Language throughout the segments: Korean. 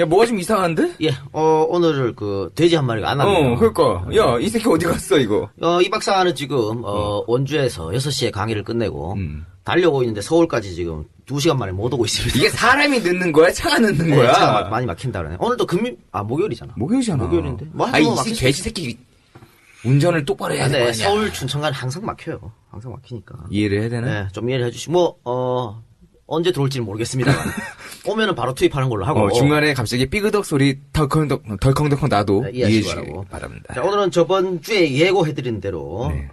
야, 뭐가 좀 이상한데? 예, 오늘 돼지 한 마리가 안 왔네요. 그러니까. 야, 이 새끼 어디 갔어, 이거? 이 박사는 지금, 원주에서 6시에 강의를 끝내고, 달려오고 있는데 서울까지 지금 2시간 만에 못 오고 있습니다. 이게 사람이 늦는 거야? 차가 늦는 거야? 차가 많이 막힌다 그러네. 오늘도 목요일이잖아. 목요일이잖아. 목요일인데. 이 돼지 새끼. 운전을 똑바로 해야 될 거 아니야. 서울 춘천간 항상 막혀요. 항상 막히니까. 이해를 해야 되나? 네, 좀 이해를 해주시고, 언제 들어올지는 모르겠습니다만. 오면은 바로 투입하는 걸로 하고. 중간에 갑자기 삐그덕 소리 덜컹덜컹 나도 이해해 주시기 바랍니다. 자, 오늘은 저번 주에 예고해드린 대로, 네.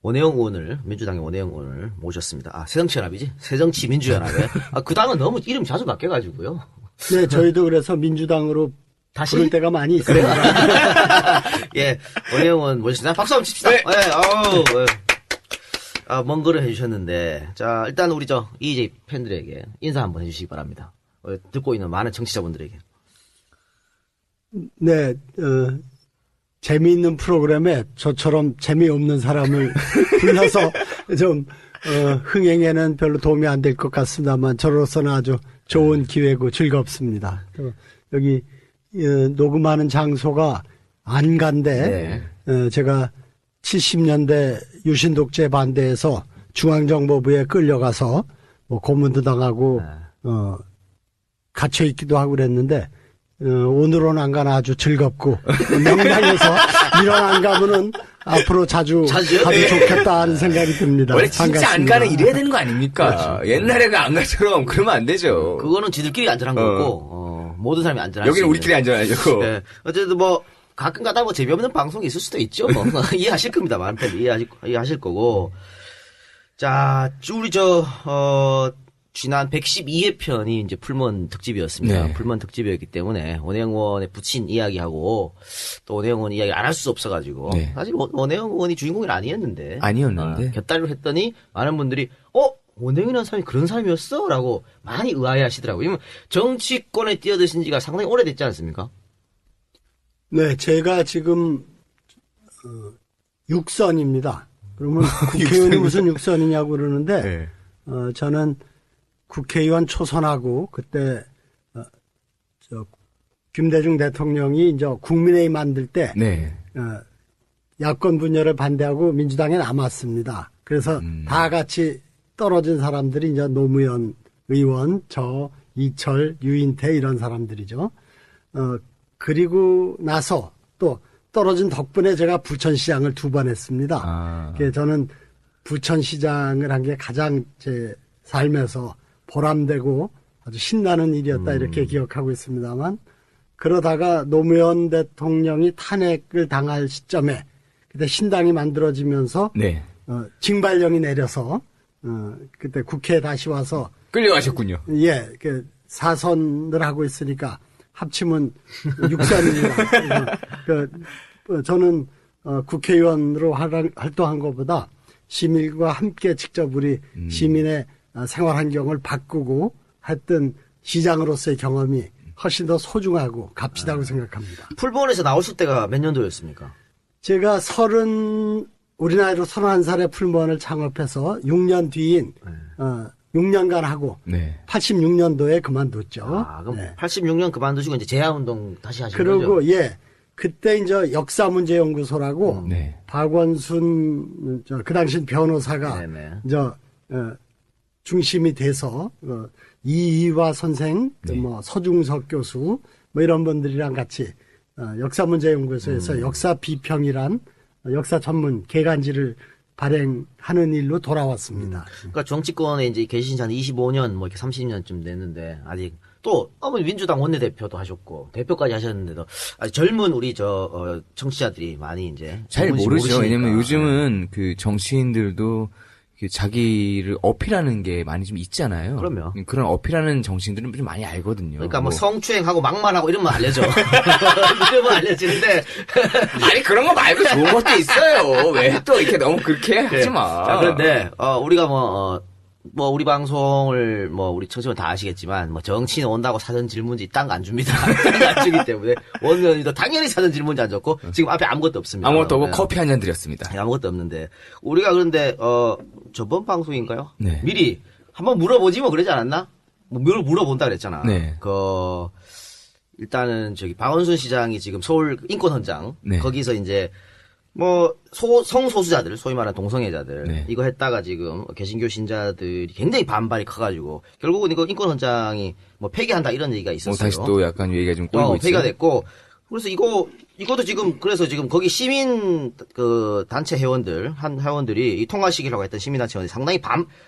원혜영 의원을, 민주당의 원혜영 의원을 모셨습니다. 새정치연합이지? 새정치민주연합에. 그 당은 너무 이름 자주 바뀌어가지고요. 네, 저희도 그래서 민주당으로 다시? 부를 때가 많이 있어요. 예, 원혜영 의원 모셨습니다. 박수 한번 칩시다. 네. 먼 걸음 해주셨는데, 자, 일단 우리 EJ 팬들에게 인사 한번 해주시기 바랍니다. 듣고 있는 많은 청취자분들에게. 네, 재미있는 프로그램에 저처럼 재미없는 사람을 불러서 좀, 흥행에는 별로 도움이 안 될 것 같습니다만, 저로서는 아주 좋은 기회고 즐겁습니다. 여기, 녹음하는 장소가 안간데, 제가 70년대 유신독재 반대에서 중앙정보부에 끌려가서 고문도 당하고 갇혀 있기도 하고 그랬는데 오늘은 안간 아주 즐겁고 명당에서 이런 안가면은 앞으로 자주 가도 좋겠다 하는 생각이 듭니다. 원래 진짜 반갑습니다. 안가는 이래야 되는 거 아닙니까? 그렇죠. 옛날에 그 안가처럼 그러면 안 되죠. 그거는 지들끼리 안전한 거고 모든 사람이 안전한 여기는 우리끼리 안전하죠. 네. 어쨌든 가끔 가다 재미없는 방송이 있을 수도 있죠. 이해하실 겁니다. 많은 팬들 이해하실 거고. 자, 우리 지난 112회 편이 이제 풀먼 특집이었습니다. 네. 풀먼 특집이었기 때문에 원혜영 의원의 부친 이야기하고 또 원혜영 의원 이야기 안 할 수 없어가지고. 네. 사실 원혜영 의원이 주인공이 아니었는데. 곁다리로 했더니 많은 분들이, 원혜영이라는 사람이 그런 사람이었어? 라고 많이 의아해 하시더라고요. 왜냐면 정치권에 뛰어드신 지가 상당히 오래됐지 않습니까? 네, 제가 지금 6선입니다. 그러면 국회의원이 무슨 6선이냐고 그러는데 네. 저는 국회의원 초선하고 그때 김대중 대통령이 이제 국민회의 만들 때 야권 분열을 반대하고 민주당에 남았습니다. 그래서 다 같이 떨어진 사람들이 이제 노무현 의원, 이철, 유인태 이런 사람들이죠. 그리고 나서 또 떨어진 덕분에 제가 부천시장을 2번 했습니다. 그래서 저는 부천시장을 한 게 가장 제 삶에서 보람되고 아주 신나는 일이었다 이렇게 기억하고 있습니다만 그러다가 노무현 대통령이 탄핵을 당할 시점에 그때 신당이 만들어지면서 징발령이 내려서 그때 국회에 다시 와서 끌려가셨군요. 예, 4선을 하고 있으니까 합치면 6선입니다. 저는 국회의원으로 활동한 것보다 시민과 함께 직접 우리 시민의 생활 환경을 바꾸고 했던 시장으로서의 경험이 훨씬 더 소중하고 값지다고 생각합니다. 풀본에서 나오실 때가 몇 년도였습니까? 제가 우리 나이로 31살에 풀본을 창업해서 6년 뒤인 6년간 하고 86년도에 그만뒀죠. 그럼 86년 그만두시고 이제 재야운동 다시 하신 그러고 거죠? 그때 이제 역사문제연구소라고 박원순 그 당시 변호사가 중심이 돼서 이이화 선생, 서중석 교수 이런 분들이랑 같이 역사문제연구소에서 역사 비평이란 역사 전문 개간지를 발행하는 일로 돌아왔습니다. 그러니까 정치권에 이제 계신 지 한 25년, 이렇게 30년쯤 됐는데, 아직, 또, 민주당 원내대표도 하셨고, 대표까지 하셨는데도, 아직 젊은 우리 청취자들이 많이 이제. 잘 모르죠. 모르시니까. 왜냐면 요즘은 정치인들도 자기를 어필하는 게 많이 좀 있잖아요. 그럼요. 그런 어필하는 정치인들은 좀 많이 알거든요. 그러니까 성추행하고 막말하고 이러면 알려져. 이러면 알려지는데. 아니, 그런 거 말고 좋은 것도 있어요. 왜 또 이렇게 너무 그렇게 하지 마. 자, 그런데, 우리가 우리 방송을 우리 청취자분 다 아시겠지만, 정치인 온다고 사전 질문지 딴 거 안 줍니다. 딴 거 안 주기 때문에, 원의원도 당연히 사전 질문지 안 줬고, 지금 앞에 아무것도 없습니다. 아무것도 없고 커피 한 잔 드렸습니다. 아무것도 없는데, 우리가 그런데, 저번 방송인가요? 네. 미리 한번 물어보지 그러지 않았나? 뭘 물어본다 그랬잖아. 네. 일단은 박원순 시장이 지금 서울 인권헌장 네. 거기서 이제 성소수자들, 소위 말하는 동성애자들, 네. 이거 했다가 지금 개신교 신자들이 굉장히 반발이 커가지고, 결국은 이거 인권헌장이 폐기한다 이런 얘기가 있었어요. 다시 또 약간 얘기가 좀 꼬이고 있죠. 폐기가 됐고, 그래서 이것도 지금, 그래서 지금 거기 시민, 단체 회원들이 이 통과시키라고 했던 시민단체 회원들이 상당히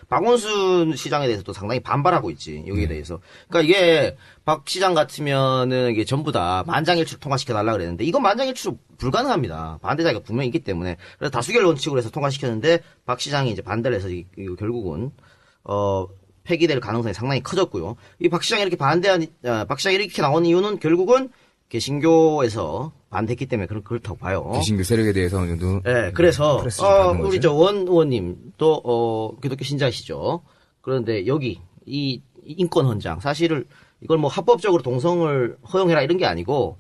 박원순 시장에 대해서도 상당히 반발하고 있지, 여기에 대해서. 그러니까 이게, 박 시장 같으면은 이게 전부 다 만장일치로 통과시켜달라 그랬는데, 이건 만장일치로 불가능합니다. 반대자가 분명히 있기 때문에. 그래서 다수결 원칙으로 해서 통과시켰는데, 박 시장이 이제 반대를 해서 이거 결국은, 폐기될 가능성이 상당히 커졌고요. 이 박 시장이 박 시장이 이렇게 나온 이유는 결국은 개신교에서 반대했기 때문에 그렇다고 봐요. 개신교 세력에 대해서 어느 정도. 네, 그래서, 우리 거죠? 원 의원님도, 기독교 신자시죠. 그런데 여기, 이 인권헌장, 사실을, 이걸 합법적으로 동성을 허용해라 이런 게 아니고,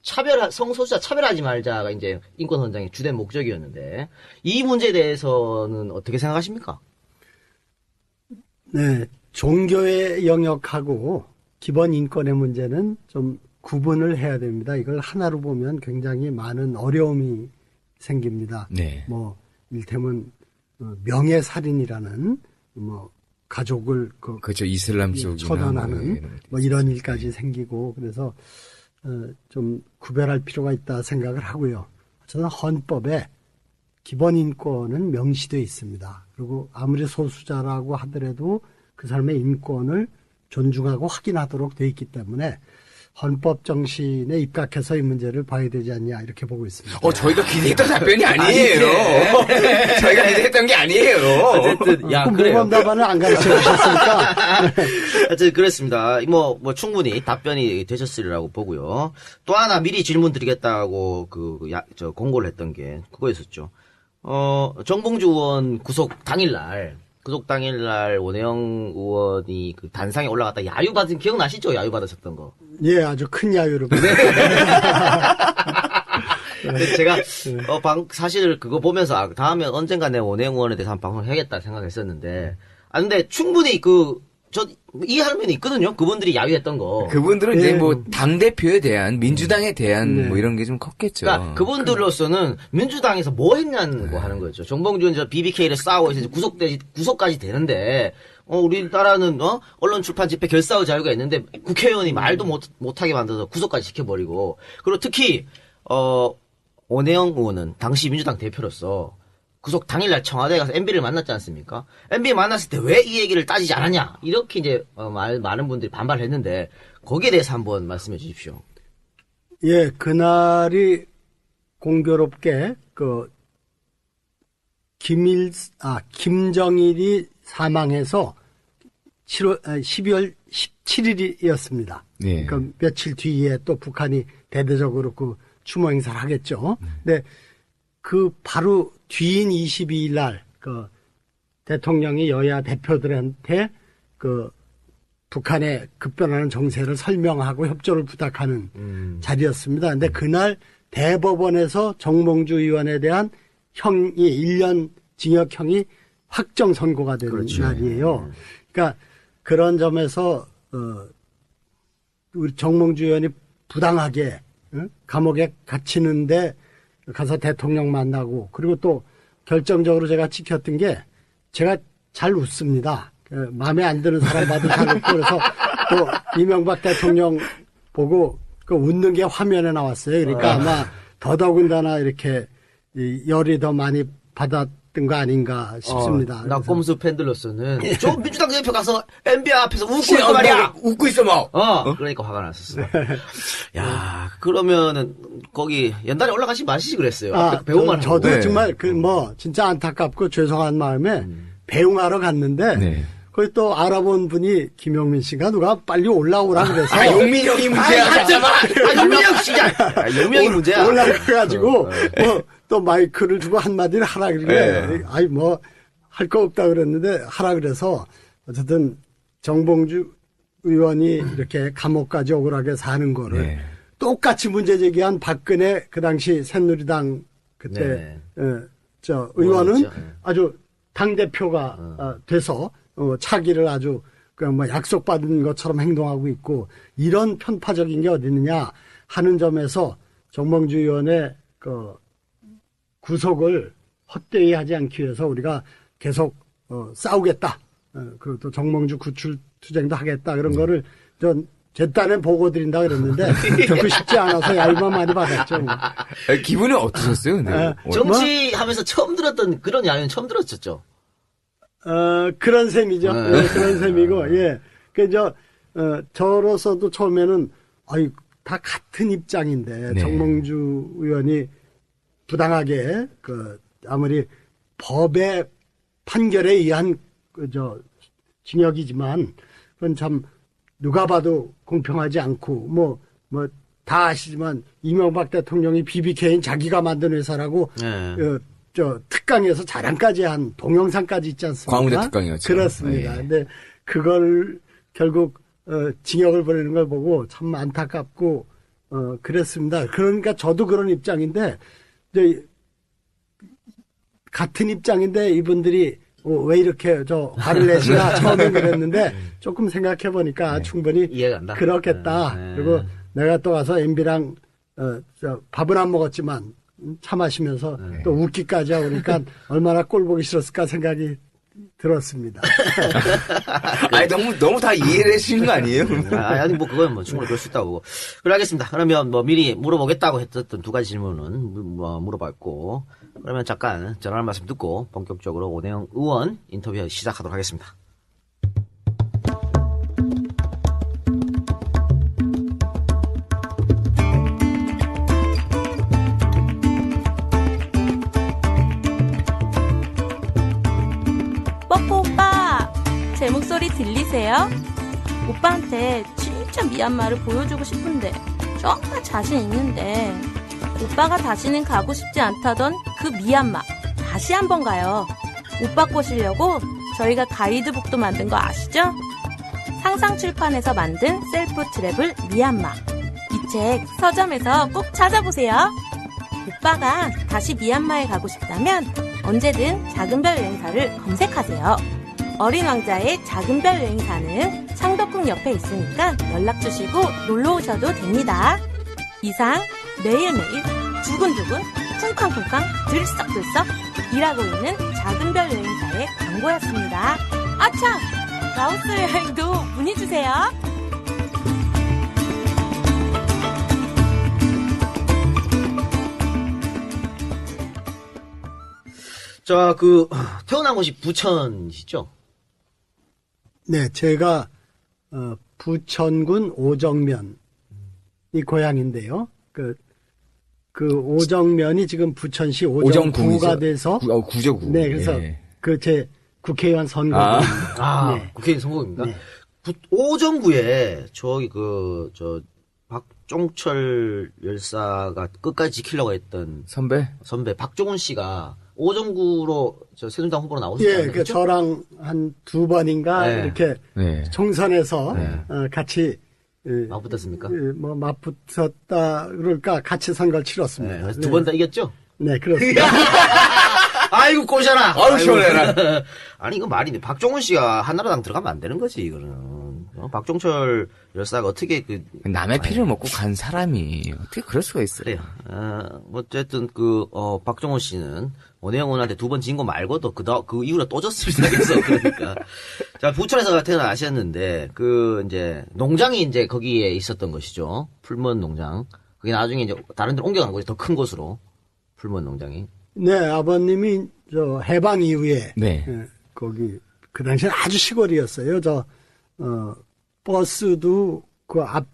성소수자 차별하지 말자가 이제 인권헌장의 주된 목적이었는데, 이 문제에 대해서는 어떻게 생각하십니까? 네, 종교의 영역하고 기본 인권의 문제는 좀 구분을 해야 됩니다. 이걸 하나로 보면 굉장히 많은 어려움이 생깁니다. 네. 일테면 명예살인이라는 가족을 그렇죠. 이슬람 쪽이나 처단하는 이런 일까지 생기고 그래서 좀 구별할 필요가 있다 생각을 하고요. 저는 헌법에 기본 인권은 명시되어 있습니다. 그리고 아무리 소수자라고 하더라도 그 사람의 인권을 존중하고 확인하도록 되어 있기 때문에 헌법 정신에 입각해서 이 문제를 봐야 되지 않냐 이렇게 보고 있습니다. 저희가 기대했던 답변이 아니에요. 저희가 기대했던 게 아니에요. 어쨌든, 그래요. 모범 답안을 안 가르쳐 주셨으니까. 하여튼 그렇습니다. 충분히 답변이 되셨으리라고 보고요. 또 하나 미리 질문 드리겠다고 공고를 했던 게 그거였었죠. 정봉주 의원 구속 당일날 원혜영 의원이 단상에 올라갔다 야유받은 기억나시죠? 야유받으셨던 거. 예, 아주 큰 야유를 제가 사실 그거 보면서 다음에 언젠가 내 원혜영 의원에 대해서 한 방송을 해야겠다 생각했었는데 근데 충분히 저 이해할 면이 있거든요. 그분들이 야유했던 거. 그분들은 이제 당대표에 대한 민주당에 대한 이런 게 좀 컸겠죠. 그러니까 그분들로서는 민주당에서 뭐 했냐는 거 하는 거죠. 정봉준 BBK를 싸우고 이제 구속까지 되는데 우리나라는 언론 출판 집회 결사의 자유가 있는데 국회의원이 말도 못하게 만들어서 구속까지 시켜버리고 그리고 특히 원혜영 의원은 당시 민주당 대표로서 구속 당일날 청와대에 가서 MB를 만났지 않습니까? MB 만났을 때 왜 이 얘기를 따지지 않았냐? 이렇게 이제 많은 분들이 반발을 했는데 거기에 대해서 한번 말씀해 주십시오. 예, 그날이 공교롭게 김정일이 사망해서 12월 17일이었습니다. 네. 그러니까 며칠 뒤에 또 북한이 대대적으로 추모 행사를 하겠죠. 근데 바로 뒤인 22일 날 대통령이 여야 대표들한테 북한의 급변하는 정세를 설명하고 협조를 부탁하는 자리였습니다. 근데 그날 대법원에서 정봉주 의원에 대한 1년 징역형이 확정 선고가 되는 그렇죠. 날이에요. 그러니까 그런 점에서 우리 정봉주 의원이 부당하게 감옥에 갇히는데 가서 대통령 만나고 그리고 또 결정적으로 제가 지켰던 게 제가 잘 웃습니다. 마음에 안 드는 사람 봐도 잘 웃고 그래서 또 이명박 대통령 보고 웃는 게 화면에 나왔어요. 그러니까 아마 더더군다나 이렇게 열이 더 많이 받았던 거 아닌가 싶습니다. 낙검수 팬들로서는 저 민주당 대표 가서 MB 앞에서 웃고 있단 말이야. 웃고 있어 그러니까 화가 났었어. 야, 그러면은 거기 연단에 올라가시 마시지 그랬어요. 배우만 하고. 저도 정말 진짜 안타깝고 죄송한 마음에 배웅하러 갔는데 네. 거기 또 알아본 분이 김용민 씨가 누가 빨리 올라오라 그래서 용민이 형이 문제야. 용민이 형 진짜. 용민이 형이 문제야. 올라가가지고 또 마이크를 주고 한마디를 하라 그러길래 할 거 없다 그랬는데 하라 그래서 어쨌든 정봉주 의원이 이렇게 감옥까지 억울하게 사는 거를 똑같이 문제 제기한 박근혜 그 당시 새누리당 그때 의원은 아주 당대표가 돼서 차기를 아주 뭐 약속받은 것처럼 행동하고 있고 이런 편파적인 게 어디 있느냐 하는 점에서 정몽주 의원의 그 구속을 헛되이 하지 않기 위해서 우리가 계속 싸우겠다. 그리고 또 정몽주 구출 투쟁도 하겠다. 그런 거를 제 딴엔 보고 드린다 그랬는데 듣고 싶지 않아서 얄만 많이 받았죠. 뭐. 기분이 어떠셨어요? 근데? 정치하면서 처음 들었던 그런 이야기는 처음 들었었죠. 그런 셈이죠. 예, 그런 셈이고, 예. 저로서도 처음에는, 다 같은 입장인데, 네. 정몽주 의원이 부당하게, 아무리 법의 판결에 의한, 징역이지만, 그건 참, 누가 봐도 공평하지 않고, 다 아시지만, 이명박 대통령이 BBK인 자기가 만든 회사라고, 네. 특강에서 자랑까지 한 동영상까지 있지 않습니까? 광운대 특강이었죠. 그렇습니다. 예. 근데 그걸 결국 징역을 보내는 걸 보고 참 안타깝고 그랬습니다. 그러니까 저도 그런 입장인데 이제 같은 입장인데 이분들이 왜 이렇게 화를 내시나 처음에 그랬는데 조금 생각해 보니까 충분히 이해가 간다. 그렇겠다. 그리고 내가 또 가서 MB랑 밥은 안 먹었지만 차 마시면서 또 웃기까지 하고 그러니까 얼마나 꼴 보기 싫었을까 생각이 들었습니다. 아니, 너무 다 이해를 해주신 거 아니에요? 아니, 그건 충분히 그럴 수 있다고. 그래, 알겠습니다. 그러면 미리 물어보겠다고 했었던 두 가지 질문은 물어봤고, 그러면 잠깐 전하는 말씀 듣고 본격적으로 오내영 의원 인터뷰 시작하도록 하겠습니다. 제 목소리 들리세요? 오빠한테 진짜 미얀마를 보여주고 싶은데 정말 자신 있는데 오빠가 다시는 가고 싶지 않다던 그 미얀마 다시 한번 가요. 오빠 꼬시려고 저희가 가이드북도 만든 거 아시죠? 상상출판에서 만든 셀프 트래블 미얀마 이 책 서점에서 꼭 찾아보세요. 오빠가 다시 미얀마에 가고 싶다면 언제든 작은별 여행사를 검색하세요. 어린 왕자의 작은별 여행사는 창덕궁 옆에 있으니까 연락주시고 놀러오셔도 됩니다. 이상 매일매일 두근두근 쿵쾅쿵쾅 들썩들썩 일하고 있는 작은별 여행사의 광고였습니다. 아참! 라오스 여행도 문의주세요. 자, 태어난 곳이 부천이시죠? 네, 제가 부천군 오정면이 고향인데요. 그 오정면이 지금 부천시 오정구가 돼서 구죠, 구. 네, 그래서 예. 제 국회의원 선거 네. 국회의원 선거입니까? 네. 오정구에 박종철 열사가 끝까지 지키려고 했던 선배 박종훈 씨가 오정구로 새누리당 후보로 나오셨지 예, 않나요? 저랑 한 두 번인가 네. 이렇게 네. 총선에서 같이 맞붙었습니까? 맞붙었다 그럴까 같이 선거를 치렀습니다. 네, 두 번 다 이겼죠? 네, 그렇습니다. 아이고 꼬셔라. 아유, 시원해라. 아니 이거 말이네. 박종훈 씨가 한나라당 들어가면 안 되는 거지 이거는. 박종철 열사가 어떻게 남의 피를 먹고 간 사람이 어떻게 그럴 수가 있어요? 그래요. 어쨌든 박종훈 씨는 오내영 의원한테 두 번 진 거 말고도 그 이후로 또 졌습니다. 그래서 그러니까. 자, 부천에서 태어나셨는데, 이제, 농장이 이제 거기에 있었던 것이죠. 풀무원 농장. 그게 나중에 이제 다른 데로 옮겨간 거죠. 더 큰 곳으로. 풀무원 농장이. 네, 아버님이 해방 이후에 네. 거기 그 당시엔 아주 시골이었어요. 버스도 그 앞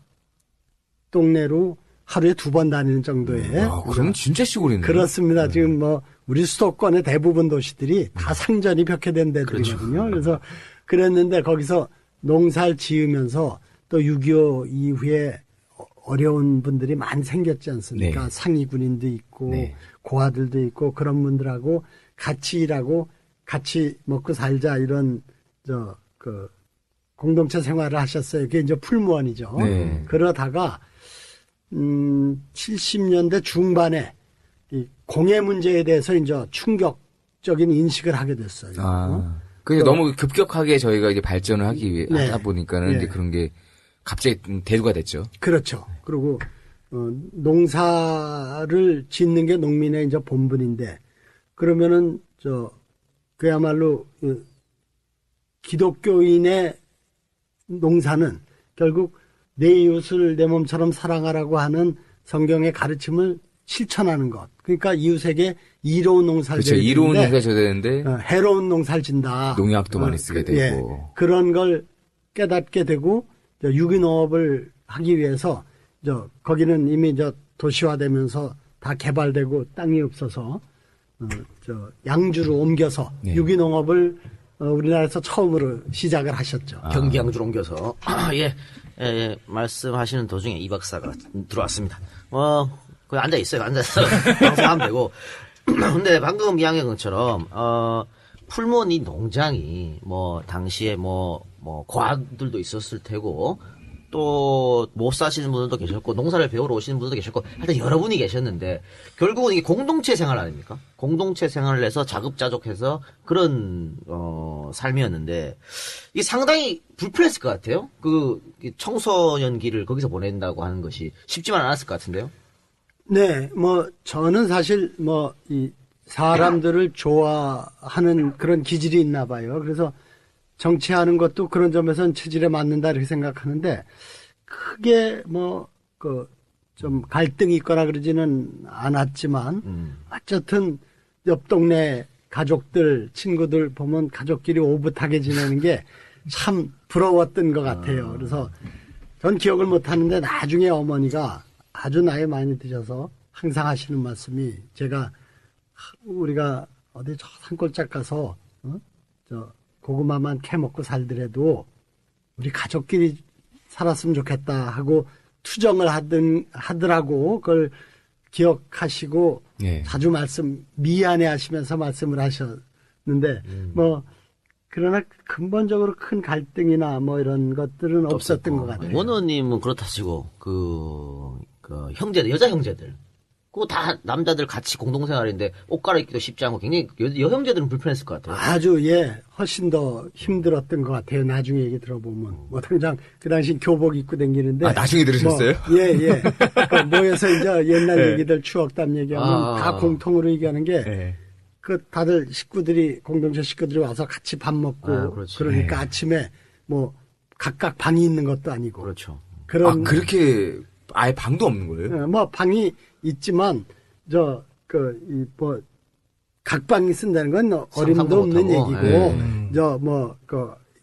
동네로 하루에 두 번 다니는 정도의. 그럼 진짜 시골이네. 그렇습니다. 지금 우리 수도권의 대부분 도시들이 다 상전이 벽해된 데들이거든요. 그래서 그랬는데 거기서 농사를 지으면서 또 6.25 이후에 어려운 분들이 많이 생겼지 않습니까? 네. 상위 군인도 있고 네. 고아들도 있고 그런 분들하고 같이 일하고 같이 먹고 살자 이런 공동체 생활을 하셨어요. 그게 이제 풀무원이죠. 네. 그러다가 70년대 중반에 이 공해 문제에 대해서 이제 충격적인 인식을 하게 됐어요. 그래서 너무 급격하게 저희가 이제 발전을 하기 위해 네. 하다 보니까는 네. 이제 그런 게 갑자기 대두가 됐죠. 그렇죠. 그리고 농사를 짓는 게 농민의 이제 본분인데 그러면은 그야말로 기독교인의 농사는 결국 내 이웃을 내 몸처럼 사랑하라고 하는 성경의 가르침을 실천하는 것. 그러니까 이웃에게 이로운 농사를 그렇죠. 지어야 이로운 되는데 농사 져야 되는데 해로운 농사를 진다. 농약도 많이 쓰게 되고. 예, 그런 걸 깨닫게 되고 유기농업을 하기 위해서 거기는 이미 도시화되면서 다 개발되고 땅이 없어서 양주로 옮겨서 네. 유기농업을 우리나라에서 처음으로 시작을 하셨죠. 경기 양주로 옮겨서 예, 말씀하시는 도중에 이 박사가 들어왔습니다. 거기 앉아 있어요. 앉아서 방송하면 되고. 근데 방금 이야기한 것처럼 풀무원 이 농장이 당시에 과학들도 있었을 테고 또 못 사시는 분들도 계셨고 농사를 배우러 오시는 분들도 계셨고 하여튼 여러분이 계셨는데 결국은 이게 공동체 생활 아닙니까? 공동체 생활을 해서 자급자족해서 그런 삶이었는데 이게 상당히 불편했을 것 같아요. 그 청소년기를 거기서 보낸다고 하는 것이 쉽지만 않았을 것 같은데요. 네, 저는 사실 이 사람들을 좋아하는 그런 기질이 있나 봐요. 그래서 정치하는 것도 그런 점에서는 체질에 맞는다 이렇게 생각하는데 크게 좀 갈등이 있거나 그러지는 않았지만 어쨌든 옆 동네 가족들, 친구들 보면 가족끼리 오붓하게 지내는 게 참 부러웠던 것 같아요. 그래서 전 기억을 못 하는데 나중에 어머니가 아주 나이 많이 드셔서 항상 하시는 말씀이 우리가 어디 저 산골짝 가서 고구마만 캐먹고 살더라도 우리 가족끼리 살았으면 좋겠다 하고 투정을 하더라고. 그걸 기억하시고 예. 자주 미안해 하시면서 말씀을 하셨는데 그러나 근본적으로 큰 갈등이나 이런 것들은 없었던 것 같아요. 원호님은 그렇다 치고 형제들, 여자 형제들 그거 다 남자들 같이 공동생활인데 옷 갈아입기도 쉽지 않고 굉장히 여형제들은 불편했을 것 같아요. 아주 훨씬 더 힘들었던 것 같아요. 나중에 얘기 들어보면 당장 그 당시 교복 입고 다니는데 나중에 들으셨어요? 예. 모여서 이제 옛날 네. 얘기들 추억담 얘기하면 다 공통으로 얘기하는 게 네. 다들 공동체 식구들이 와서 같이 밥 먹고 그러니까 아침에 각각 방이 있는 것도 아니고 그렇죠. 그렇게 아예 방도 없는 거예요? 방이 있지만 각 방이 쓴다는 건 어림도 없는 얘기고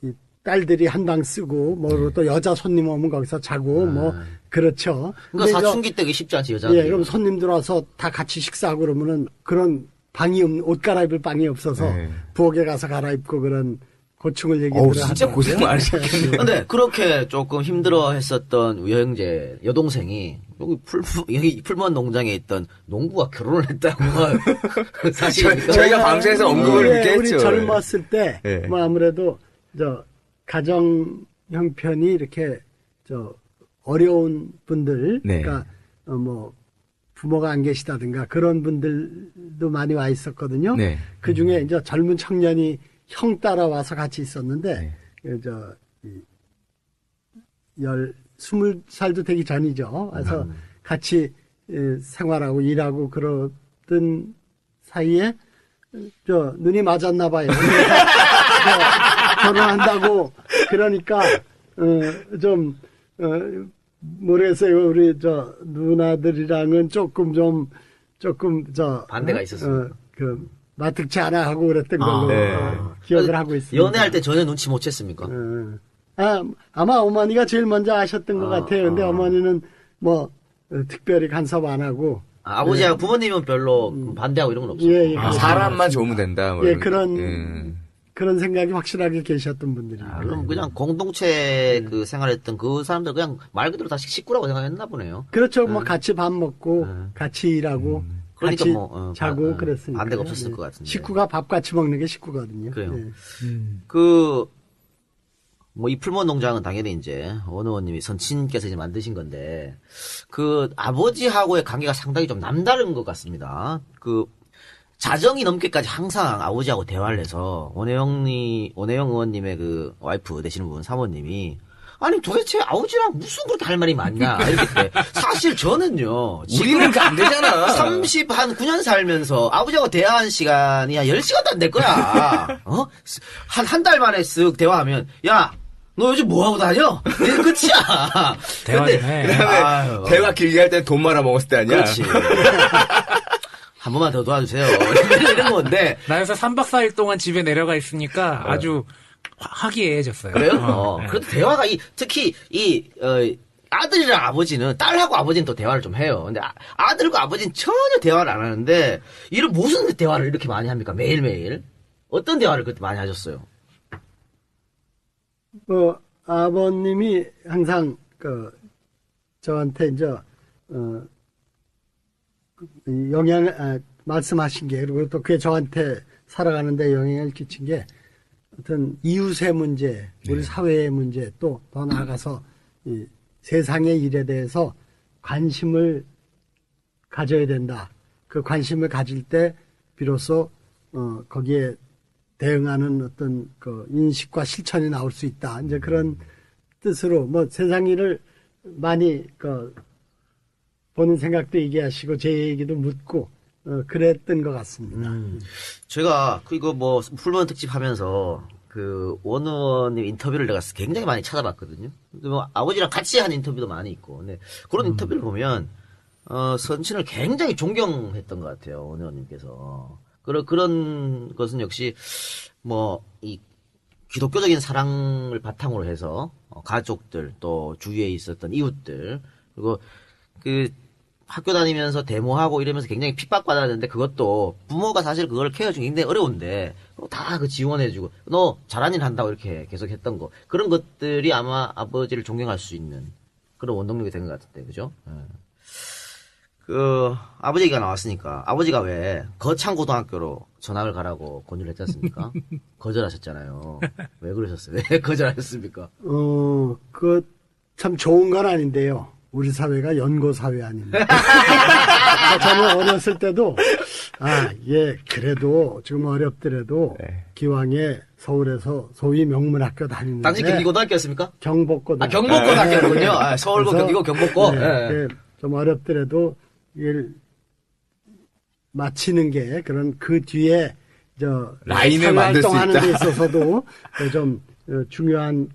이 딸들이 한 방 쓰고 또 여자 손님 오면 거기서 자고 그렇죠. 그러니까 사춘기 때가 쉽지 않지 여자들이. 예, 그럼 손님 들어와서 다 같이 식사하고 그러면은 그런 방이 옷 갈아입을 방이 없어서 부엌에 가서 갈아입고 그런 고충을 얘기를 진짜 고생 많으셨겠네요. 근데 그렇게 조금 힘들어 했었던 여동생이 여기 풀무원 농장에 있던 농부와 결혼을 했다고 사실입니까? 저희가 방송에서 언급을 그렇게 했죠. 우리 젊었을 때 네. 아무래도 가정 형편이 이렇게 어려운 분들 네. 그러니까 부모가 안 계시다든가 그런 분들도 많이 와 있었거든요. 네. 그 중에 이제 젊은 청년이 형 따라와서 같이 있었는데, 20살도 되기 전이죠. 그래서 같이 생활하고 일하고 그러던 사이에, 눈이 맞았나 봐요. 결혼한다고, 그러니까, 모르겠어요. 우리 누나들이랑은 조금 반대가 있었어요. 마뜩치 않아 하고 그랬던 걸로 기억을 하고 있습니다. 연애할 때 전혀 눈치 못 챘습니까? 아마 어머니가 제일 먼저 아셨던 것 같아요. 근데 어머니는 특별히 간섭 안 하고. 아버지하고 부모님은 별로 반대하고 이런 건 없었고. 예, 사람만 좋으면 된다. 그런 생각이 확실하게 계셨던 분들이. 그럼 그냥 공동체 생활했던 그 사람들 그냥 말 그대로 다 식구라고 생각했나 보네요. 그렇죠. 같이 밥 먹고, 같이 일하고, 그러니까 같이 자고 그랬으니까. 반대가 없었을 것 같은데. 식구가 밥 같이 먹는 게 식구거든요. 그래요. 예. 이 풀무원 농장은 당연히 이제 원의원님이 선친께서 이제 만드신 건데 아버지하고의 관계가 상당히 좀 남다른 것 같습니다. 자정이 넘게까지 항상 아버지하고 대화를 해서 원혜영 의원님의 그 와이프 되시는 분 사모님이 아니 도대체 아버지랑 무슨 그렇게 할 말이 많냐 이렇게 돼. 사실 저는요 우리는 그 안 되잖아. 9년 살면서 아버지하고 대화한 시간이 한 10시간도 안 될 거야. 한 달 만에 쓱 대화하면 야 너 요즘 뭐 하고 다녀? 이게 끝이야. 대화 좀 해. 그다음에 대화 길게 할 때 돈 말아 먹었을 때 아니야. 그렇지. 한 번만 더 도와주세요. 이런 건데. 나 요새 3박 4일 동안 집에 내려가 있으니까 아주 화기애애해졌어요. 그래요? 네. 그래도 대화가 특히 아들이랑 아버지는, 딸하고 아버지는 또 대화를 좀 해요. 근데 아들과 아버지는 전혀 대화를 안 하는데, 이런 무슨 대화를 이렇게 많이 합니까? 매일매일? 어떤 대화를 그때 많이 하셨어요? 아버님이 항상, 저한테 이제, 말씀하신 게, 그리고 또 그게 저한테 살아가는데 영향을 끼친 게, 어떤 이웃의 문제, 우리 사회의 문제, 또 더 나아가서 이 세상의 일에 대해서 관심을 가져야 된다. 그 관심을 가질 때 비로소 거기에 대응하는 어떤 그 인식과 실천이 나올 수 있다. 이제 그런 뜻으로 뭐 세상 일을 많이 보는 생각도 얘기하시고 제 얘기도 묻고 그랬던 것 같습니다. 제가 이거 뭐 풀무원 특집 하면서 그 원 의원님 인터뷰를 내가 굉장히 많이 찾아봤거든요. 근데 뭐 아버지랑 같이 한 인터뷰도 많이 있고, 근데 그런 인터뷰를 보면 선친을 굉장히 존경했던 것 같아요, 원 의원님께서. 그런 것은 역시 뭐 이 기독교적인 사랑을 바탕으로 해서 가족들 또 주위에 있었던 이웃들 그리고 그 학교 다니면서 데모하고 이러면서 굉장히 핍박받았는데 그것도 부모가 사실 그걸 케어주기 굉장히 어려운데 다 그 지원해주고 너 잘한 일 한다고 이렇게 계속 했던 거 그런 것들이 아마 아버지를 존경할 수 있는 그런 원동력이 된 것 같은데 그죠? 아버지 얘기가 나왔으니까 아버지가 왜 거창고등학교로 전학을 가라고 권유를 했지 않습니까? 거절하셨잖아요. 왜 그러셨어요? 왜 거절하셨습니까? 참 좋은 건 아닌데요. 우리 사회가 연고 사회 아닙니까? 저는 어렸을 때도 그래도 지금 어렵더라도 기왕에 서울에서 소위 명문학교 다니는데 당시 경기고등학교였습니까? 경복고등학교. 경복고등학교군요. 서울고 경기고 경복고. 좀 어렵더라도 이걸 마치는 게 그런 그 뒤에 라인을 만들 수 활동하는 있다. 데 있어서도 좀 중요한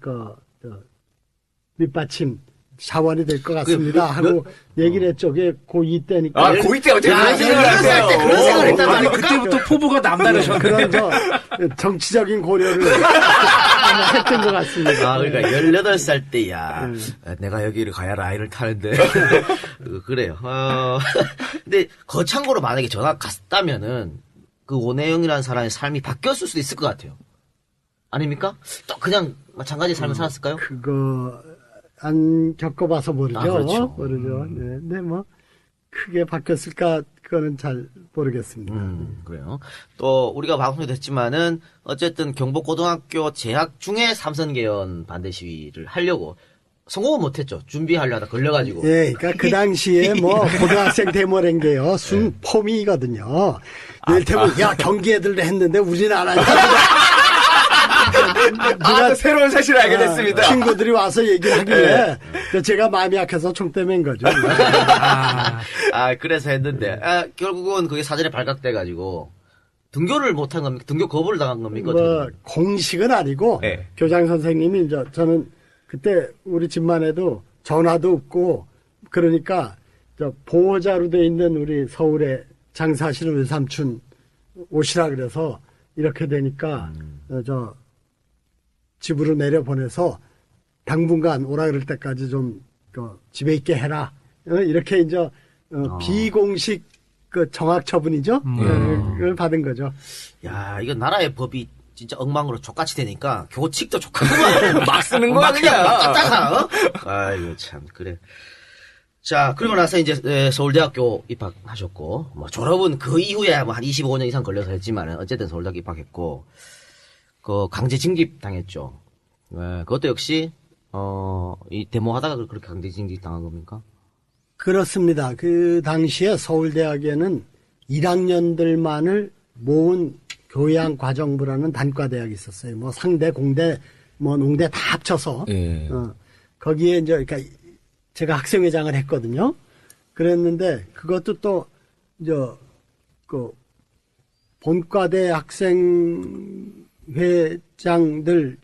밑받침 자원이 될 것 같습니다. 하고 얘기를 했죠. 그게 고2 때니까. 고2 때 어떻게 그런 생각을 했단 아니, 말입니까? 그때부터 포부가 남다르셨네. 그런 정치적인 고려를 했던 것 같습니다. 그러니까 18살 때야. 내가 여기를 가야 라인을 타는데. 그래요. 근데 거창고로 만약에 전학 갔다면은 그 오내영이라는 사람의 삶이 바뀌었을 수도 있을 것 같아요. 아닙니까? 또 그냥 마찬가지 삶을 살았을까요? 그거 안 겪어봐서 모르죠. 그렇죠. 모르죠. 네. 근데 뭐 크게 바뀌었을까 그거는 잘 모르겠습니다. 그래요. 또 우리가 방송에도 했지만은 어쨌든 경복고등학교 재학 중에 삼선개헌 반대 시위를 하려고 성공은 못했죠. 준비하려다 걸려가지고. 예, 그러니까 그 당시에 뭐 고등학생 데모란 게요 순포미거든요. 이를테면 야 경기 애들도 했는데 우리는 안 하냐. 누가 새로운 사실을 알게 됐습니다. 친구들이 와서 얘기를 하길래 제가 마음이 약해서 총대 맨 거죠. 그래서 했는데 결국은 그게 사전에 발각돼가지고 등교를 못한 겁니까? 등교 거부를 당한 겁니까? 뭐 공식은 아니고 교장 선생님이 이제 저는 그때 우리 집만 해도 전화도 없고 그러니까 보호자로 돼 있는 우리 서울에 장사하시는 외삼촌 오시라 그래서 이렇게 되니까 집으로 내려보내서 당분간 오라 그럴 때까지 좀 집에 있게 해라. 이렇게 이제 비공식 정학 처분이죠. 그걸 받은 거죠. 야, 이거 나라의 법이 진짜 엉망으로 족같이 되니까 교칙도 족하구만. 막 쓰는 거야 그냥 막 갖다가. 아이고 참 그래. 자, 그리고 나서 이제 서울대학교 입학하셨고 뭐 졸업은 그 이후에 뭐 한 25년 이상 걸려서 했지만은 어쨌든 서울대학교 입학했고 그 강제 징집 당했죠. 그것도 역시 이 데모하다가 그렇게 강제 징집 당한 겁니까? 그렇습니다. 그 당시에 서울대학에는 1학년들만을 모은 교양과정부라는 단과대학이 있었어요. 뭐 상대, 공대, 뭐 농대 다 합쳐서. 예. 거기에 이제, 그러니까 제가 학생회장을 했거든요. 그랬는데 그것도 또, 그, 본과대 학생회장들,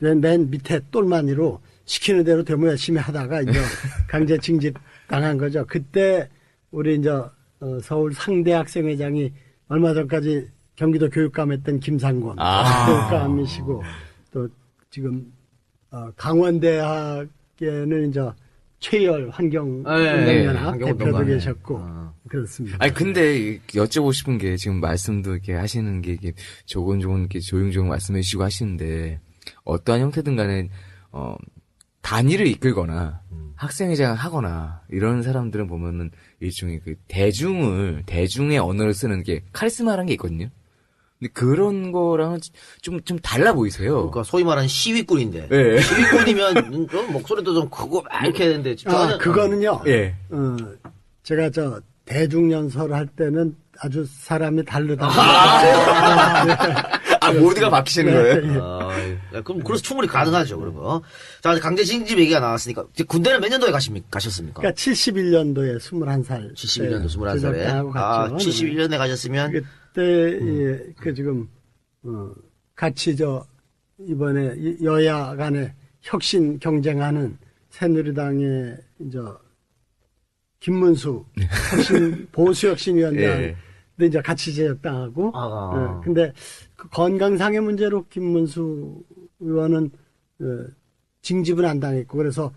맨 밑에 똘마니로 시키는 대로 데모 열심히 하다가 이제 강제 징집 당한 거죠. 그때 우리 이제 서울 상대 학생회장이 얼마 전까지 경기도 교육감 했던 김상곤 교육감이시고 또 지금 강원대학에는 이제 최열 환경연합 대표도 계셨고 그렇습니다. 아니 근데 여쭤보고 싶은 게 지금 말씀도 이렇게 하시는 게 이게 조곤조곤 이렇게 조용조용 말씀해 주시고 하시는데 어떠한 형태든 간에 단위를 이끌거나 학생회장을 하거나 이런 사람들은 보면은 일종의 그 대중의 언어를 쓰는 게 카리스마라는 게 있거든요. 근데 그런 거랑은 좀 달라 보이세요. 그러니까 소위 말하는 시위꾼인데. 예. 시위꾼이면 좀 목소리도 좀 크고 막 이렇게 했는데. 그거는요. 예. 제가 대중연설 할 때는 아주 사람이 다르다. 모두가 바뀌시는 거예요? 그럼 그래서 충분히 가능하죠, 그러면. 자, 강제 징집 얘기가 나왔으니까. 군대는 몇 년도에 가셨습니까? 그러니까 71년도에 21살. 71년도 21살에. 하고 갔죠. 71년에 가셨으면. 그때, 지금, 같이 이번에 여야 간에 혁신 경쟁하는 새누리당의, 김문수 보수혁신위원장. 예. 근데 이제 같이 제적당하고. 근데 그 건강상의 문제로 김문수 의원은 징집은 안 당했고 그래서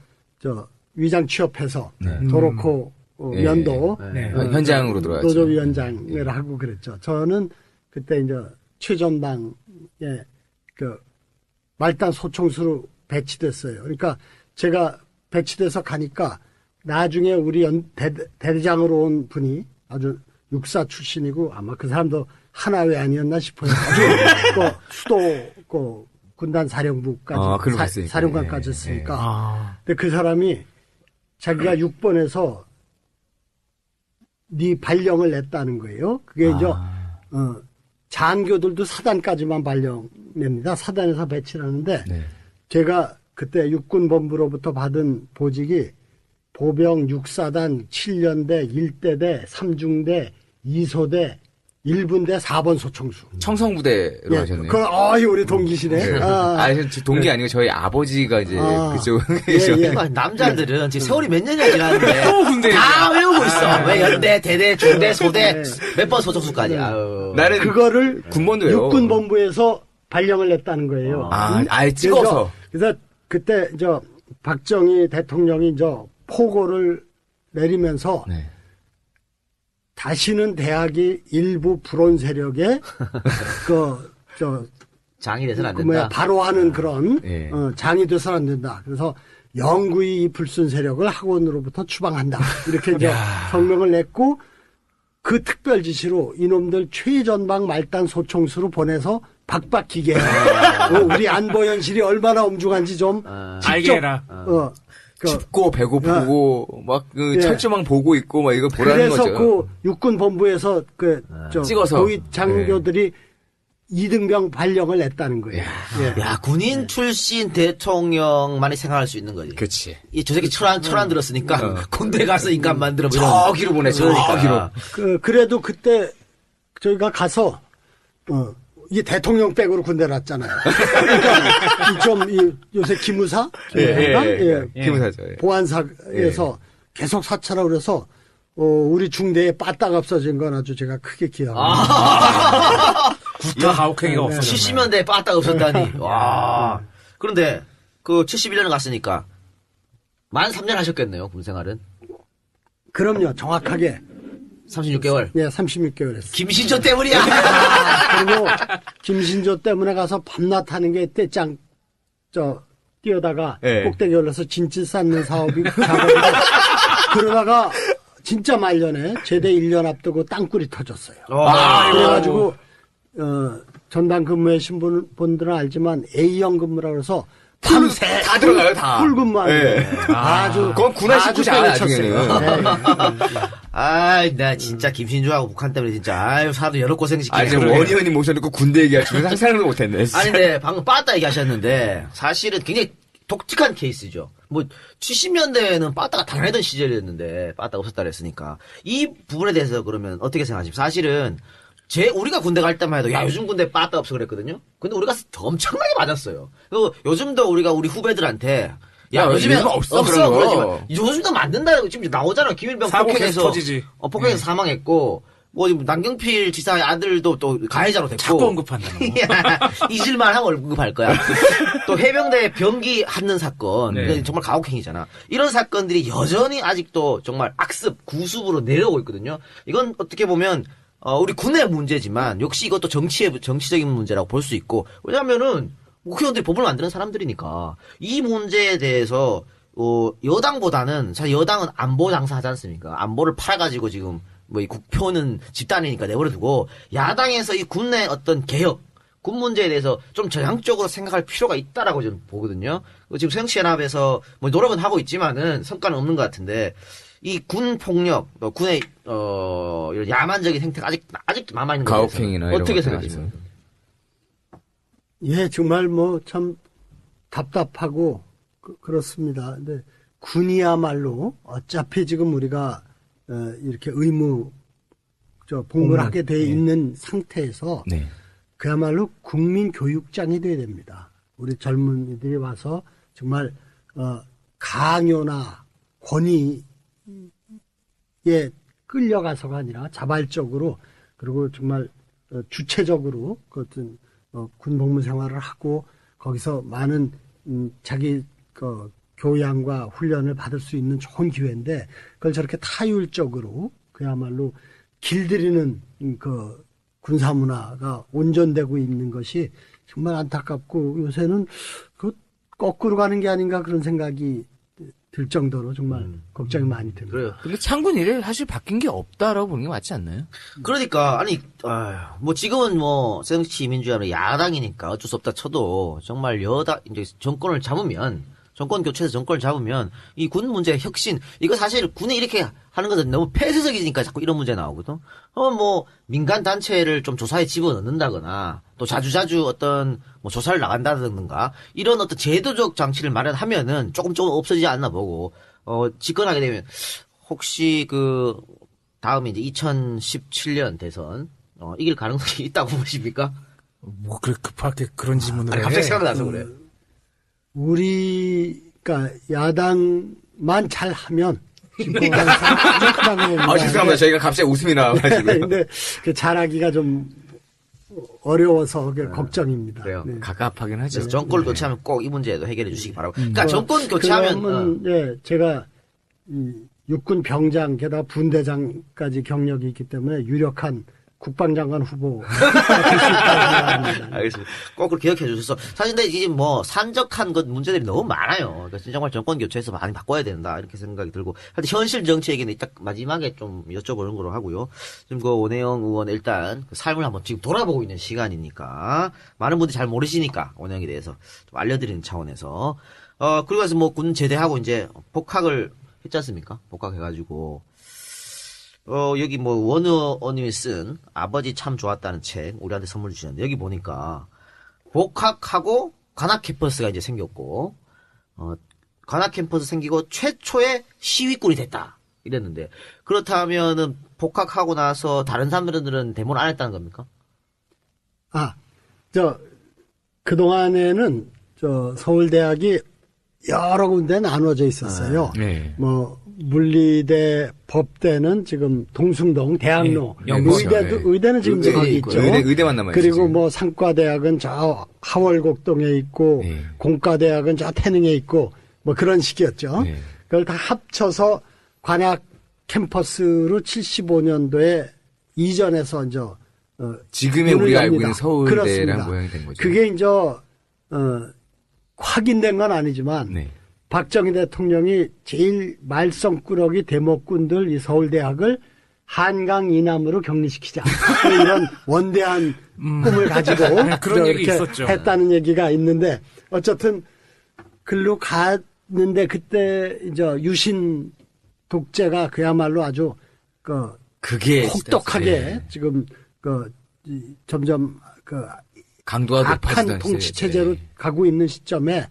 위장 취업해서 도로코 면도 현장으로 들어갔죠. 노조위원장을 하고 그랬죠. 저는 그때 이제 최전방에 그 말단 소총수로 배치됐어요. 그러니까 제가 배치돼서 가니까 나중에 우리 대대장으로 온 분이 아주 육사 출신이고 아마 그 사람도 하나회 아니었나 싶어요. 수도 군단 사령부까지 사령관까지 했으니까. 근데 그 사람이 자기가 6번에서 네 발령을 냈다는 거예요. 그게 이제 장교들도 사단까지만 발령 냅니다. 사단에서 배치를 하는데 제가 그때 육군본부로부터 받은 보직이 보병 6사단 7년대 1대대 3중대 2소대 1분대 4번 소총수. 청성부대로 하셨네요. 우리 동기시네. 동기 아니고 저희 아버지가 이제 그쪽. 남자들은 지금 세월이 몇 년이나 지났는데. 또 군대 다 외우고 있어. 왜 연대, 대대, 중대, 소대, 몇 번 소총수까지. 나는 그거를 군번도요. 육군본부에서 발령을 냈다는 거예요. 아예 찍어서. 그래서 그때 박정희 대통령이 포고를 내리면서 다시는 대학이 일부 불온 세력에 장이 돼서는 안 된다. 바로 하는 그런 장이 돼서는 안 된다. 그래서 영구히 이 불순 세력을 학원으로부터 추방한다. 이렇게 이제 성명을 냈고 그 특별 지시로 이놈들 최전방 말단 소총수로 보내서 박박기계 우리 안보 현실이 얼마나 엄중한지 좀 알게 해라. 춥고 배고프고 막 철조망 보고 있고 막 이거 보라는 거죠. 그래서 그 육군 본부에서 찍어서 고위 장교들이 2등병 발령을 냈다는 거예요. 야, 군인 출신 대통령만이 생각할 수 있는 거지. 그렇지. 저 새끼 철안 들었으니까 군대 가서 인간 만들어 저기로 보내 저기로. 그래도 그때 저희가 가서 이게 대통령 백으로 군대 났잖아요. 그러니까 요새 기무사? 기무사죠. 보안사에서 계속 사찰하고 그래서 우리 중대에 빠딱 없어진 건 아주 제가 크게 기억합니다. 구타 가혹행위가 없어졌네. 70년대에 빠딱 없었다니. 와. 그런데 그 71년에 갔으니까 만 3년 하셨겠네요, 군생활은. 그럼요, 정확하게. 36개월. 예, 36개월 했어요. 김신조 때문이야. 그리고 김신조 때문에 가서 밤낮 하는 게 떼짱 뛰어다가 꼭대기 올라서 진치 쌓는 작업인데 그러다가 진짜 말년에 제대 1년 앞두고 땅굴이 터졌어요. 그래가지고 전방 근무하신 분들은 알지만 A형 근무라 그래서 밤새 다 들어가요, 다. 풀근무한 예. 아주 그건 군화 아주 식구지 않아, 때려쳤어요. 나중에는. 아이, 나 진짜 김신주하고 북한 때문에 진짜, 아유, 사도 여러 고생시키네. 지금 원의원이 모셔놓고 군대 얘기하시면 상상도 못했네. 진짜. 아니, 근데 방금 빠따 얘기하셨는데, 사실은 굉장히 독특한 케이스죠. 뭐, 70년대에는 빠따가 당연하던 시절이었는데, 빠따가 없었다 그랬으니까. 이 부분에 대해서 그러면 어떻게 생각하십니까? 사실은, 우리가 군대 갈 때만 해도, 야, 요즘 군대 빠따 없어 그랬거든요? 근데 우리가 엄청나게 맞았어요. 그리고 요즘도 우리가 우리 후배들한테, 야, 요즘에 없어, 그런 거. 그러지만, 요즘도 만든다, 지금 나오잖아. 김일병 사고 계속 폭행해서, 터지지. 폭행해서 사망했고, 뭐, 지금 남경필 지사의 아들도 또 가해자로 됐고. 자꾸 언급한다, 너. 잊을만 하면 언급할 거야. 또 해병대 병기 합는 사건. 네. 이건 정말 가혹행위잖아. 이런 사건들이 여전히 아직도 정말 악습, 구습으로 내려오고 있거든요. 이건 어떻게 보면, 우리 군의 문제지만, 역시 이것도 정치적인 문제라고 볼 수 있고, 왜냐면은, 국회의원들이 법을 만드는 사람들이니까, 이 문제에 대해서, 여당보다는, 사실 여당은 안보 장사하지 않습니까? 안보를 팔아가지고 지금, 뭐 이 국표는 집단이니까 내버려두고, 야당에서 이 군의 어떤 개혁, 군 문제에 대해서 좀 저향적으로 생각할 필요가 있다라고 저는 보거든요. 지금 새정치연합에서 뭐 노력은 하고 있지만은 성과는 없는 것 같은데, 이 군 폭력, 군의 이런 야만적인 행태가 아직도 남아 있는 거예요. 가혹행위나 이런 어떻게 것들에 생각하십니까? 예, 정말 뭐 참 답답하고 그렇습니다. 근데 군이야말로 어차피 지금 우리가 이렇게 복무를 하게 돼 있는 상태에서 네. 그야말로 국민 교육장이 돼야 됩니다. 우리 젊은이들이 와서 정말 강요나 권위에 끌려가서가 아니라 자발적으로 그리고 정말 주체적으로 그 어떤 군 복무 생활을 하고 거기서 많은 자기 교양과 훈련을 받을 수 있는 좋은 기회인데 그걸 저렇게 타율적으로 그야말로 길들이는 그 군사 문화가 온전되고 있는 것이 정말 안타깝고 요새는 그 거꾸로 가는 게 아닌가 그런 생각이 들 정도로 정말 걱정이 많이 됩니다. 그래요. 근데 창군 이래 사실 바뀐 게 없다라고 보는 게 맞지 않나요? 그러니까 아니 뭐 지금은 뭐 새정치민주연합 야당이니까 어쩔 수 없다 쳐도 정말 여당 이제 정권을 잡으면 정권 교체해서 정권을 잡으면 이 군 문제 혁신 이거 사실 군이 이렇게 하는 것은 너무 폐쇄적이니까 자꾸 이런 문제 나오거든. 뭐 민간 단체를 좀 조사에 집어넣는다거나 또 자주자주 어떤 뭐 조사를 나간다든가 이런 어떤 제도적 장치를 마련하면은 조금 없어지지 않나 보고 집권하게 되면 혹시 그 다음에 이제 2017년 대선 이길 가능성이 있다고 보십니까? 뭐 그래 급하게 그런 질문을 아니, 해. 갑자기 생각나서 그래. 우리가 야당만 잘하면 집권하는 사람 크다고 봅니다. 죄송합니다. 저희가 갑자기 웃음이 나와가지고. 근데 그 잘하기가 좀 어려워서 걱정입니다. 그래요. 네. 갑갑하긴 하죠. 그래서 정권을 교체하면 꼭 이 문제도 해결해 주시기 바라고. 그러니까 정권 교체하면 그러면 예, 제가 이 육군 병장 게다가 분대장까지 경력이 있기 때문에 유력한 국방장관 후보 될수 있다고 생각합니다. 알겠습니다. 꼭 그렇게 기억해 주셔서 사실 근데 이제 뭐 산적한 것 문제들이 너무 많아요. 그래서 정말 정권 교체해서 많이 바꿔야 된다 이렇게 생각이 들고 하여튼 현실 정치 얘기는 이따 마지막에 좀 여쭤보는 걸로 하고요. 지금 그 원혜영 의원 일단 그 삶을 한번 지금 돌아보고 있는 시간이니까 많은 분들이 잘 모르시니까 원혜영에 대해서 좀 알려드리는 차원에서 그리고 나서 뭐 군 제대하고 이제 복학을 했지 않습니까? 복학해가지고 여기 뭐 원의원님이 쓴 아버지 참 좋았다는 책 우리한테 선물 주셨는데 여기 보니까 복학하고 관악 캠퍼스가 이제 생겼고 관악 캠퍼스 생기고 최초의 시위꾼이 됐다 이랬는데 그렇다면은 복학하고 나서 다른 사람들은 데모를 안 했다는 겁니까? 그동안에는 서울대학이 여러 군데 나눠져 있었어요. 네. 뭐 물리대, 법대는 지금 동숭동, 대학로, 네, 연구소. 의대는 지금 거기 있죠. 의대만 남아있죠. 그리고 지금. 뭐 상과대학은 저 하월곡동에 있고, 네. 공과대학은 저 태릉에 있고, 뭐 그런 식이었죠. 네. 그걸 다 합쳐서 관악 캠퍼스로 75년도에 이전해서 이제 지금의 문을 우리가 알고 엽니다. 있는 서울대랑 그렇습니다. 모양이 된 거죠. 그게 이제 확인된 건 아니지만 네. 박정희 대통령이 제일 말썽꾸러기 대목꾼들 이 서울대학을 한강 이남으로 격리시키자 이런 원대한 꿈을 가지고 그런 얘기 이렇게 있었죠. 했다는 얘기가 있는데 어쨌든 글로 갔는데 그때 이제 유신 독재가 그야말로 아주 그게 혹독하게 네. 지금 점점 강도가 악한 높아지던 통치 시대에. 체제로 가고 있는 시점에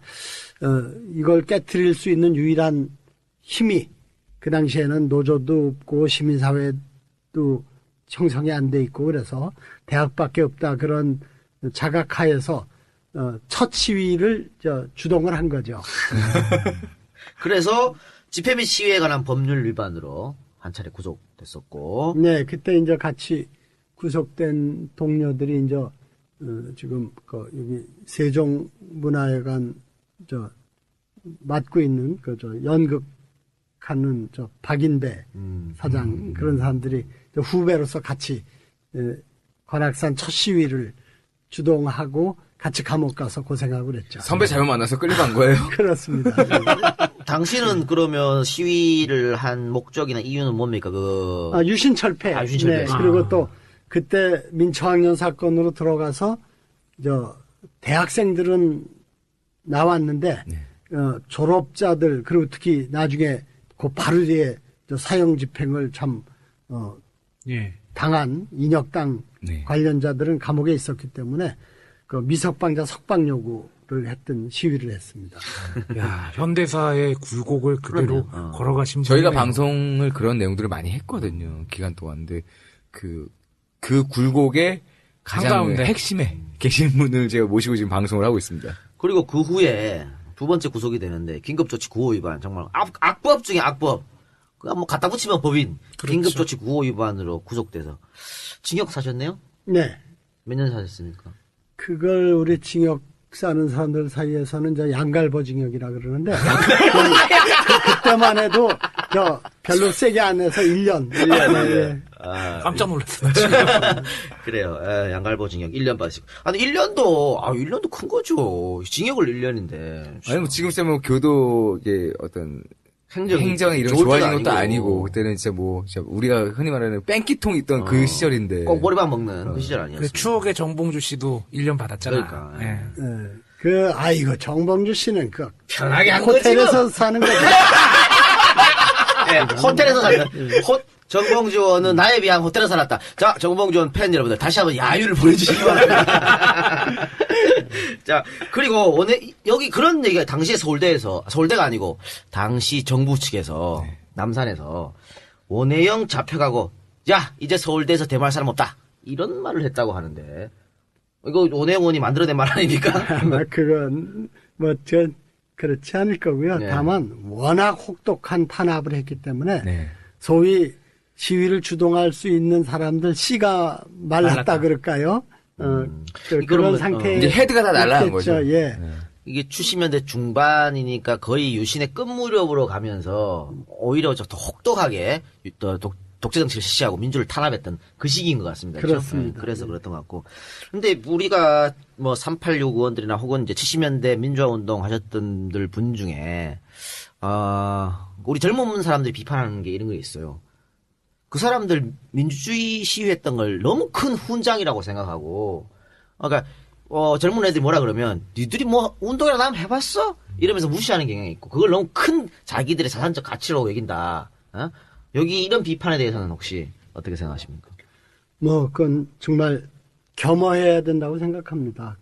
이걸 깨트릴 수 있는 유일한 힘이 그 당시에는 노조도 없고 시민사회도 형성이 안 돼 있고 그래서 대학밖에 없다 그런 자각하에서 첫 시위를 주동을 한 거죠. 그래서 집회 및 시위에 관한 법률 위반으로 한 차례 구속됐었고. 네, 그때 이제 같이 구속된 동료들이 이제 지금 여기 세종문화회관 맡고 있는 연극하는 박인배 사장 그런 사람들이 후배로서 같이 관악산 첫 시위를 주동하고 같이 감옥 가서 고생하고 그랬죠. 선배 잘못 만나서 끌려간 거예요? 그렇습니다. 당신은 그러면 시위를 한 목적이나 이유는 뭡니까? 유신철폐. 유신철폐. 네, 그리고 또 그때 민초학년 사건으로 들어가서 대학생들은 나왔는데 졸업자들 그리고 특히 나중에 그 바로 뒤에 사형 집행을 예. 당한 인혁당 네. 관련자들은 감옥에 있었기 때문에 미석방자 석방 요구를 했던 시위를 했습니다. 야, 현대사의 굴곡을 그대로 걸어가신 저희가 분이네요. 방송을 그런 내용들을 많이 했거든요. 기간 동안. 근데 그 굴곡의 가장 한가운데. 핵심에 계신 분을 제가 모시고 지금 방송을 하고 있습니다. 그리고 그 후에 두 번째 구속이 되는데 긴급조치 9호 위반 정말 악법 중에 악법. 그냥 뭐 갖다 붙이면 법인. 그렇죠. 긴급조치 9호 위반으로 구속돼서 징역 사셨네요? 네. 몇 년 사셨습니까? 그걸 우리 징역 사는 사람들 사이에서는 양갈보징역이라 그러는데 그때만 해도 별로 세게 안 해서 1년. 1년. 깜짝 놀랐어요. 그래요. 양갈보징역 1년 받으시고. 아니 1년도 큰 거죠. 징역을 1년인데. 아니, 뭐 지금 쌤은 교도의 어떤 행정이 이런 좋을 좋아진 때도 것도 아니고, 그때는 진짜 진짜 우리가 흔히 말하는 뺑기통 있던 그 시절인데. 꼭 머리밥 먹는 그 시절 그 아니었어요. 추억의 정봉주 씨도 1년 받았잖아. 그러니까. 예. 이거 정봉주 씨는 편하게 한 거지. 호텔에서 사는 거죠. 네, 호텔에서 살면 정봉주 의원은 나에 비한 호텔에서 살았다. 자, 정봉주 의원 팬 여러분들 다시 한번 야유를 보여주시기 바랍니다. 자, 그리고 여기 그런 얘기가 당시에 서울대가 아니고 당시 정부 측에서 남산에서 원혜영 잡혀가고 야 이제 서울대에서 대말 사람 없다 이런 말을 했다고 하는데 이거 원혜영 의원이 만들어낸 말 아닙니까? 아마 그건 그렇지 않을 거고요. 네. 다만 워낙 혹독한 탄압을 했기 때문에 네. 소위 시위를 주동할 수 있는 사람들 씨가 말랐다 그럴까요? 그런 그러면, 상태에 이제 헤드가 다 날아간 있겠죠. 거죠. 예. 이게 70년대 중반이니까 거의 유신의 끝무렵으로 가면서 오히려 더 혹독하게 독재 정치를 실시하고 민주를 탄압했던 그 시기인 것 같습니다. 그렇죠? 그렇습니다. 그래서 그랬던 것 같고. 근데 우리가 386 의원들이나 혹은 이제 70년대 민주화 운동 하셨던 분 중에, 우리 젊은 사람들이 비판하는 게 이런 게 있어요. 그 사람들 민주주의 시위했던 걸 너무 큰 훈장이라고 생각하고, 그러니까, 젊은 애들이 뭐라 그러면, 니들이 운동이라 나면 해봤어? 이러면서 무시하는 경향이 있고, 그걸 너무 큰 자기들의 자산적 가치로 여긴다. 여기 이런 비판에 대해서는 혹시 어떻게 생각하십니까? 그건 정말 겸허해야 된다고 생각합니다.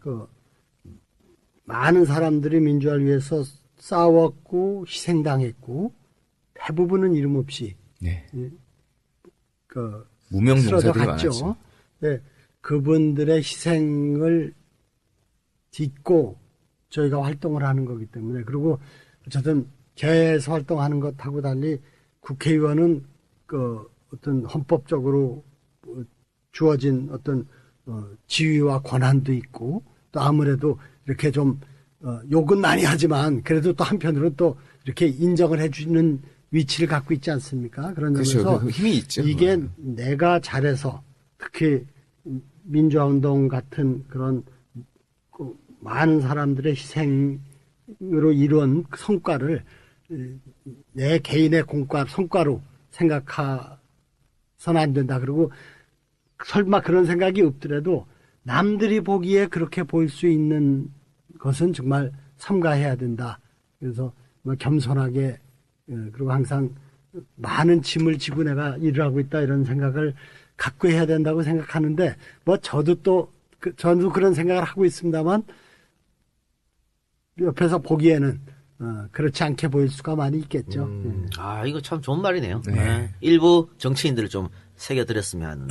많은 사람들이 민주화를 위해서 싸웠고, 희생당했고, 대부분은 이름 없이, 네. 무명 쓰러져 용사들이 갔죠. 많았죠. 네, 그분들의 희생을 딛고 저희가 활동을 하는 거기 때문에 그리고 어쨌든 개에서 활동하는 것하고 달리 국회의원은 어떤 헌법적으로 주어진 어떤 지위와 권한도 있고 또 아무래도 이렇게 좀 욕은 많이 하지만 그래도 또 한편으로는 또 이렇게 인정을 해주는 위치를 갖고 있지 않습니까? 그런 그렇죠. 점에서 그 힘이 있죠. 이게 내가 잘해서 특히 민주화운동 같은 그런 많은 사람들의 희생으로 이룬 성과를 내 개인의 성과로 생각해서는 안 된다. 그리고 설마 그런 생각이 없더라도 남들이 보기에 그렇게 보일 수 있는 것은 정말 삼가해야 된다. 그래서 뭐 겸손하게 그리고 항상 많은 짐을 지고 내가 일을 하고 있다 이런 생각을 갖고 해야 된다고 생각하는데 뭐 저도 그런 생각을 하고 있습니다만 옆에서 보기에는 그렇지 않게 보일 수가 많이 있겠죠. 아, 이거 참 좋은 말이네요. 네. 네. 일부 정치인들을 좀 새겨드렸으면 하는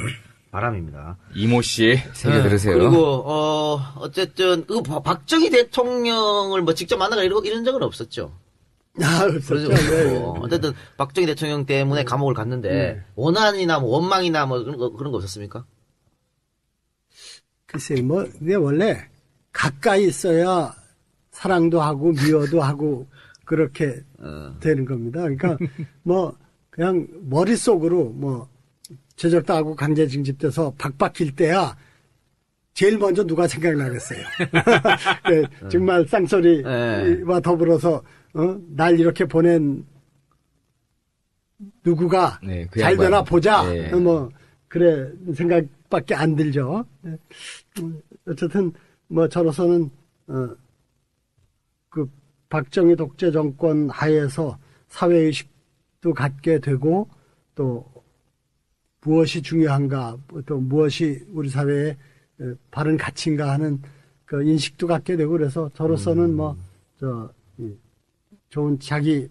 바람입니다. 이모 씨 새겨 들으세요. 그리고, 어쨌든, 박정희 대통령을 뭐 직접 만나가 이런 적은 없었죠. 없었죠. 어쨌든, 박정희 대통령 때문에 감옥을 갔는데, 원한이나 뭐 원망이나 뭐 그런 거 없었습니까? 글쎄, 근데 원래 가까이 있어야 사랑도 하고 미워도 하고 그렇게 되는 겁니다. 그러니까 그냥 머릿속으로 제적당하고 강제징집돼서 박박힐 때야 제일 먼저 누가 생각나겠어요. 정말 쌍소리와 더불어서 날 이렇게 보낸 누구가 그 잘 되나 양반. 보자. 네. 그래 생각밖에 안 들죠. 어쨌든 저로서는 그 박정희 독재 정권 하에서 사회의식도 갖게 되고 또 무엇이 중요한가 또 무엇이 우리 사회의 바른 가치인가 하는 그 인식도 갖게 되고 그래서 저로서는 좋은 자기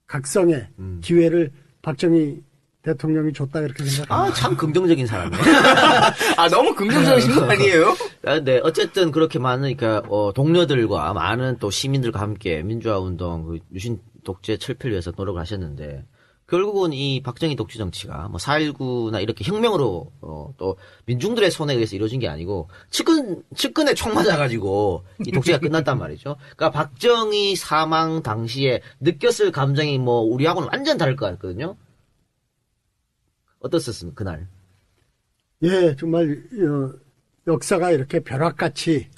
각성의 기회를 박정희 대통령이 줬다 이렇게 생각합니다. 참 긍정적인 사람이네. 너무 긍정적이신 거 아니에요? 네, 어쨌든 그렇게 많은, 그러니까, 동료들과 많은 또 시민들과 함께 민주화 운동, 유신 독재 철폐를 위해서 노력을 하셨는데, 결국은 이 박정희 독재 정치가 4.19나 이렇게 혁명으로, 또 민중들의 손에 의해서 이루어진 게 아니고, 측근에 총 맞아가지고 이 독재가 끝났단 말이죠. 그러니까 박정희 사망 당시에 느꼈을 감정이 우리하고는 완전 다를 것 같거든요. 어떻습니까, 그날? 예, 정말, 역사가 이렇게 벼락같이,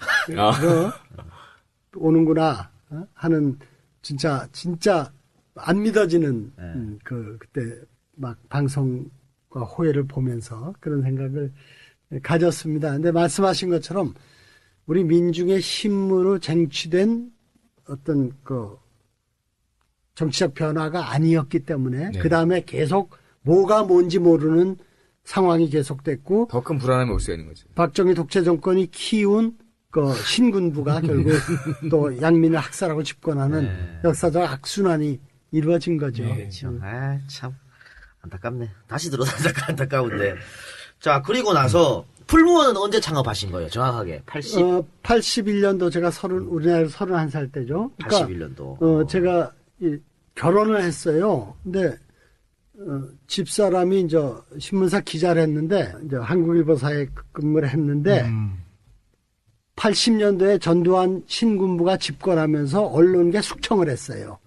오는구나, 하는, 진짜, 안 믿어지는, 그때 막 방송과 호해를 보면서 그런 생각을 가졌습니다. 근데 말씀하신 것처럼, 우리 민중의 힘으로 쟁취된 어떤 정치적 변화가 아니었기 때문에, 그 다음에 계속 뭐가 뭔지 모르는 상황이 계속됐고 더 큰 불안함이 올 수 있는 거죠. 박정희 독재 정권이 키운 신군부가 결국 또 양민을 학살하고 집권하는 역사적 악순환이 이루어진 거죠. 그렇죠. 참 안타깝네. 다시 들어도 안타까운데. 자, 그리고 나서 풀무원은 언제 창업하신 거예요? 정확하게 81년도 제가 우리나라 31살 때죠. 그러니까 81년도. 제가 결혼을 했어요. 근데 집사람이 신문사 기자를 했는데 한국일보사에 근무를 했는데 80년도에 전두환 신군부가 집권하면서 언론계 숙청을 했어요.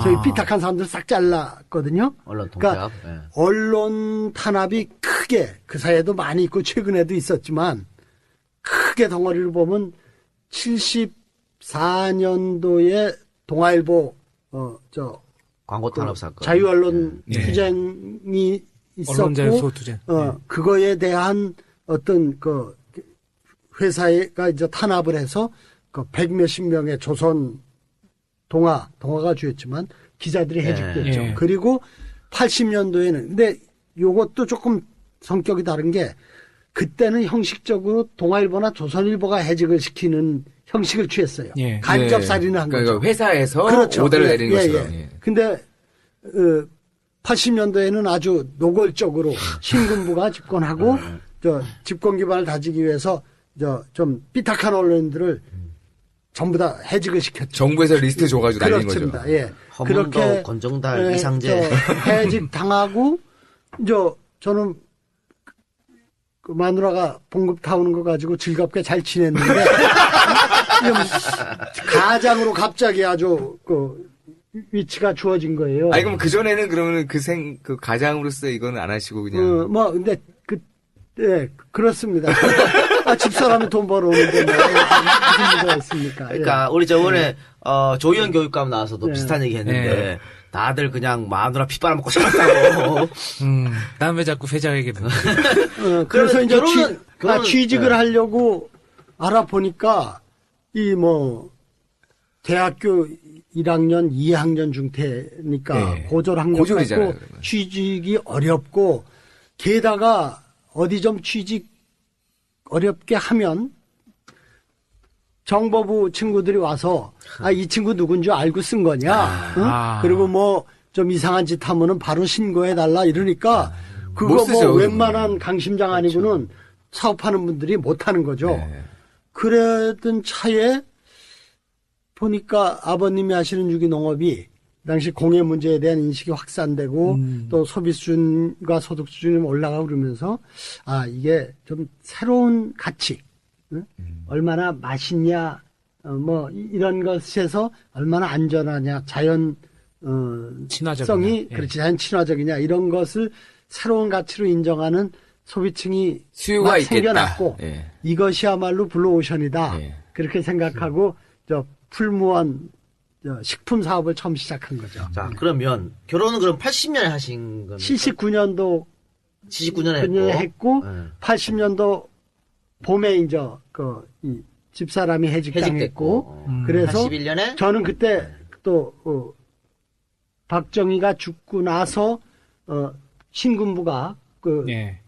저희 삐딱한 사람들 싹 잘랐거든요. 언론 통합. 그러니까 언론 탄압이 크게 그 사이에도 많이 있고 최근에도 있었지만 크게 덩어리를 보면 74년도에 동아일보 광고 탄압 사건. 자유언론 투쟁이 있었고, 언론자유소 투쟁. 그거에 대한 어떤 회사가 이제 탄압을 해서 100몇십 명의 조선 동아가 주였지만 기자들이 해직됐죠. 그리고 80년도에는 근데 요것도 조금 성격이 다른 게 그때는 형식적으로 동아일보나 조선일보가 해직을 시키는 형식을 취했어요. 간접 살인을 한 거죠. 회사에서 그렇죠. 오더를 내리는 것처럼. 근데 80년도에는 아주 노골적으로 신군부가 집권하고 집권 기반을 다지기 위해서 좀 삐딱한 언론들을 전부 다 해직을 시켰죠. 정부에서 리스트 줘가지고 날린 거죠. 그렇습니다. 예. 허문도, 그렇게 권정달, 이상재 해직 당하고 저는 그 마누라가 봉급 타오는 거 가지고 즐겁게 잘 지냈는데 가장으로 갑자기 아주 위치가 주어진 거예요. 아니 그럼 그 전에는 그러면 그 가장으로서 이거는 안 하시고 그냥. 근데 그렇습니다. 집사람이 돈 벌어오는데 무슨 문제가 있습니까? 그러니까 우리 저번에 조희연 교육감 나와서도 비슷한 얘기 했는데 다들 그냥 마누라 피 빨아먹고 살았다고. 난 왜 자꾸 회장에게 듣는 그래서 이제 결혼은 취직을 하려고 알아보니까 대학교 1학년, 2학년 중퇴니까 네. 고졸 학력 고졸이잖아요, 갖고 그러면. 취직이 어렵고 게다가 어디 좀 취직 어렵게 하면 정보부 친구들이 와서 이 친구 누군지 알고 쓴 거냐? 응? 아. 그리고 뭐 좀 이상한 짓 하면은 바로 신고해 달라 이러니까 그거 못 쓰죠, 뭐 그거는. 웬만한 강심장 아니고는 사업하는 분들이 못 하는 거죠. 네. 그러던 차에 보니까 아버님이 하시는 유기농업이 당시 공해 문제에 대한 인식이 확산되고 또 소비 수준과 소득 수준이 올라가고 그러면서 이게 좀 새로운 가치, 응? 얼마나 맛있냐, 뭐 이런 것에서 얼마나 안전하냐, 친화적이냐. 성이 예. 그렇지 자연 친화적이냐 이런 것을 새로운 가치로 인정하는 소비층이 수요가 막 있겠다. 생겨났고 예. 이것이야말로 블루오션이다. 예. 그렇게 생각하고 풀무원 식품 사업을 처음 시작한 거죠. 자, 그러면 결혼은 그럼 80년에 하신 겁니까? 79년도 79년에 했고 네. 80년도 봄에 이제 이 집사람이 해직당했고 그래서 81년에 저는 그때 또 박정희가 죽고 나서 신군부가 예.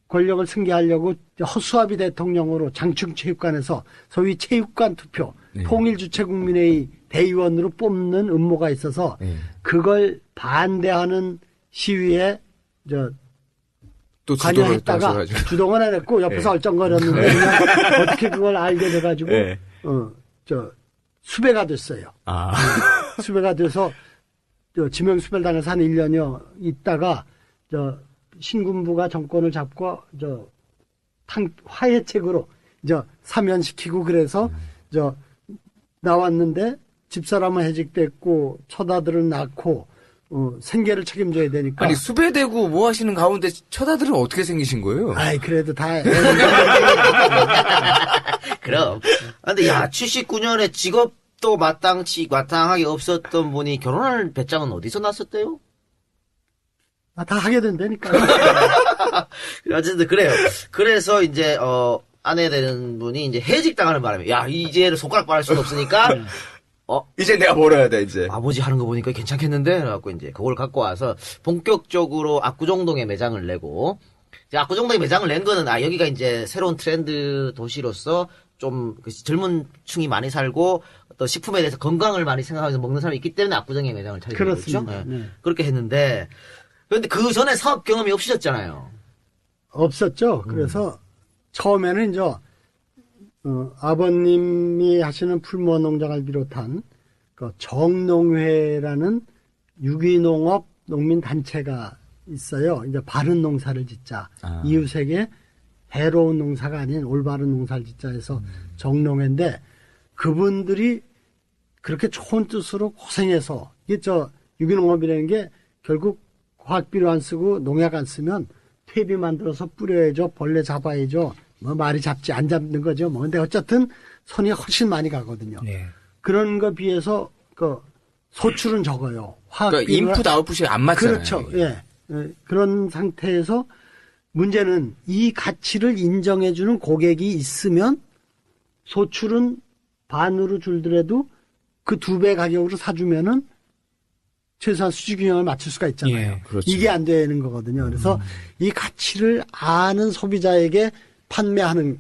권력을 승계하려고 허수아비 대통령으로 장충체육관에서 소위 체육관 투표 네. 통일주체국민회의 대의원으로 뽑는 음모가 있어서 네. 그걸 반대하는 시위에 또 주도를 관여했다가 따셔가지고. 주동은 안 했고 옆에서 네. 얼쩡거렸는데 그냥 어떻게 그걸 알게 돼가지고 네. 수배가 됐어요. 수배가 돼서 지명수배당해서 한 1년여 있다가 신군부가 정권을 잡고 화해책으로 사면시키고 그래서 나왔는데 집사람은 해직됐고 처다들은 낳고 생계를 책임져야 되니까 아니 수배되고 뭐 하시는 가운데 처다들은 어떻게 생기신 거예요? 그래도 다 그럼. 근데 79년에 직업도 마땅하게 없었던 분이 결혼할 배짱은 어디서 났었대요? 다 하게 된다니까. 어쨌든 그래요. 그래서 이제 아내 되는 분이 이제 해직당하는 바람에 이제는 손가락 빨을 수는 없으니까 이제 내가 뭘 해야 돼 이제. 아버지 하는 거 보니까 괜찮겠는데? 그래갖고 이제 그걸 갖고 와서 본격적으로 압구정동에 매장을 내고 이제 압구정동에 매장을 낸 거는 여기가 이제 새로운 트렌드 도시로서 좀 젊은 층이 많이 살고 또 식품에 대해서 건강을 많이 생각하면서 먹는 사람이 있기 때문에 압구정에 매장을 차리게 됐죠. 그렇습니다. 네. 그렇게 했는데 그런데 그 전에 사업 경험이 없으셨잖아요. 없었죠. 그래서 처음에는 이제 아버님이 하시는 풀무원 농장을 비롯한 그 정농회라는 유기농업 농민 단체가 있어요. 이제 바른 농사를 짓자. 이웃에게 해로운 농사가 아닌 올바른 농사를 짓자 해서 정농회인데 그분들이 그렇게 좋은 뜻으로 고생해서 이게 유기농업이라는 게 결국 화학비료 안 쓰고 농약 안 쓰면 퇴비 만들어서 뿌려야죠. 벌레 잡아야죠. 뭐 말이 잡지 안 잡는 거죠. 뭐 근데 어쨌든 손이 훨씬 많이 가거든요. 예. 그런 거 비해서 소출은 적어요. 그러니까 인풋 아웃풋이 안 맞잖아요. 그렇죠. 이게. 예. 그런 상태에서 문제는 이 가치를 인정해주는 고객이 있으면 소출은 반으로 줄더라도 그 2배 가격으로 사주면은 최소한 수지균형을 맞출 수가 있잖아요. 예, 그렇죠. 이게 안 되는 거거든요. 그래서 이 가치를 아는 소비자에게 판매하는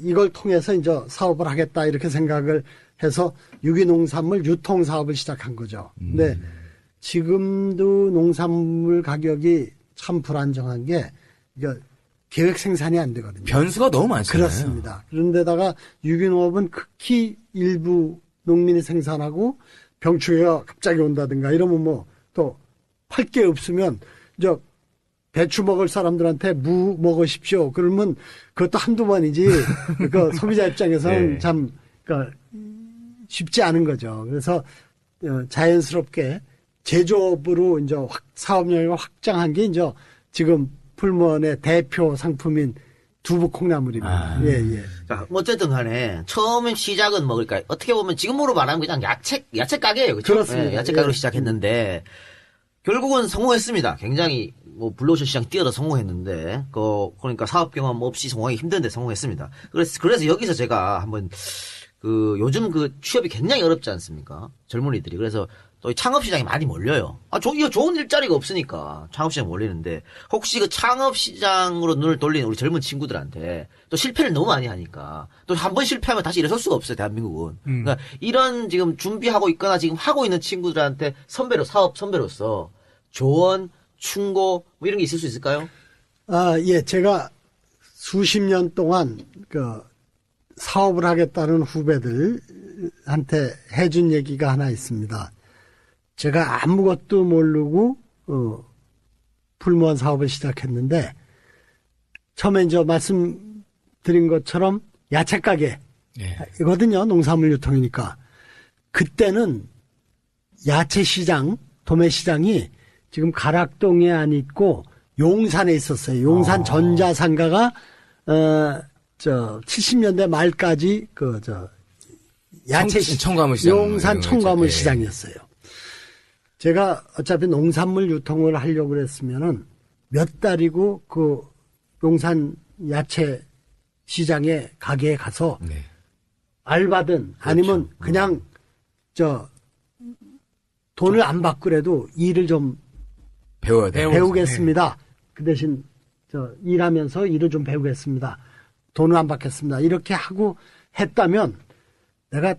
이걸 통해서 이제 사업을 하겠다 이렇게 생각을 해서 유기농산물 유통 사업을 시작한 거죠. 근데 지금도 농산물 가격이 참 불안정한 게 이게 계획 생산이 안 되거든요. 변수가 너무 많잖아요. 그렇습니다. 그런데다가 유기농업은 극히 일부 농민이 생산하고 병충해가 갑자기 온다든가 이러면 또 팔 게 없으면 배추 먹을 사람들한테 무 먹으십시오. 그러면 그것도 한두 번이지 그 소비자 입장에서는 네. 참 쉽지 않은 거죠. 그래서 자연스럽게 제조업으로 이제 사업 영역을 확장한 게 이제 지금 풀무원의 대표 상품인 두부 콩나물입니다. 예. 자, 어쨌든 간에 처음 시작은 그러니까 어떻게 보면 지금으로 말하면 그냥 야채 가게예요. 그렇죠? 그렇습니다. 예, 야채 가게로 예. 시작했는데 결국은 성공했습니다. 굉장히 블루오션 시장 뛰어서 성공했는데 그러니까 사업 경험 없이 성공하기 힘든데 성공했습니다. 그래서 여기서 제가 한번 요즘 취업이 굉장히 어렵지 않습니까? 젊은이들이. 그래서 또 창업시장에 많이 몰려요. 이거 좋은 일자리가 없으니까 창업시장에 몰리는데, 혹시 창업시장으로 눈을 돌리는 우리 젊은 친구들한테 또 실패를 너무 많이 하니까, 또 한 번 실패하면 다시 일어설 수가 없어요, 대한민국은. 그러니까 이런 지금 준비하고 있거나 지금 하고 있는 친구들한테 사업 선배로서 조언, 충고, 뭐 이런 게 있을 수 있을까요? 예, 제가 수십 년 동안 사업을 하겠다는 후배들한테 해준 얘기가 하나 있습니다. 제가 아무것도 모르고 풀무원 사업을 시작했는데, 처음에 이제 말씀드린 것처럼 야채 가게거든요. 농산물 유통이니까. 그때는 야채 시장, 도매 시장이 지금 가락동에 안 있고 용산에 있었어요. 용산 전자상가가 70년대 말까지 야채 청과물 시장, 용산 청과물 예. 시장이었어요. 제가 어차피 농산물 유통을 하려고 그랬으면은 몇 달이고 용산 야채 시장에 가게에 가서 네. 알바든 아니면 그냥 돈을 안 받고라도 일을 좀 배워야 돼요. 배우겠습니다. 그 대신 일하면서 일을 좀 배우겠습니다. 돈을 안 받겠습니다. 이렇게 하고 했다면 내가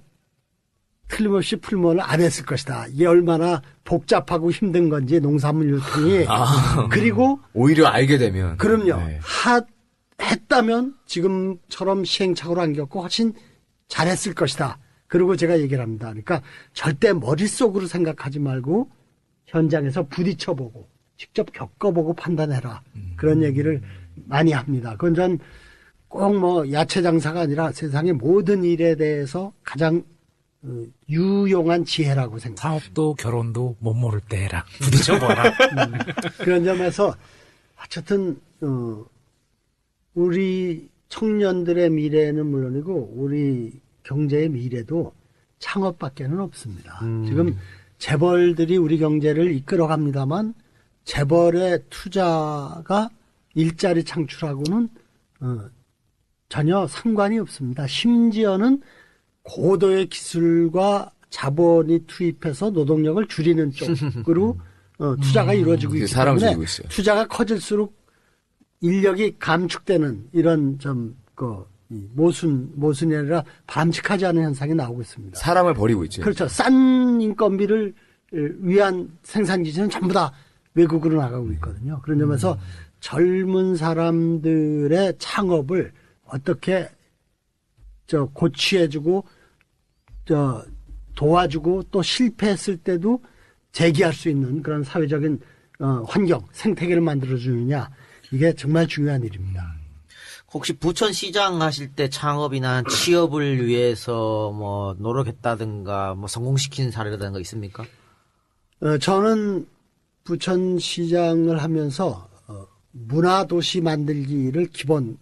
틀림없이 풀무원을 안 했을 것이다. 이게 얼마나 복잡하고 힘든 건지 농산물 유통이. 그리고 오히려 알게 되면. 그럼요. 네. 했다면 지금처럼 시행착오를 안 겪고 훨씬 잘했을 것이다. 그리고 제가 얘기를 합니다. 그러니까 절대 머릿속으로 생각하지 말고 현장에서 부딪혀보고 직접 겪어보고 판단해라. 그런 얘기를 많이 합니다. 그건 전 꼭 야채 장사가 아니라 세상의 모든 일에 대해서 가장 유용한 지혜라고 생각합니다. 사업도 결혼도 못 모를 때 해라. 부딪혀봐라. 그런 점에서 어쨌든 우리 청년들의 미래는 물론이고 우리 경제의 미래도 창업밖에는 없습니다. 지금 재벌들이 우리 경제를 이끌어갑니다만 재벌의 투자가 일자리 창출하고는 전혀 상관이 없습니다. 심지어는 고도의 기술과 자본이 투입해서 노동력을 줄이는 쪽으로 투자가 이루어지고 있기 사람을 때문에 줄이고 있어요. 투자가 커질수록 인력이 감축되는 이런 모순이 아니라 바람직하지 않은 현상이 나오고 있습니다. 사람을 버리고 있죠. 그렇죠. 싼 인건비를 위한 생산기지는 전부 다 외국으로 나가고 있거든요. 그런 점에서 젊은 사람들의 창업을 어떻게 고취해주고 도와주고 또 실패했을 때도 재기할 수 있는 그런 사회적인 환경, 생태계를 만들어주느냐, 이게 정말 중요한 일입니다. 혹시 부천시장 하실 때 창업이나 취업을 위해서 노력했다든가 성공시킨 사례라든가 있습니까? 저는 부천시장을 하면서 문화도시 만들기를 기본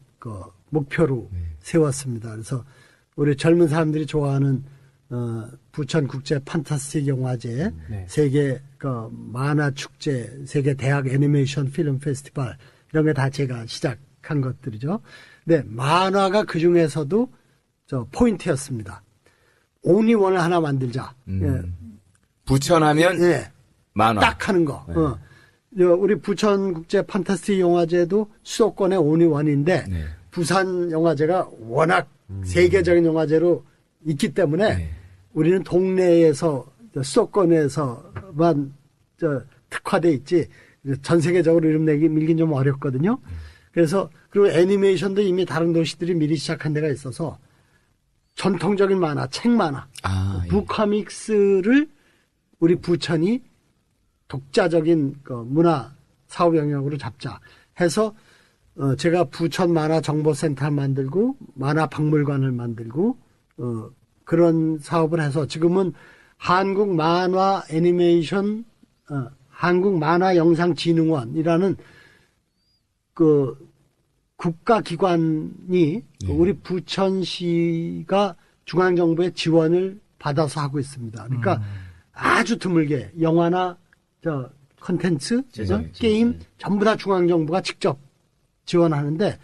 목표로 세웠습니다. 그래서 우리 젊은 사람들이 좋아하는 부천국제 판타스틱 영화제, 세계 만화 축제, 세계 대학 애니메이션 필름 페스티벌 이런 게 다 제가 시작한 것들이죠. 네, 만화가 그 중에서도 포인트였습니다. 온리원을 하나 만들자. 예. 부천하면 예. 만화. 딱 하는 거. 우리 부천국제 판타스틱 영화제도 수도권의 온리원인데 네. 부산 영화제가 워낙 세계적인 영화제로 있기 때문에 우리는 동네에서 수도권에서만 특화돼 있지 전 세계적으로 이름 밀긴 좀 어렵거든요. 그래서 그리고 애니메이션도 이미 다른 도시들이 미리 시작한 데가 있어서 전통적인 만화, 책 만화, 북커믹스를 우리 부천이 독자적인 문화 사업 영역으로 잡자 해서 제가 부천 만화 정보센터를 만들고 만화 박물관을 만들고 그런 사업을 해서 지금은 한국 만화 애니메이션 한국 만화 영상진흥원이라는 국가기관이 우리 부천시가 중앙정부의 지원을 받아서 하고 있습니다. 그러니까 아주 드물게 영화나 컨텐츠, 게임 전부 다 중앙정부가 직접 지원하는데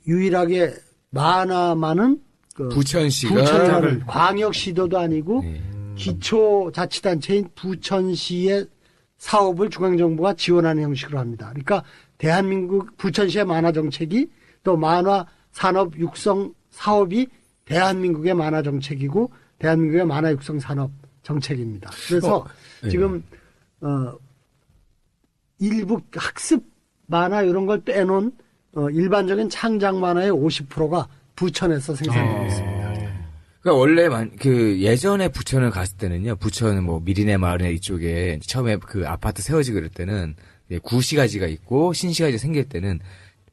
유일하게 만화만은 그 부천시가 부천은 광역시도도 아니고 네. 기초자치단체인 부천시의 사업을 중앙정부가 지원하는 형식으로 합니다. 그러니까 대한민국 부천시의 만화 정책이 또 만화 산업 육성 사업이 대한민국의 만화 정책이고 대한민국의 만화 육성 산업 정책입니다. 그래서 네. 지금 일부 학습 만화 이런 걸 빼놓은 일반적인 창작 만화의 50%가 부천에서 생산되고 있습니다. 그러니까 원래 그 예전에 부천을 갔을 때는요. 부천은 뭐 미리네 마을이나 이쪽에 처음에 그 아파트 세워지고 그럴 때는 구시가지가 있고 신시가지가 생길 때는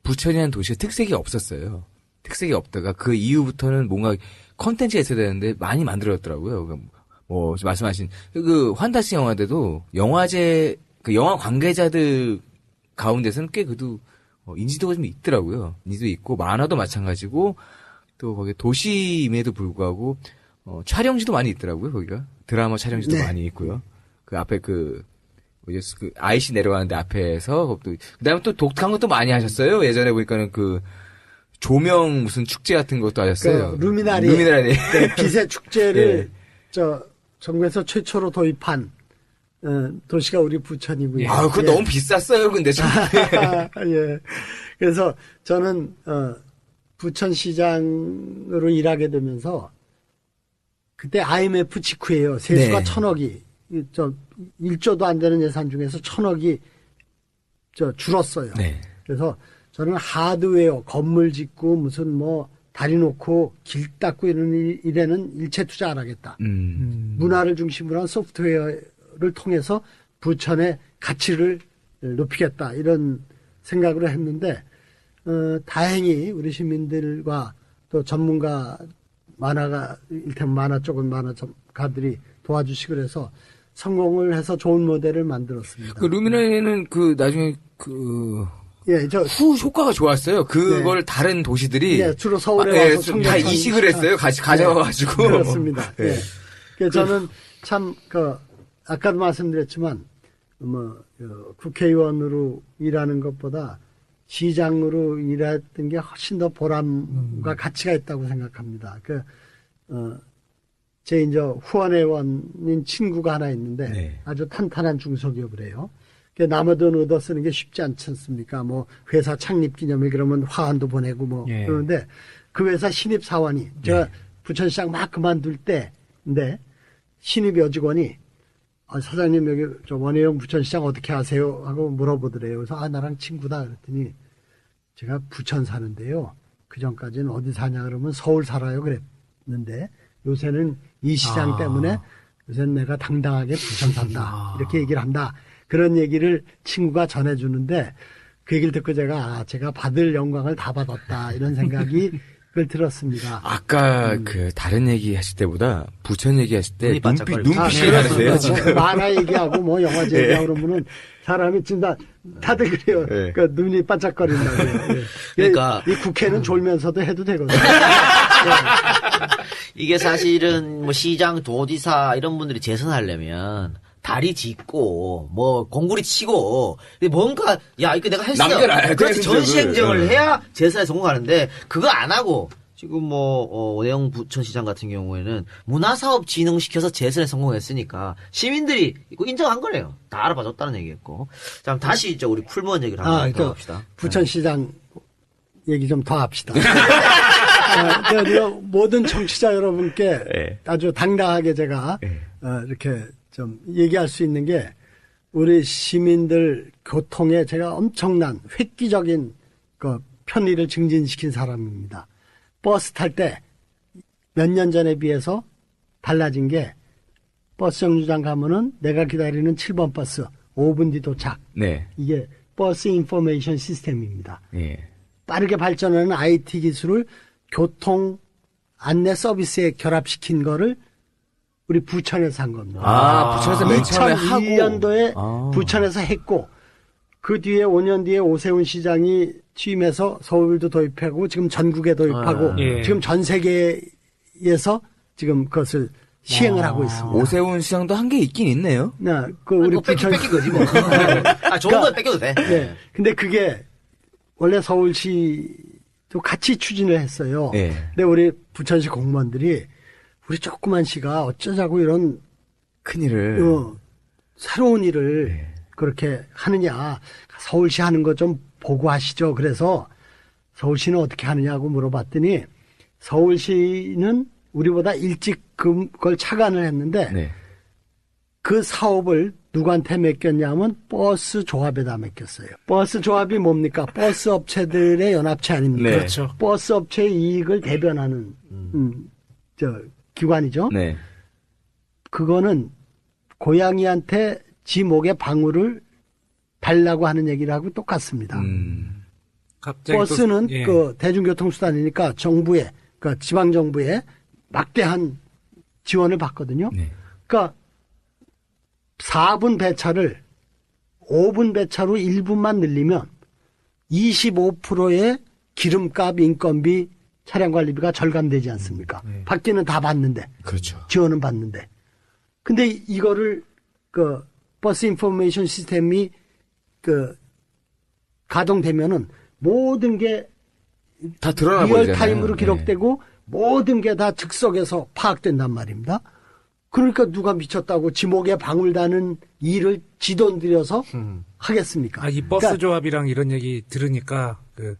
부천이라는 도시가 특색이 없었어요. 특색이 없다가 그 이후부터는 뭔가 컨텐츠가 있어야 되는데 많이 만들어졌더라고요. 그러니까 뭐 말씀하신 그 환타지 영화들도 영화제 그 영화 관계자들 가운데서는 꽤 그래도 인지도가 좀 있더라고요. 인지도 있고 만화도 마찬가지고 또 거기 도시임에도 불구하고 촬영지도 많이 있더라고요. 거기가 드라마 촬영지도 네. 많이 있고요. 그 앞에 그 IC 내려가는데 앞에서 그다음에 또 독특한 것도 많이 하셨어요. 예전에 보니까는 그 조명 무슨 축제 같은 것도 하셨어요. 그 루미나리 네, 빛의 축제를 전국에서 최초로 도입한 도시가 우리 부천이고요. 아, 그거 너무 비쌌어요. 근데 예. 그래서 저는 부천시장으로 일하게 되면서 그때 IMF 직후예요. 세수가 네. 1,000억이 1조도 안 되는 예산 중에서 1,000억이 줄었어요. 네. 그래서 저는 하드웨어, 건물 짓고 무슨 뭐 다리 놓고 길 닦고 이런 일에는 일체 투자 안 하겠다. 문화를 중심으로 한 소프트웨어를 통해서 부천의 가치를 높이겠다. 이런 생각으로 했는데 다행히 우리 시민들과 또 전문가 만화가 일테면 만화 쪽은 만화가들이 도와주시고 그래서 성공을 해서 좋은 모델을 만들었습니다. 그 루미나리는 그 나중에 예, 후 효과가 좋았어요. 그걸 네. 다른 도시들이 예, 주로 서울에 와서 다 청계천 이식을 했어요. 가져와가지고. 그렇습니다. 네. 예. 그래서 저는 참 아까도 말씀드렸지만 국회의원으로 일하는 것보다 시장으로 일했던 게 훨씬 더 보람과 가치가 있다고 생각합니다. 제 이제 후원회원인 친구가 하나 있는데 네. 아주 탄탄한 중소기업을 해요. 남의 돈 얻어 쓰는 게 쉽지 않지 않습니까? 뭐 회사 창립 기념일 그러면 화환도 보내고 뭐 예. 그러는데 그 회사 신입 사원이 제가 부천시장 막 그만둘 때인데 신입 여직원이 사장님 여기 원혜영 부천시장 어떻게 아세요? 하고 물어보더래요. 그래서 나랑 친구다 그랬더니 제가 부천 사는데요. 그 전까지는 어디 사냐 그러면 서울 살아요 그랬는데 요새는 이 시장 때문에 요새는 내가 당당하게 부천 산다. 이렇게 얘기를 한다. 그런 얘기를 친구가 전해주는데 그 얘기를 듣고 제가 받을 영광을 다 받았다. 이런 생각이 그걸 들었습니다. 아까 그 다른 얘기 하실 때보다 부천 얘기 하실 때 눈이 반짝거려요. 눈빛이 다르세요. 지금. 만화 얘기하고 뭐 영화제 얘기하고 그러면은 사람이 진짜 다들 그래요. 네. 그 눈이 반짝거린다고요. 예. 그러니까 이 국회는 졸면서도 해도 되거든요. 이게 사실은 뭐 시장, 도지사 이런 분들이 재선하려면 다리 짚고 뭐 공구리 치고 뭔가 이거 내가 했어. 남겨놔야 그렇지 돼, 전시행정을 네. 해야 재선에 성공하는데 그거 안 하고 지금 뭐 원혜영 부천시장 같은 경우에는 문화사업 진흥시켜서 재선에 성공했으니까 시민들이 이거 인정한 거네요. 다 알아봐줬다는 얘기였고. 자, 그럼 다시 이제 우리 풀무원 얘기를 한번 더 합시다. 부천시장 얘기 좀 더 합시다. 모든 청취자 여러분께 네. 아주 당당하게 제가 이렇게 좀 얘기할 수 있는 게 우리 시민들 교통에 제가 엄청난 획기적인 그 편의를 증진시킨 사람입니다. 버스 탈 때 몇 년 전에 비해서 달라진 게 버스 정류장 가면은 내가 기다리는 7번 버스 5분 뒤 도착. 네. 이게 버스 인포메이션 시스템입니다. 예. 빠르게 발전하는 IT 기술을 교통 안내 서비스에 결합시킨 거를 우리 부천에서 한 겁니다. 부천에서 맨 처음에 하고. 2001년도에 부천에서 했고 그 뒤에 5년 뒤에 오세훈 시장이 취임해서 서울도 도입하고 지금 전국에 도입하고 예. 지금 전 세계에서 지금 그것을 시행을 하고 있습니다. 오세훈 시장도 한 게 있긴 있네요. 우리 뺏긴 거지 뭐. 좋은 건 뺏겨도 돼. 네. 근데 그게 원래 서울시도 또 같이 추진을 했어요. 예. 근데 우리 부천시 공무원들이 우리 조그만 시가 어쩌자고 이런 큰일을. 새로운 일을 예. 그렇게 하느냐. 서울시 하는 거 좀 보고 하시죠. 그래서 서울시는 어떻게 하느냐고 물어봤더니 서울시는 우리보다 일찍 그걸 착안을 했는데 네. 그 사업을 누구한테 맡겼냐면 버스 조합에다 맡겼어요. 버스 조합이 뭡니까? 버스 업체들의 연합체 아닙니까? 네. 그렇죠. 버스 업체의 이익을 대변하는 기관이죠. 네. 그거는 고양이한테 지 목에 방울을 달라고 하는 얘기하고 똑같습니다. 갑자기 버스는 또, 예. 그 대중교통수단이니까 정부의, 그 지방정부의 막대한 지원을 받거든요. 네. 그러니까 4분 배차를 5분 배차로 1분만 늘리면 25%의 기름값, 인건비, 차량관리비가 절감되지 않습니까? 받기는 다 받는데, 그렇죠. 지원은 받는데. 근데 이거를 그 버스 인포메이션 시스템이 그 가동되면은 모든 게 다 드러나 버리잖아요. 리얼 타임으로 네. 기록되고 모든 게 다 즉석에서 파악된단 말입니다. 그러니까 누가 미쳤다고 지목에 방울 다는 일을 지돈 들여서 하겠습니까? 아, 이 버스 그러니까 조합이랑 이런 얘기 들으니까 그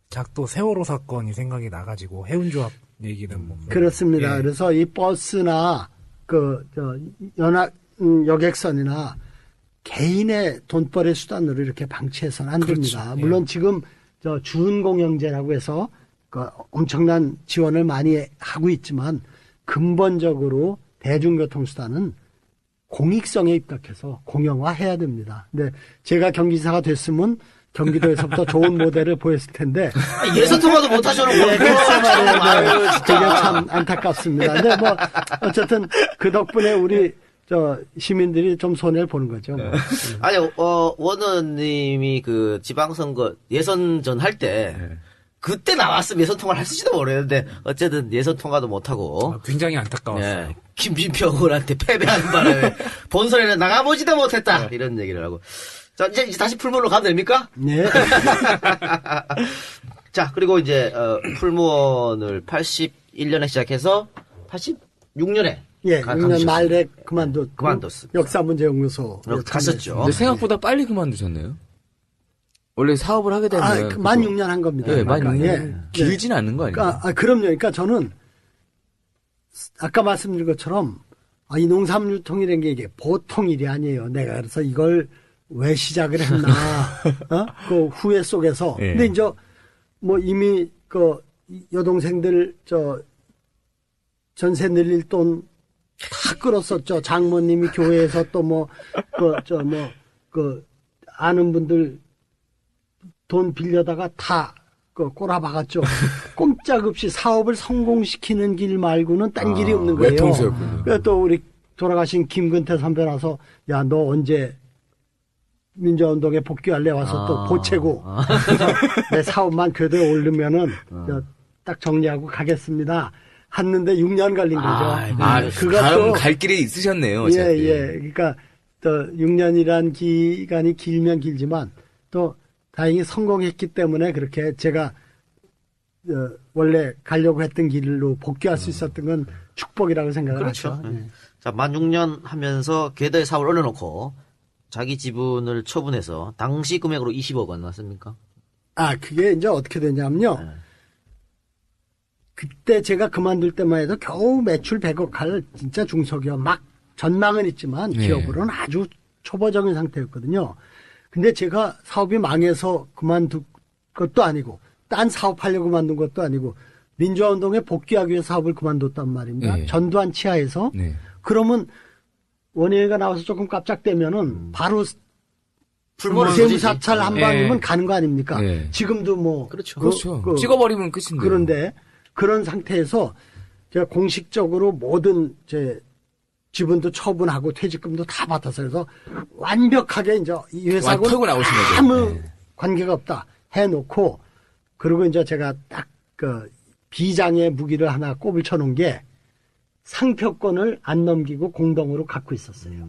작도 세월호 사건이 생각이 나가지고 해운조합 얘기는 뭐 그렇습니다. 예. 그래서 이 버스나 여객선이나 개인의 돈벌이 수단으로 이렇게 방치해서는 안 됩니다. 그렇죠. 물론 지금 주은공영제라고 해서 그 엄청난 지원을 많이 하고 있지만 근본적으로 대중교통수단은 공익성에 입각해서 공영화해야 됩니다. 근데 제가 경기지사가 됐으면 경기도에서부터 좋은 모델을 보였을 텐데 예선 통과도 못 하셔놓고. 네, 글쎄 말이에요. 그게 참 안타깝습니다. 근데 뭐 어쨌든 그 덕분에 우리 시민들이 좀 손해를 보는 거죠. 뭐. 아니, 원원님이 그 지방선거 예선전 할 때, 그때 나왔으면 예선 통과를 했을지도 모르겠는데, 어쨌든 예선 통과도 못하고, 아, 굉장히 안타까웠어요. 예, 김진표 의원한테 패배하는 바람에 본선에는 나가보지도 못했다. 이런 얘기를 하고. 자, 이제 다시 풀무원으로 가면 됩니까? 네. 자, 그리고 이제, 풀무원을 81년에 시작해서 86년에. 예, 6년 말에 그만뒀습니다. 역사문제연구소 갔었죠. 근데 생각보다 빨리 그만두셨네요. 원래 사업을 하게 되면. 만 6년 한 겁니다. 네, 만 6년. 예. 길진 않은 거 아니에요? 그럼요. 그러니까 저는 아까 말씀드린 것처럼 이 농산유통이라는 게 이게 보통 일이 아니에요. 내가 그래서 이걸 왜 시작을 했나, 그 후회 속에서. 예. 근데 이제 뭐 이미 그 여동생들 전세 늘릴 돈 다 끌었었죠. 장모님이 교회에서 또 아는 분들 돈 빌려다가 다 꼬라박았죠. 꼼짝없이 사업을 성공시키는 길 말고는 딴 길이 없는 거예요. 외통수였군요. 그래서 또 우리 돌아가신 김근태 선배 나서 야, 너 언제 민주화운동에 복귀할래 와서 또 보채고 그래서 내 사업만 궤도에 오르면은 딱 정리하고 가겠습니다. 했는데 6년 걸린 거죠. 다음 갈 길이 있으셨네요. 어차피. 예. 그러니까 또 6년이란 기간이 길면 길지만 또 다행히 성공했기 때문에 그렇게 제가 원래 가려고 했던 길로 복귀할 수 있었던 건 축복이라고 생각을 그렇죠. 하죠. 예. 자, 만 6년 하면서 궤도에 사업을 올려놓고 자기 지분을 처분해서 당시 금액으로 20억 원 맞습니까? 그게 이제 어떻게 되냐면요. 그때 제가 그만둘 때만 해도 겨우 매출 100억 할 진짜 중소기업 막 전망은 있지만 기업으로는 아주 초보적인 상태였거든요. 근데 제가 사업이 망해서 그만둔 것도 아니고 딴 사업하려고 그만둔 것도 아니고 민주화운동에 복귀하기 위해 사업을 그만뒀단 말입니다. 전두환 치하에서. 그러면 원희가 나와서 조금 깜짝대면은 바로 세무사찰 한 방이면 가는 거 아닙니까? 지금도 뭐 그렇죠. 찍어버리면 끝인데. 그런데 그런 상태에서 제가 공식적으로 모든 제 지분도 처분하고 퇴직금도 다 받아서 그래서 완벽하게 이제 이 회사하고 아무 관계가 없다 해놓고 그리고 이제 제가 딱 그 비장의 무기를 하나 꼽을 쳐놓은 게 상표권을 안 넘기고 공동으로 갖고 있었어요.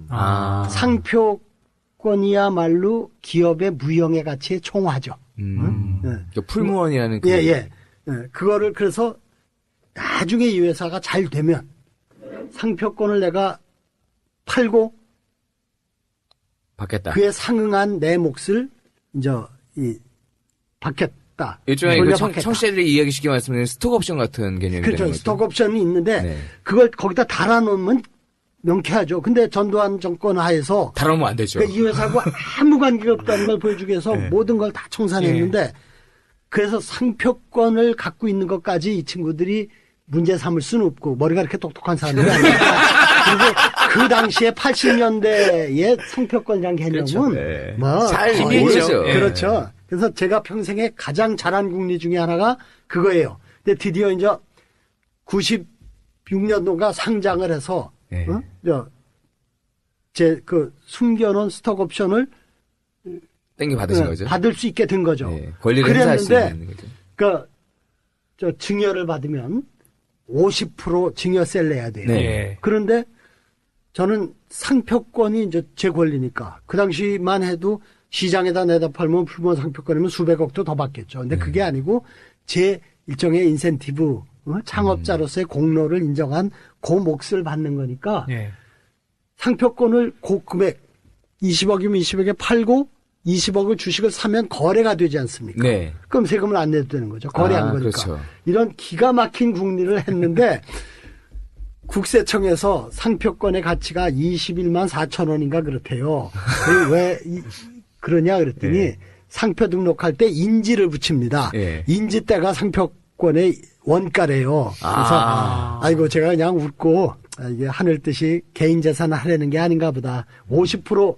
상표권이야말로 기업의 무형의 가치의 총화죠. 풀무원이라는 예. 그거를 그래서 나중에 이 회사가 잘 되면 상표권을 내가 팔고 받겠다. 그에 상응한 내 몫을 이제 받겠다. 일종의 돌려받겠다. 청취자들이 이야기 쉽게 말씀드리면 스톡 옵션 같은 개념이 그렇죠. 되는 거죠. 스톡 옵션이 있는데 네. 그걸 거기다 달아놓으면 명쾌하죠. 근데 전두환 정권 하에서 달아오면 안 되죠. 이 회사하고 아무 관계가 없다는 걸 보여주기 위해서 네. 모든 걸 다 청산했는데 그래서 상표권을 갖고 있는 것까지 이 친구들이 문제 삼을 수는 없고 머리가 이렇게 똑똑한 사람들이 아니니까 그리고 그 당시에 80년대의 상표권이라는 개념은 그렇죠. 네. 뭐 잘 거의 이해했죠. 그렇죠. 그래서 제가 평생에 가장 잘한 국리 중에 하나가 그거예요. 근데 드디어 이제 96년도가 상장을 해서 네. 제 그 숨겨놓은 스톡 옵션을 땡겨 받으신 거죠. 받을 수 있게 된 거죠. 네. 권리를 행사할 수 그랬는데 있는 거죠. 그 저 증여를 받으면 50% 증여세를 내야 돼요. 네. 그런데 저는 상표권이 이제 제 권리니까 그 당시만 해도 시장에다 내다 팔면 불법 상표권이면 수백억도 더 받겠죠. 근데 그게 아니고 제 일종의 인센티브 창업자로서의 공로를 인정한 그 몫을 받는 거니까 예. 상표권을 고금액 20억이면 20억에 팔고 20억을 주식을 사면 거래가 되지 않습니까? 네. 그럼 세금을 안 내도 되는 거죠. 거래한 거니까. 그렇죠. 이런 기가 막힌 국리를 했는데 국세청에서 상표권의 가치가 21만 4천 원인가 그렇대요. 왜 그러냐 그랬더니 네. 상표 등록할 때 인지를 붙입니다. 네. 인지대가 상표권의 원가래요. 그래서 아이고 제가 그냥 웃고 이게 하늘 뜻이 개인 재산을 하려는 게 아닌가 보다. 50%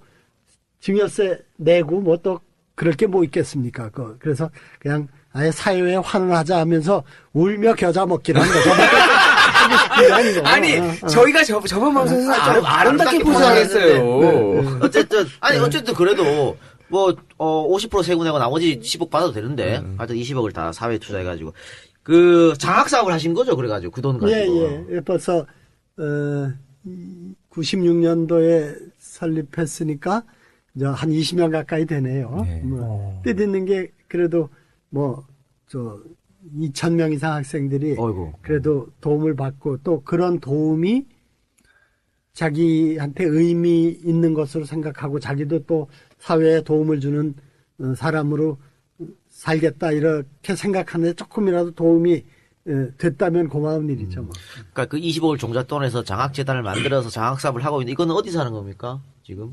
증여세 내고 뭐 또 그럴 게 뭐 있겠습니까? 그래서 그냥 아예 사회에 환원하자 하면서 울며 겨자 먹기를 한 거죠. 아니, 저희가 저번 방송에서 아름답게 포장했어요. 어쨌든 그래도 뭐 50% 세금 내고 나머지 10억 받아도 되는데 하여튼 20억을 다 사회에 투자해가지고 그 장학 사업을 하신 거죠. 그래가지고 그 돈 가지고. 예. 벌써 96년도에 설립했으니까 이제 한 20년 가까이 되네요. 네. 뜻있는 게 그래도 2,000명 이상 학생들이 어이구. 그래도 도움을 받고 또 그런 도움이 자기한테 의미 있는 것으로 생각하고 자기도 또 사회에 도움을 주는 사람으로 살겠다 이렇게 생각하는데 조금이라도 도움이 됐다면 고마운 일이죠. 뭐. 그러니까 그 20억을 종잣돈에서 장학재단을 만들어서 장학사업을 하고 있는데 이거는 어디서 하는 겁니까? 지금?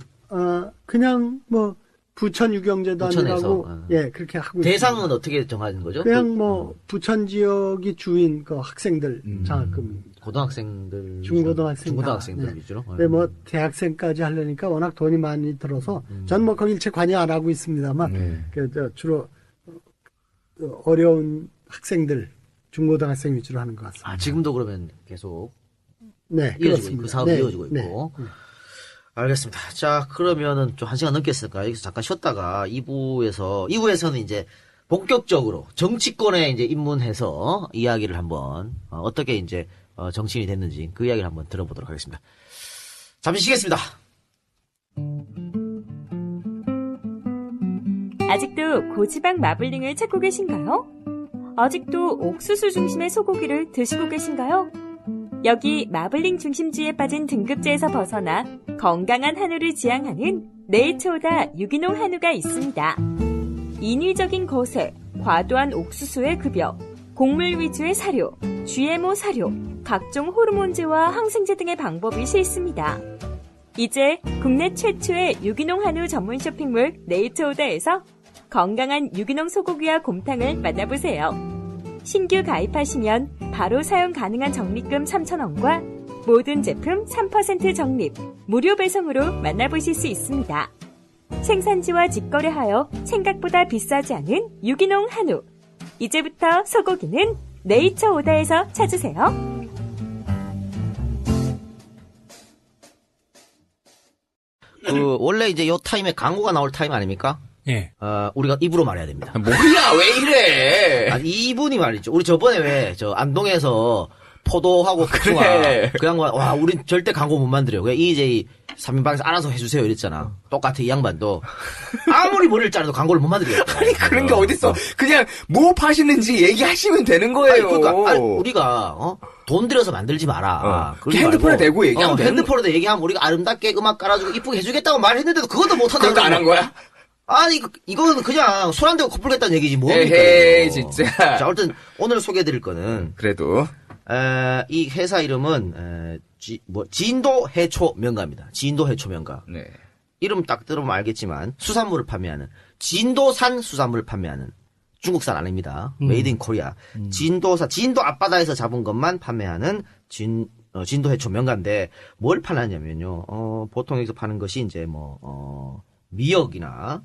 그냥 뭐 부천 유경재단이라고 부천에서, 예 그렇게 하고 대상은 있습니다. 어떻게 정하는 거죠? 그냥 뭐 부천 지역이 주인 그 학생들 장학금입니다. 고등학생들, 중고등학생 다. 위주로. 근데 뭐 대학생까지 하려니까 워낙 돈이 많이 들어서 전 뭐 거기 일체 관여 안 하고 있습니다만 네. 그 주로 어려운 학생들 중고등학생 위주로 하는 것 같습니다. 아 지금도 그러면 계속 네, 이어지고 그렇습니다. 있고 그 사업이 네, 이어지고 있고. 알겠습니다. 자, 그러면은 좀 1시간 넘게 했으니까 여기서 잠깐 쉬었다가 2부에서는 이제 본격적으로 정치권에 이제 입문해서 이야기를 한번, 어떻게 이제, 정치인이 됐는지 그 이야기를 한번 들어보도록 하겠습니다. 잠시 쉬겠습니다. 아직도 고지방 마블링을 찾고 계신가요? 아직도 옥수수 중심의 소고기를 드시고 계신가요? 여기 마블링 중심주의에 빠진 등급제에서 벗어나 건강한 한우를 지향하는 네이처오다 유기농 한우가 있습니다. 인위적인 거세, 과도한 옥수수의 급여, 곡물 위주의 사료, GMO 사료, 각종 호르몬제와 항생제 등의 방법이 싫습니다. 이제 국내 최초의 유기농 한우 전문 쇼핑몰 네이처오다에서 건강한 유기농 소고기와 곰탕을 만나보세요. 신규 가입하시면 바로 사용 가능한 적립금 3,000원과 모든 제품 3% 적립, 무료 배송으로 만나보실 수 있습니다. 생산지와 직거래하여 생각보다 비싸지 않은 유기농 한우. 이제부터 소고기는 네이처오다에서 찾으세요. 원래 이제 요 타임에 광고가 나올 타임 아닙니까? 예. 우리가 입으로 말해야 됩니다. 뭐야, 왜 이래? 아니, 이분이 말이죠. 우리 저번에 왜, 안동에서 포도하고 복숭아. 그래. 그 양반, 와, 우린 절대 광고 못 만들어요. 그냥 EJ 3인방에서 알아서 해주세요. 이랬잖아. 똑같아, 이 양반도. 아무리 머리를 자르도 광고를 못 만들겠다. 아니 그런 게 어딨어. 그냥 뭐 파시는지 얘기하시면 되는 거예요. 그러니까, 우리가, 돈 들여서 만들지 마라. 그러지 핸드폰에 말고, 대고 얘기하면 되는 핸드폰에 얘기하면 우리가 아름답게 음악 깔아주고 이쁘게 해주겠다고 말했는데도 그것도 못한다. 그것도 안 한 거야? 아니, 이거는 그냥 손 안 대고 커플겠다는 얘기지, 뭡니까? 에헤이, 이거. 진짜. 자, 아무튼, 오늘 소개해드릴 거는, 그래도 이 회사 이름은, 진도 해초 명가입니다. 진도 해초 명가. 네. 이름 딱 들어보면 알겠지만, 수산물을 판매하는, 진도산 수산물을 판매하는, 중국산 아닙니다. 메이드 인 코리아. 진도 앞바다에서 잡은 것만 판매하는 진도 해초 명가인데, 뭘 파냐면요, 보통 여기서 파는 것이 이제 미역이나,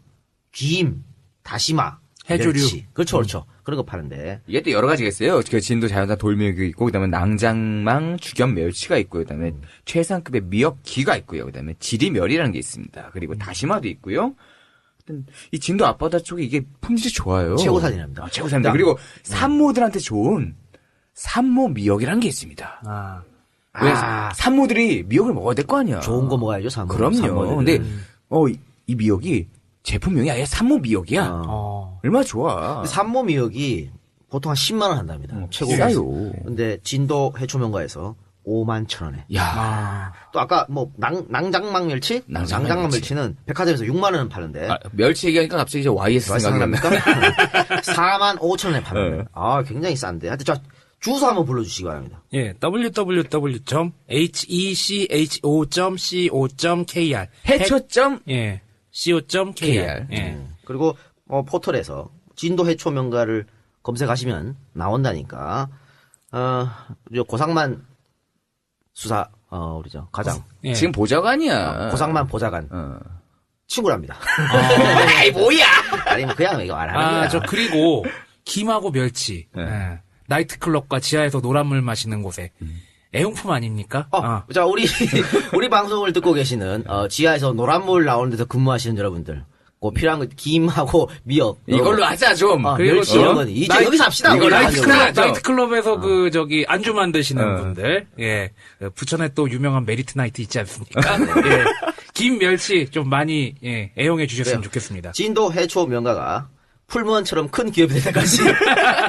김, 다시마, 해조류. 멸치. 그렇죠. 그런 거 파는데. 이게 또 여러 가지가 있어요. 그 진도 자연산 돌미역이 있고, 그다음에 낭장망 주겸 멸치가 있고, 그다음에 최상급의 미역기가 있고요. 그다음에 지리멸이라는 게 있습니다. 그리고 다시마도 있고요. 하여튼 이 진도 앞바다 쪽에 이게 품질이 좋아요. 최고산이랍니다. 최고산입니다. 그리고 산모들한테 좋은 산모 미역이라는 게 있습니다. 아, 왜 산모들이 미역을 먹어야 될 거 아니야. 좋은 거 먹어야죠, 산모. 그럼요. 산모들은. 근데 이 미역이 제품명이 아예 산모 미역이야. 얼마나 좋아. 근데 산모 미역이 보통 한 10만 원 한답니다. 최고. 싸요. 근데 진도 해초명가에서 51,000원에. 야. 또 아까 낭장망 멸치? 낭장망 낭장망 멸치. 멸치는 백화점에서 6만 원 파는데. 멸치 얘기하니까 갑자기 이제 YS 생각이 납니까? 45,000원에 파는데. 굉장히 싼데. 하여튼 저 주소 한번 불러주시기 바랍니다. 예, www.hecho.co.kr. 해초점 예, co.kr. 예. 그리고 포털에서 진도 해초명가를 검색하시면 나온다니까. 고상만 수사 우리죠 가장 예. 지금 보좌관이야. 고상만 보좌관 친구랍니다. 아이 뭐야? 아니 뭐 그냥 이거 말하는 거야. 저 그리고 김하고 멸치. 예. 나이트클럽과 지하에서 노란물 마시는 곳에 애용품 아닙니까? 자 우리 방송을 듣고 계시는 지하에서 노란물 나오는 데서 근무하시는 여러분들. 그 필요한 거 김하고 미역 이걸로 하자 좀. 그리고 멸치 또 이런 건 이제 여기서 합시다. 이거 우리 나이트클럽에서 안주 만드시는 분들, 예, 부천에 또 유명한 메리트 나이트 있지 않습니까? 예, 김 멸치 좀 많이 애용해 주셨으면 좋겠습니다. 진도 해초 명가가 풀무원처럼 큰 기업이 될 때까지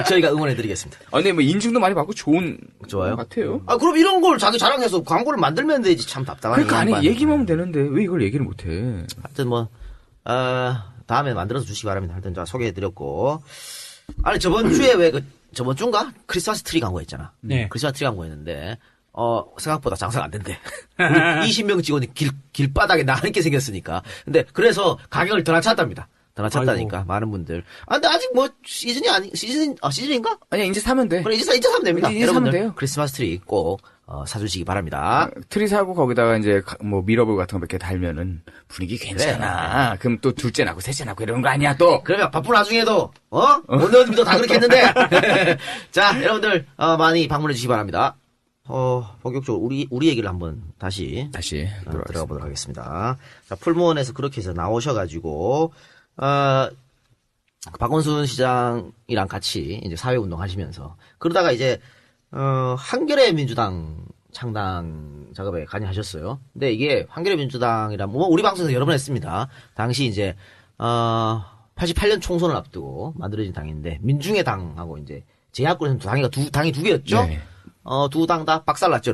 저희가 응원해드리겠습니다. 근데 뭐 인증도 많이 받고 좋은 좋아요. 것 같아요. 그럼 이런 걸 자기 자랑해서 광고를 만들면 되지. 참 답답하네. 그러니까 아니 얘기만 하면 되는데 왜 이걸 얘기를 못해? 하여튼 다음에 만들어서 주시기 바랍니다. 하여튼 자 소개해드렸고. 아니 저번 주에 저번 주인가? 크리스마스 트리 광고 했잖아. 네. 크리스마스 트리 광고 했는데 생각보다 장사가 안 된대. 우리 20명 직원이 길바닥에 나앉게 생겼으니까. 근데 그래서 가격을 더 낮췄답니다. 더 낮췄다니까 많은 분들. 근데 아직 시즌인가? 아니 이제 사면 돼. 그래 이제 사면 됩니다. 이제 여러분들 사면 돼요. 크리스마스 트리 꼭 사주시기 바랍니다. 트리 사고 거기다가 이제 뭐 미러볼 같은 거 몇 개 달면은 분위기 괜찮아. 그럼 또 둘째 나고 셋째 나고 이러는 거 아니야 또? 그러면 바쁜 와중에도 오늘 믿어 다 그렇게 했는데. 자 여러분들 많이 방문해 주시기 바랍니다. 본격적으로 우리 얘기를 한번 다시 들어가 보도록 하겠습니다. 자 풀무원에서 그렇게 해서 나오셔가지고 박원순 시장이랑 같이 이제 사회운동 하시면서 그러다가 이제 한겨레 민주당 창당 작업에 관여하셨어요. 근데 이게 한겨레 민주당이란 우리 방송에서 여러 번 했습니다. 당시 이제 88년 총선을 앞두고 만들어진 당인데 민중의 당하고 이제 제야권에서는 당이 두 개였죠. 네. 두 당 다 박살났죠.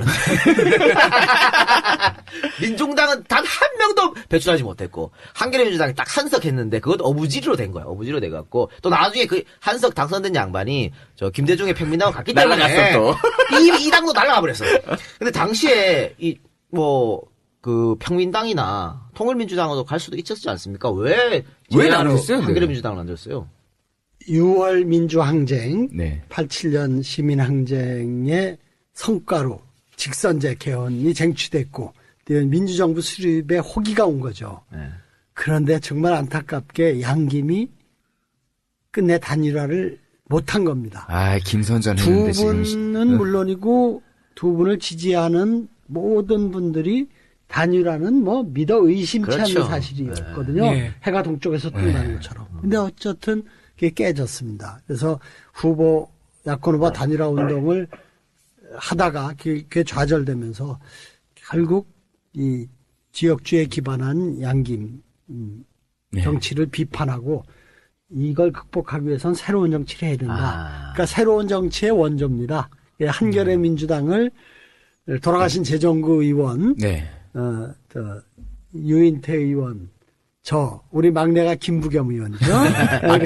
민중당은 단 한 명도 배출하지 못했고 한겨레 민주당이 딱 한석했는데 그것도 어부지리로 된 거야. 어부지리로 돼갖고 또 나중에 그 한석 당선된 양반이 저 김대중의 평민당을 갔기 때문에 날아갔어 또. 이 당도 날아가 버렸어. 근데 당시에 그 평민당이나 통일민주당으로 갈 수도 있었지 않습니까? 왜 나눴어요? 한겨레 민주당을 만들었어요? 6월 민주항쟁, 네. 87년 시민항쟁의 성과로 직선제 개헌이 쟁취됐고 민주정부 수립에 호기가 온 거죠. 네. 그런데 정말 안타깝게 양김이 끝내 단일화를 못한 겁니다. 김선전 두 했는데 지금. 분은 물론이고 두 분을 지지하는 모든 분들이 단일화는 믿어 의심치 그렇죠. 않는 사실이었거든요. 네. 해가 동쪽에서 뜬다는 것처럼. 근데 어쨌든 그게 깨졌습니다. 그래서 야권 후보 단일화 운동을 하다가 그게 좌절되면서 결국 이 지역주의에 기반한 양김 네. 정치를 비판하고 이걸 극복하기 위해서는 새로운 정치를 해야 된다. 아. 그러니까 새로운 정치의 원조입니다. 한겨레 민주당을 돌아가신 재정구 의원, 네. 유인태 의원, 우리 막내가 김부겸 의원이죠.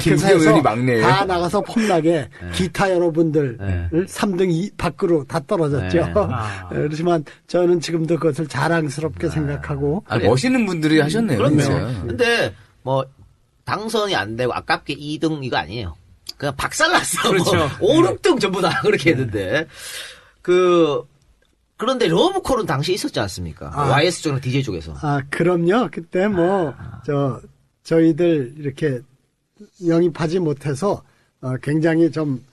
김부겸 의원이 막내예요? 다 나가서 폼나게 기타 여러분들 3등 밖으로 다 떨어졌죠. 그렇지만 저는 지금도 그것을 자랑스럽게 생각하고. 멋있는 분들이 하셨네요. 그럼요. 진짜. 근데 뭐 당선이 안 되고 아깝게 2등 이거 아니에요. 그냥 박살났어. 그렇죠. 뭐 5, 6등 전부 다 그렇게 했는데 그런데 러브콜은 당시에 있었지 않습니까? YS 쪽이나 DJ 쪽에서. 그럼요. 그때 저희들 이렇게 영입하지 못해서 굉장히 좀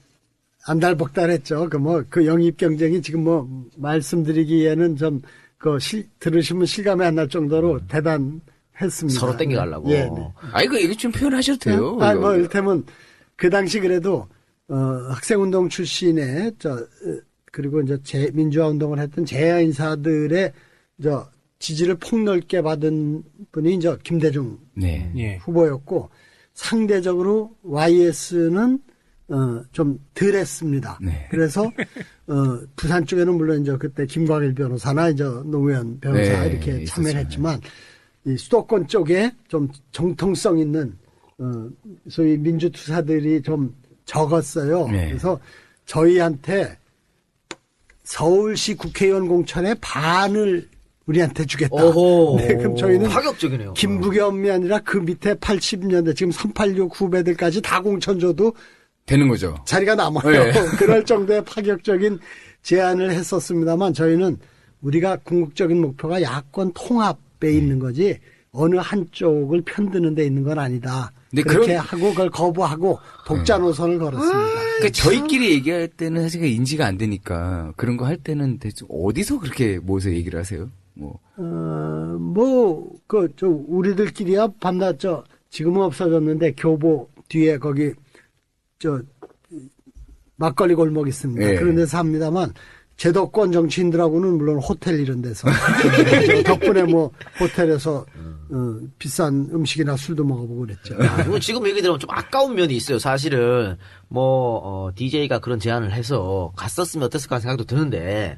안달복달했죠. 그 영입 경쟁이 지금 말씀드리기에는 좀 들으시면 실감이 안 날 정도로 대단했습니다. 서로 땡겨가려고. 예, 네. 이거 좀 표현하셔도 돼요. 이를테면 그 당시 그래도 학생운동 출신의 그리고 이제 민주화 운동을 했던 재야 인사들의 지지를 폭넓게 받은 분이 이제 김대중 네. 예. 후보였고 상대적으로 YS는 좀 덜했습니다. 네. 그래서 부산 쪽에는 물론 이제 그때 김광일 변호사나 이제 노무현 변호사 네, 이렇게 참여를 있었어요. 했지만 이 수도권 쪽에 좀 정통성 있는 소위 민주투사들이 좀 적었어요. 네. 그래서 저희한테 서울시 국회의원 공천의 반을 우리한테 주겠다. 오호. 네, 그럼 저희는 파격적이네요. 김부겸이 아니라 그 밑에 80년대 지금 386 후배들까지 다 공천 줘도 되는 거죠. 자리가 남아요. 네. 그럴 정도의 파격적인 제안을 했었습니다만 저희는 우리가 궁극적인 목표가 야권 통합에 있는 거지 어느 한쪽을 편드는 데 있는 건 아니다. 근데 그렇게 하고 그걸 거부하고 독자 노선을 걸었습니다. 그러니까 저희끼리 얘기할 때는 사실 인지가 안 되니까 그런 거 할 때는 대충 어디서 그렇게 모여서 얘기를 하세요? 우리들끼리야 밤낮 지금은 없어졌는데 교보 뒤에 거기 막걸리 골목 있습니다. 네. 그런 데서 합니다만 제도권 정치인들하고는 물론 호텔 이런 데서 덕분에 호텔에서 비싼 음식이나 술도 먹어보고 그랬죠. 지금 얘기 들으면 좀 아까운 면이 있어요. 사실은 DJ가 그런 제안을 해서 갔었으면 어땠을까 하는 생각도 드는데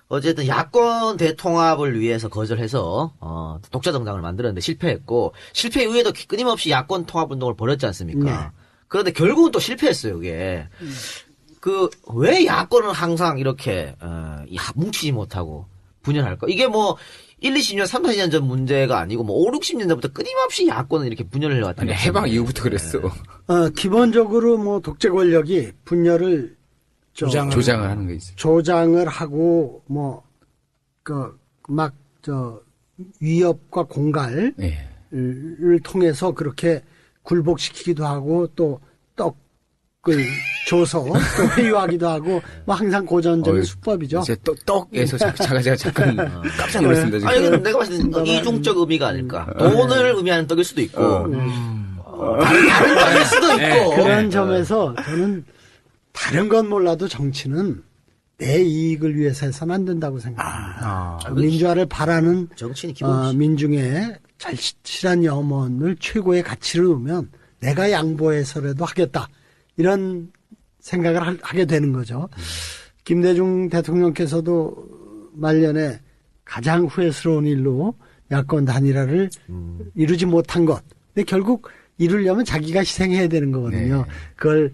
어쨌든 야권 대통합을 위해서 거절해서 독자 정당을 만들었는데 실패했고 실패 이후에도 끊임없이 야권 통합 운동을 벌였지 않습니까? 네. 그런데 결국은 또 실패했어요. 이게 왜 야권은 항상 이렇게 뭉치지 못하고 분열할까? 이게 1, 20년, 3, 40년 전 문제가 아니고 5, 60년 전부터 끊임없이 야권은 이렇게 분열을 해왔다는 아니, 해방 이후부터 그랬어. 기본적으로 독재 권력이 분열을 조장을 하는 게 있어요. 조장을 하고 위협과 공갈을 네. 통해서 그렇게 굴복시키기도 하고 또 떡을 줘서 또 회유하기도 하고 항상 고전적인 수법이죠. 이제 떡에서 제가 잠깐 깜짝 놀랐습니다. 지금. 이건 내가 봤을 때는 이중적 의미가 아닐까. 돈을 의미하는 떡일 수도 있고 다른 떡일 수도 있고. 그런 점에서 저는 다른 건 몰라도 정치는 내 이익을 위해서 해서는 안 된다고 생각합니다. 민주화를 바라는 정치는 기본이지. 민중의 절실한 염원을 최고의 가치로 놓으면 내가 양보해서라도 하겠다. 이런 생각을 하게 되는 거죠. 김대중 대통령께서도 말년에 가장 후회스러운 일로 야권 단일화를 이루지 못한 것. 근데 결국 이루려면 자기가 희생해야 되는 거거든요. 네. 그걸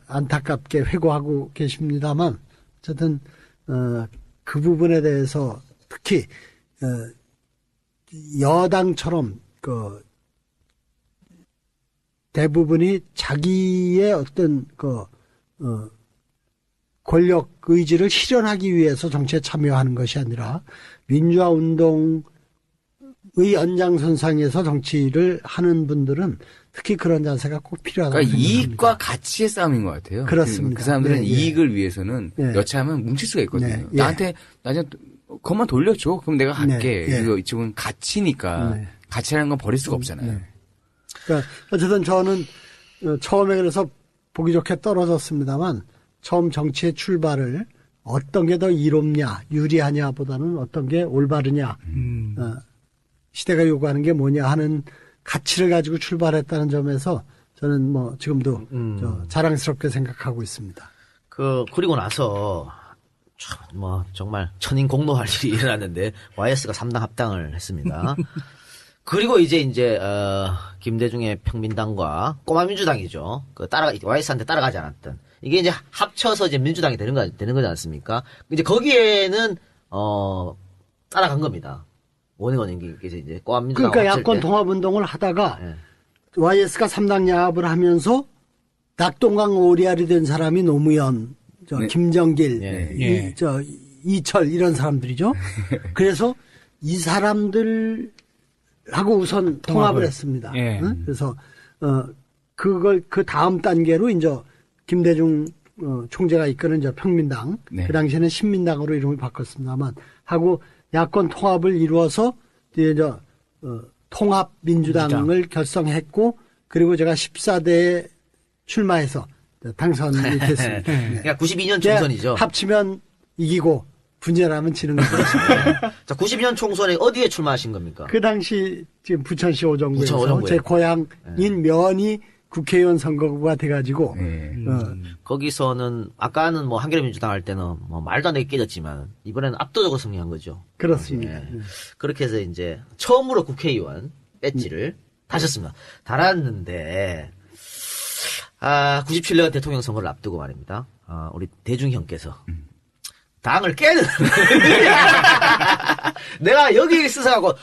안타깝게 회고하고 계십니다만 어쨌든 그 부분에 대해서 특히 여당처럼 대부분이 자기의 어떤 권력 의지를 실현하기 위해서 정치에 참여하는 것이 아니라 민주화 운동의 연장선상에서 정치를 하는 분들은 특히 그런 자세가 꼭 필요하다고 그러니까 생각합니다. 이익과 가치의 싸움인 것 같아요. 그렇습니다. 그 사람들은 네, 이익을 위해서는 네. 여차하면 뭉칠 수가 있거든요. 네, 예. 나한테 그것만 돌려줘. 그럼 내가 할게. 네, 예. 이거 이쪽은 가치니까 네. 가치라는 건 버릴 수가 없잖아요. 네. 그러니까 어쨌든 저는 처음에 그래서 보기 좋게 떨어졌습니다만 처음 정치의 출발을 어떤 게 더 이롭냐, 유리하냐보다는 어떤 게 올바르냐, 시대가 요구하는 게 뭐냐 하는 가치를 가지고 출발했다는 점에서 저는 뭐 지금도 자랑스럽게 생각하고 있습니다. 그리고 나서 참 뭐 정말 천인 공노할 일이 일어났는데 YS가 3당 합당을 했습니다. 그리고 이제 김대중의 평민당과 꼬마민주당이죠. YS한테 따라가지 않았던 이게 이제 합쳐서 이제 민주당이 되는 거지 않습니까? 이제 거기에는 따라간 겁니다. 원의원님께서 이제 꼬마민주당 그러니까 야권 통합운동을 하다가 YS가 3당 야합을 하면서 낙동강 오리알이 된 사람이 노무현, 김정길, 이철 이런 사람들이죠. 그래서 이 사람들하고 우선 통합을 했습니다. 응? 그래서 그걸 그 다음 단계로 이제 김대중 총재가 이끄는 이제 평민당, 그 당시에는 신민당으로 이름을 바꿨습니다만 하고 야권 통합을 이루어서 이제 통합민주당을 결성했고 그리고 제가 14대에 출마해서 당선이 됐습니다. 그러니까 92년 총선이죠. 합치면 이기고 분열하면 지는 거죠. 자, 92년 총선에 어디에 출마하신 겁니까? 그 당시 지금 부천시 오정구에서 제 고향인 면이 국회의원 선거구가 돼가지고 거기서는 아까는 뭐 한겨레민주당 할 때는 뭐 말도 안 되게 깨졌지만 이번에는 압도적으로 승리한 거죠. 그렇습니다. 그렇게 해서 이제 처음으로 국회의원 배지를 다셨습니다. 달았는데 97년 대통령 선거를 앞두고 말입니다. 우리 대중형께서 당을 깨는 내가 여기 있어서하고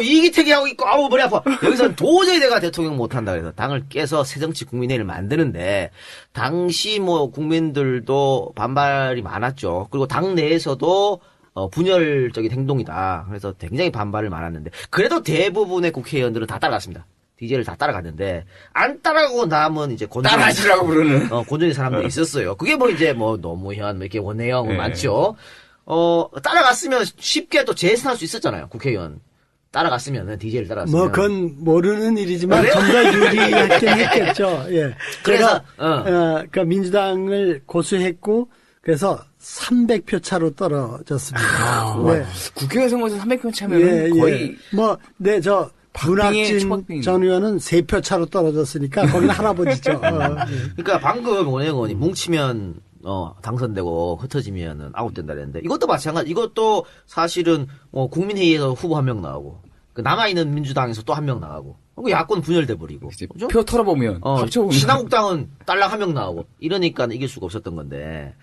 이기택이 하고 있고 머리 아파 여기서는 도저히 내가 대통령 못한다 그래서 당을 깨서 새정치국민회의를 만드는데 당시 뭐 국민들도 반발이 많았죠. 그리고 당 내에서도 분열적인 행동이다. 그래서 굉장히 반발을 많았는데 그래도 대부분의 국회의원들은 다 따라갔습니다. DJ를 다 따라갔는데 안 따라가고 남은 이제 따라하시라고 부르는 곤전이 사람들이 있었어요. 그게 뭐 이제 뭐 노무현 이렇게 원내형 많죠. 따라갔으면 쉽게 또 재선할 수 있었잖아요. 국회의원 따라갔으면은 DJ를 따라갔으면 뭐 그건 모르는 일이지만 좀 더 유리했긴 했겠죠. 예. 그래서 그러니까 민주당을 고수했고 그래서 300표 차로 떨어졌습니다. 네. 국회의원 선거에서 300표 차면 거의 문학진 전 의원은 3표 차로 떨어졌으니까 거기는 할아버지죠. 그러니까 방금 원혜원이 뭉치면 당선되고 흩어지면은 아웃된다 그랬는데 이것도 마찬가지. 이것도 사실은 국민회의에서 후보 1명 나오고 남아있는 민주당에서 또 1명 나가고 야권 분열돼 버리고 그렇죠? 표 털어보면 합쳐보면 신한국당은 딸랑 1명 나오고 이러니까 이길 수가 없었던 건데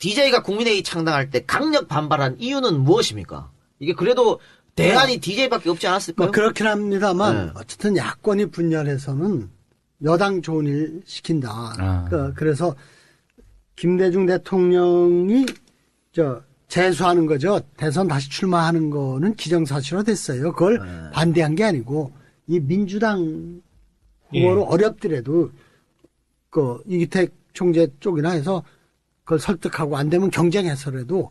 DJ가 국민회의 창당할 때 강력 반발한 이유는 무엇입니까? 이게 그래도 대안이 DJ밖에 없지 않았을까요? 그렇긴 합니다만 어쨌든 야권이 분열해서는 여당 좋은 일 시킨다. 그래서 김대중 대통령이 재수하는 거죠. 대선 다시 출마하는 거는 기정사실화 됐어요. 그걸 반대한 게 아니고 이 민주당 후보로 어렵더라도 이기택 총재 쪽이나 해서 그걸 설득하고 안 되면 경쟁해서라도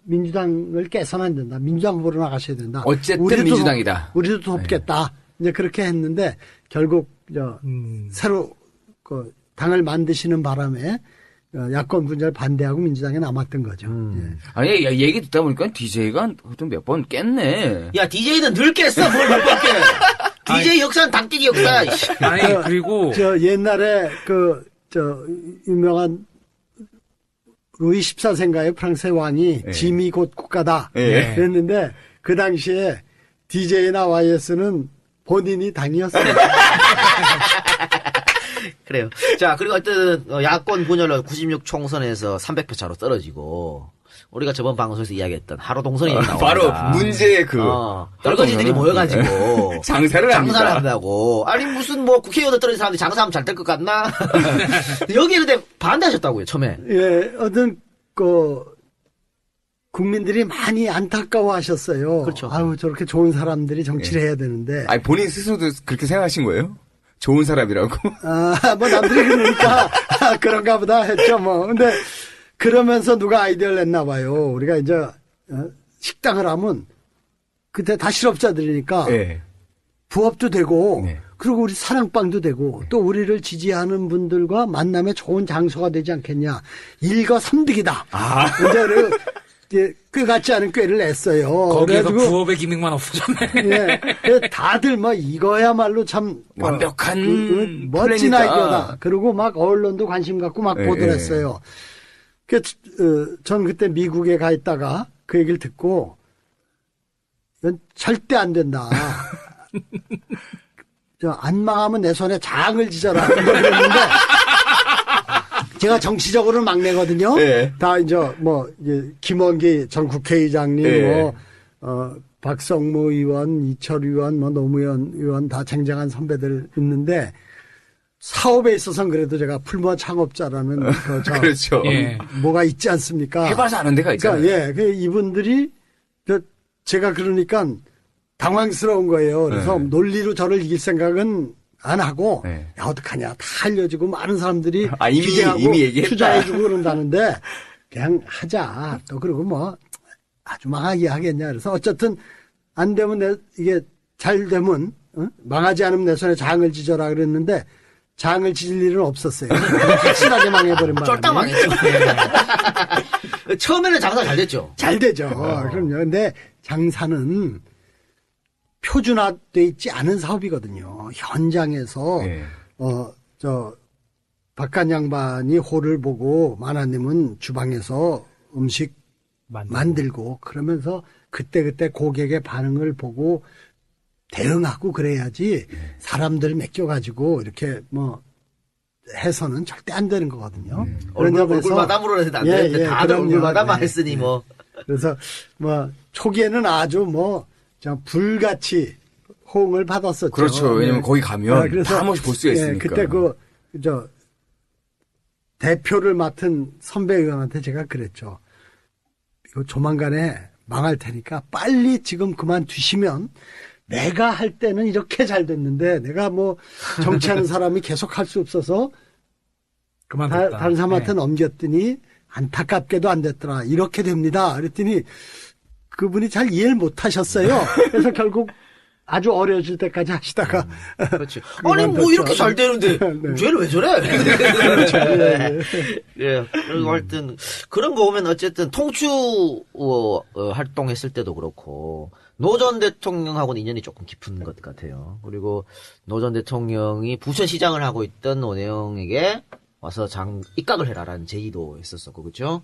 민주당을 깨서는 안 된다. 민주당 후보로 나가셔야 된다. 어쨌든 민주당이다. 우리도 돕겠다. 이제 그렇게 했는데 결국 새로 당을 만드시는 바람에 야권 분열 반대하고 민주당에 남았던 거죠. 아니 얘기 듣다 보니까 DJ가 좀 몇 번 깼네. 야 DJ는 늘 깼어. 뭘 몇 번 깨. DJ 역사는 당끼리 역사. 아니 그리고 옛날에 유명한 루이 14세인가요? 프랑스의 왕이 짐이 곧 국가다. 그랬는데 그 당시에 DJ나 YS는 본인이 당이었어요. 그래요. 자, 그리고 어쨌든 야권 분열로 96 총선에서 300표 차로 떨어지고 우리가 저번 방송에서 이야기했던 하루 동선이 나옵니다. 바로 문제의 떨거지들이 모여가지고 장사를 한다고. 아니 무슨 국회의원들 떨어진 사람들이 장사하면 잘 될 것 같나? 여기에 근데 반대하셨다고요 처음에. 예, 어떤 국민들이 많이 안타까워하셨어요. 그렇죠. 아유 저렇게 좋은 사람들이 정치를 해야 되는데. 아니 본인 스스로도 그렇게 생각하신 거예요? 좋은 사람이라고? 남들이 그러니까 그런가 보다 했죠 근데 그러면서 누가 아이디어를 냈나 봐요. 우리가 이제 식당을 하면 그때 다 실업자들이니까 부업도 되고 그리고 우리 사랑방도 되고 또 우리를 지지하는 분들과 만남의 좋은 장소가 되지 않겠냐. 일거삼득이다. 그래서 꽤 같지 않은 꾀를 냈어요. 거기에서 그래가지고 부업의 기능만 없어졌네. 예, 그래서 다들 뭐 이거야말로 참 완벽한 멋진 플랜이다. 아이디어다. 그리고 막 언론도 관심 갖고 막 예, 보도를 예. 했어요. 전 그때 미국에 가 있다가 그 얘기를 듣고 이건 절대 안 된다. 안 망하면 내 손에 장을 지져라. 그랬는데 제가 정치적으로는 막내거든요. 예. 다 이제 김원기 전 국회의장님, 예. 박성무 의원, 이철 의원, 노무현 의원 다 쟁쟁한 선배들 있는데 사업에 있어서는 그래도 제가 풀무원 창업자라는 그렇죠. 예. 뭐가 있지 않습니까? 해봐서 아는 데가 있잖아요. 그러니까 이분들이 제가 그러니까 당황스러운 거예요. 그래서 네. 논리로 저를 이길 생각은 안 하고 네. 야 어떡하냐 다 알려지고 많은 사람들이 이미 기대하고 얘기했다. 투자해주고 그런다는데 그냥 하자. 또 그리고 뭐 아주 망하게 하겠냐. 그래서 어쨌든 안 되면 이게 잘 되면 망하지 않으면 내 손에 장을 지져라 그랬는데 장을 지질 일은 없었어요. 확실하게 망해버린 바람에. 쫄딱 망했죠. 처음에는 장사 잘 됐죠. 잘 되죠. 그럼요. 근데 장사는 표준화돼 있지 않은 사업이거든요. 현장에서 예. 박간 양반이 홀을 보고 마나님은 주방에서 음식 만들고 그러면서 그때그때 고객의 반응을 보고 대응하고 그래야지 사람들 맡겨가지고 이렇게 해서는 절대 안 되는 거거든요. 얼굴마담으로 해서 안 되는데 다들 얼굴마담만 했으니 뭐. 그래서 초기에는 아주 불같이 호응을 받았었죠. 그렇죠. 왜냐면 거기 가면 그래서, 다 한 번씩 볼 수가 있으니까. 그때 대표를 맡은 선배 의원한테 제가 그랬죠. 이거 조만간에 망할 테니까 빨리 지금 그만두시면 내가 할 때는 이렇게 잘 됐는데 내가 정치하는 사람이 계속 할 수 없어서 다른 사람한테 넘겼더니 안타깝게도 안 됐더라. 이렇게 됩니다. 그랬더니 그분이 잘 이해를 못 하셨어요. 그래서 결국 아주 어려질 때까지 하시다가. 그렇지. 아니, 이렇게 잘 되는데, 네. 쟤는 왜 저래? 그렇죠. 예. 그리고 하여튼, 그런 거 보면 어쨌든 통추, 활동했을 때도 그렇고, 노 전 대통령하고는 인연이 조금 깊은 것 같아요. 그리고 노 전 대통령이 부천시장을 하고 있던 원혜영에게 와서 입각을 해라라는 제의도 했었었고, 그죠?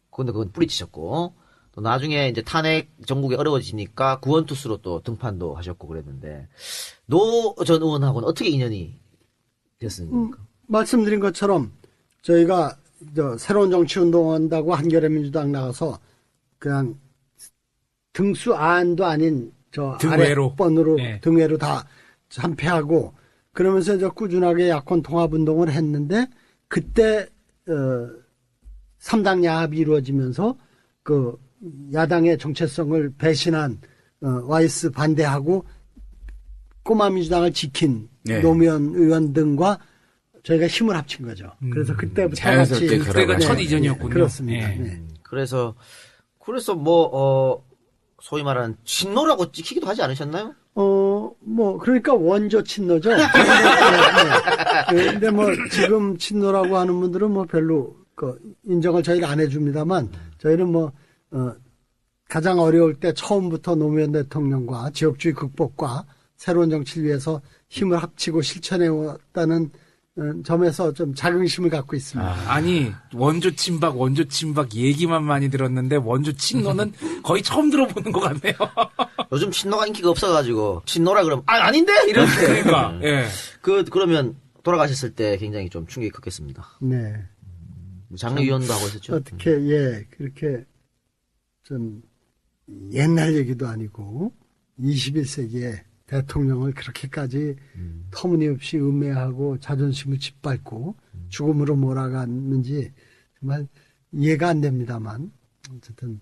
근데 그건 뿌리치셨고, 또 나중에 이제 탄핵 정국이 어려워지니까 구원투수로 또 등판도 하셨고 그랬는데 노 전 의원하고는 어떻게 인연이 됐습니까? 말씀드린 것처럼 저희가 새로운 정치 운동한다고 한겨레민주당 나가서 그냥 등수 안도 아닌 등외로. 아랫번으로 네. 등외로 다 참패하고 그러면서 꾸준하게 야권 통합 운동을 했는데 그때 3당 야합이 이루어지면서 야당의 정체성을 배신한 와이스 반대하고 꼬마 민주당을 지킨 네. 노무현 의원 등과 저희가 힘을 합친 거죠. 그래서 그때부터 자연스럽게 같이 그때가 네. 첫 이전이었군요. 그렇습니다. 예. 네. 그래서 소위 말하는 친노라고 찍히기도 하지 않으셨나요? 그러니까 원조 친노죠. 근데 지금 친노라고 하는 분들은 별로 인정을 저희가 안 해줍니다만 저희는 가장 어려울 때 처음부터 노무현 대통령과 지역주의 극복과 새로운 정치를 위해서 힘을 합치고 실천해왔다는 점에서 좀 자긍심을 갖고 있습니다. 아니 원조 친박 얘기만 많이 들었는데 원조 친노는 거의 처음 들어보는 것 같네요. 요즘 친노가 인기가 없어가지고 친노라 그러면 아닌데 이렇게. 그러니까 예. 그러면 돌아가셨을 때 굉장히 좀 충격이 컸겠습니다. 네. 장례위원도 하고 있었죠. 어떻게 그렇게 좀 옛날 얘기도 아니고 21세기에 대통령을 그렇게까지 터무니없이 음해하고 자존심을 짓밟고 죽음으로 몰아갔는지 정말 이해가 안 됩니다만 어쨌든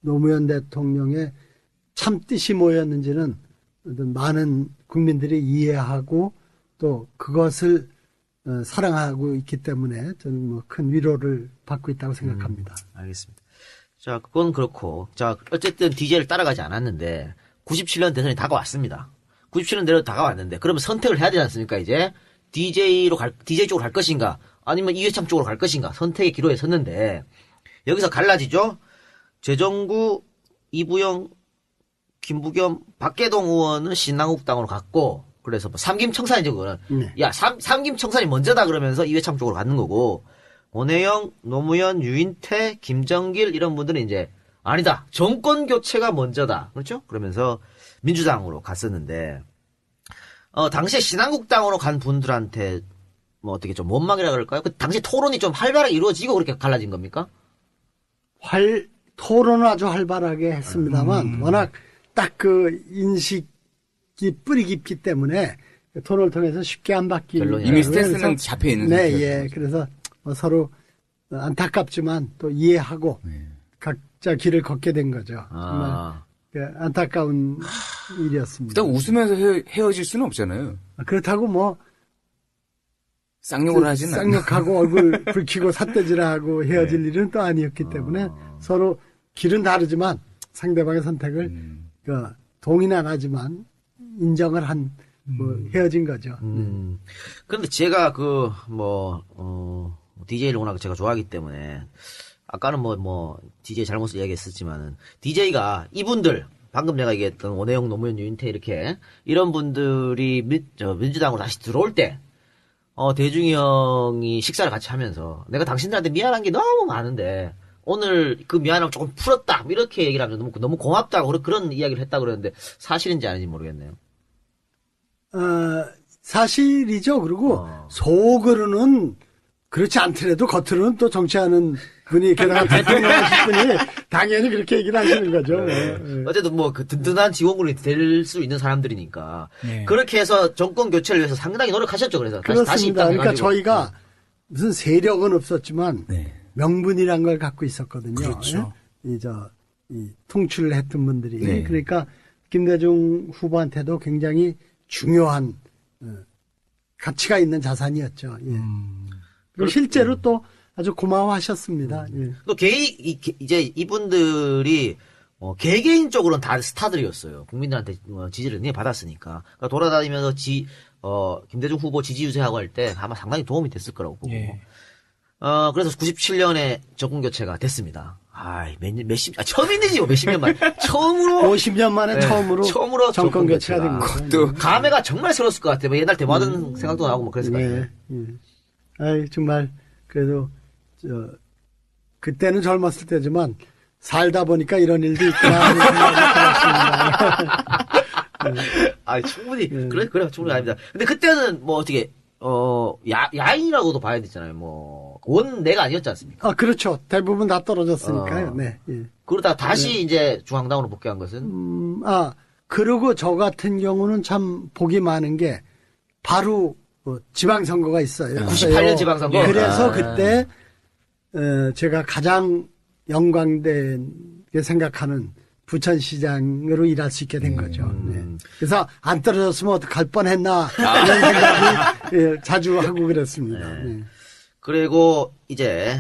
노무현 대통령의 참 뜻이 뭐였는지는 많은 국민들이 이해하고 또 그것을 사랑하고 있기 때문에 저는 큰 위로를 받고 있다고 생각합니다. 알겠습니다. 자, 그건 그렇고, 자, 어쨌든 DJ를 따라가지 않았는데, 97년 대선이 다가왔습니다. 97년 내로 다가왔는데 그러면 선택을 해야 되지 않습니까? 이제 DJ 쪽으로 갈 것인가 아니면 이회창 쪽으로 갈 것인가 선택의 기로에 섰는데 여기서 갈라지죠. 최정구, 이부영, 김부겸, 박계동 의원은 신한국당으로 갔고 그래서 뭐 삼김청산이죠 그거는. 네. 야 삼김청산이 먼저다 그러면서 이회창 쪽으로 가는 거고 원혜영, 노무현, 유인태, 김정길 이런 분들은 이제 아니다 정권 교체가 먼저다 그렇죠? 그러면서 민주당으로 갔었는데 당시에 신한국당으로 간 분들한테 뭐 어떻게 좀 원망이라 그럴까요? 그 당시 토론이 좀 활발하게 이루어지고 그렇게 갈라진 겁니까? 토론은 아주 활발하게 했습니다만 워낙 딱 그 인식이 뿌리 깊기 때문에 토론을 통해서 쉽게 안 바뀌는 결론이 이미 그래서 스탠스는 잡혀 있는 네, 상태였죠. 예. 그래서 서로 안타깝지만 또 이해하고 각자 길을 걷게 된 거죠. 정말 안타까운 일이었습니다. 일단 웃으면서 헤어질 수는 없잖아요. 그렇다고 뭐 쌍욕을 하지는 않아요. 쌍욕하고 얼굴 붉히고 삿대질하고 헤어질 일은 또 아니었기 때문에 서로 길은 다르지만 상대방의 선택을 동의는 안 하지만 인정을 한 헤어진 거죠. 그런데 제가 DJ를 워낙 제가 좋아하기 때문에 아까는 DJ 잘못을 이야기했었지만은 DJ가 이분들 방금 내가 얘기했던 원혜영, 노무현, 유인태 이렇게 이런 분들이 민주당으로 다시 들어올 때 대중이 형이 식사를 같이 하면서 내가 당신들한테 미안한 게 너무 많은데 오늘 그 미안함을 조금 풀었다 이렇게 얘기를 하면서 너무 고맙다고 그런 이야기를 했다 그러는데 사실인지 아닌지 모르겠네요. 사실이죠. 그리고 속으로는 그렇지 않더라도 겉으로는 또 정치하는 분이 게다가 대통령 하실 분이 당연히 그렇게 얘기를 하시는 거죠. 네. 어쨌든 그 든든한 지원군이 될 수 있는 사람들이니까 네. 그렇게 해서 정권 교체를 위해서 상당히 노력하셨죠. 그래서 다시 그렇습니다. 그러니까 입당해가지고. 저희가 무슨 세력은 없었지만 네. 명분이란 걸 갖고 있었거든요. 그렇죠. 이 통출을 했던 분들이. 네. 그러니까 김대중 후보한테도 굉장히 중요한 가치가 있는 자산이었죠. 예. 그리고 실제로 또 아주 고마워하셨습니다. 예. 또 이제 이분들이 개개인적으로는 다 스타들이었어요. 국민들한테 지지를 받았으니까. 그러니까 돌아다니면서 김대중 후보 지지 유세하고 할 때 아마 상당히 도움이 됐을 거라고 보고. 예. 그래서 97년에 정권 교체가 됐습니다. 처음이지요. 몇십 년 만에. 처음으로. 50년 만에 네, 처음으로 정권 교체가 된 교체가. 거죠. 또 감회가 정말 새로웠을 것 같아요. 옛날 대마던 생각도 나고 그랬을 것 같아요. 정말 그래도 그때는 젊었을 때지만 살다 보니까 이런 일도 있구나 하는 생각이 들었습니다. 충분히 그래 충분히 아닙니다. 근데 그때는 어떻게 야인이라고도 봐야 되잖아요. 원내가 아니었지 않습니까? 그렇죠. 대부분 다 떨어졌으니까요. 네. 예. 그러다 다시 이제 중앙당으로 복귀한 것은 그리고 저 같은 경우는 참 복이 많은 게 바로 지방선거가 있어요. 98년 지방선거. 그래서 그때 제가 가장 영광되게 생각하는 부천시장으로 일할 수 있게 된 거죠. 네. 그래서 안 떨어졌으면 어떡할 뻔했나 이런 생각이 자주 하고 그랬습니다. 네. 그리고 이제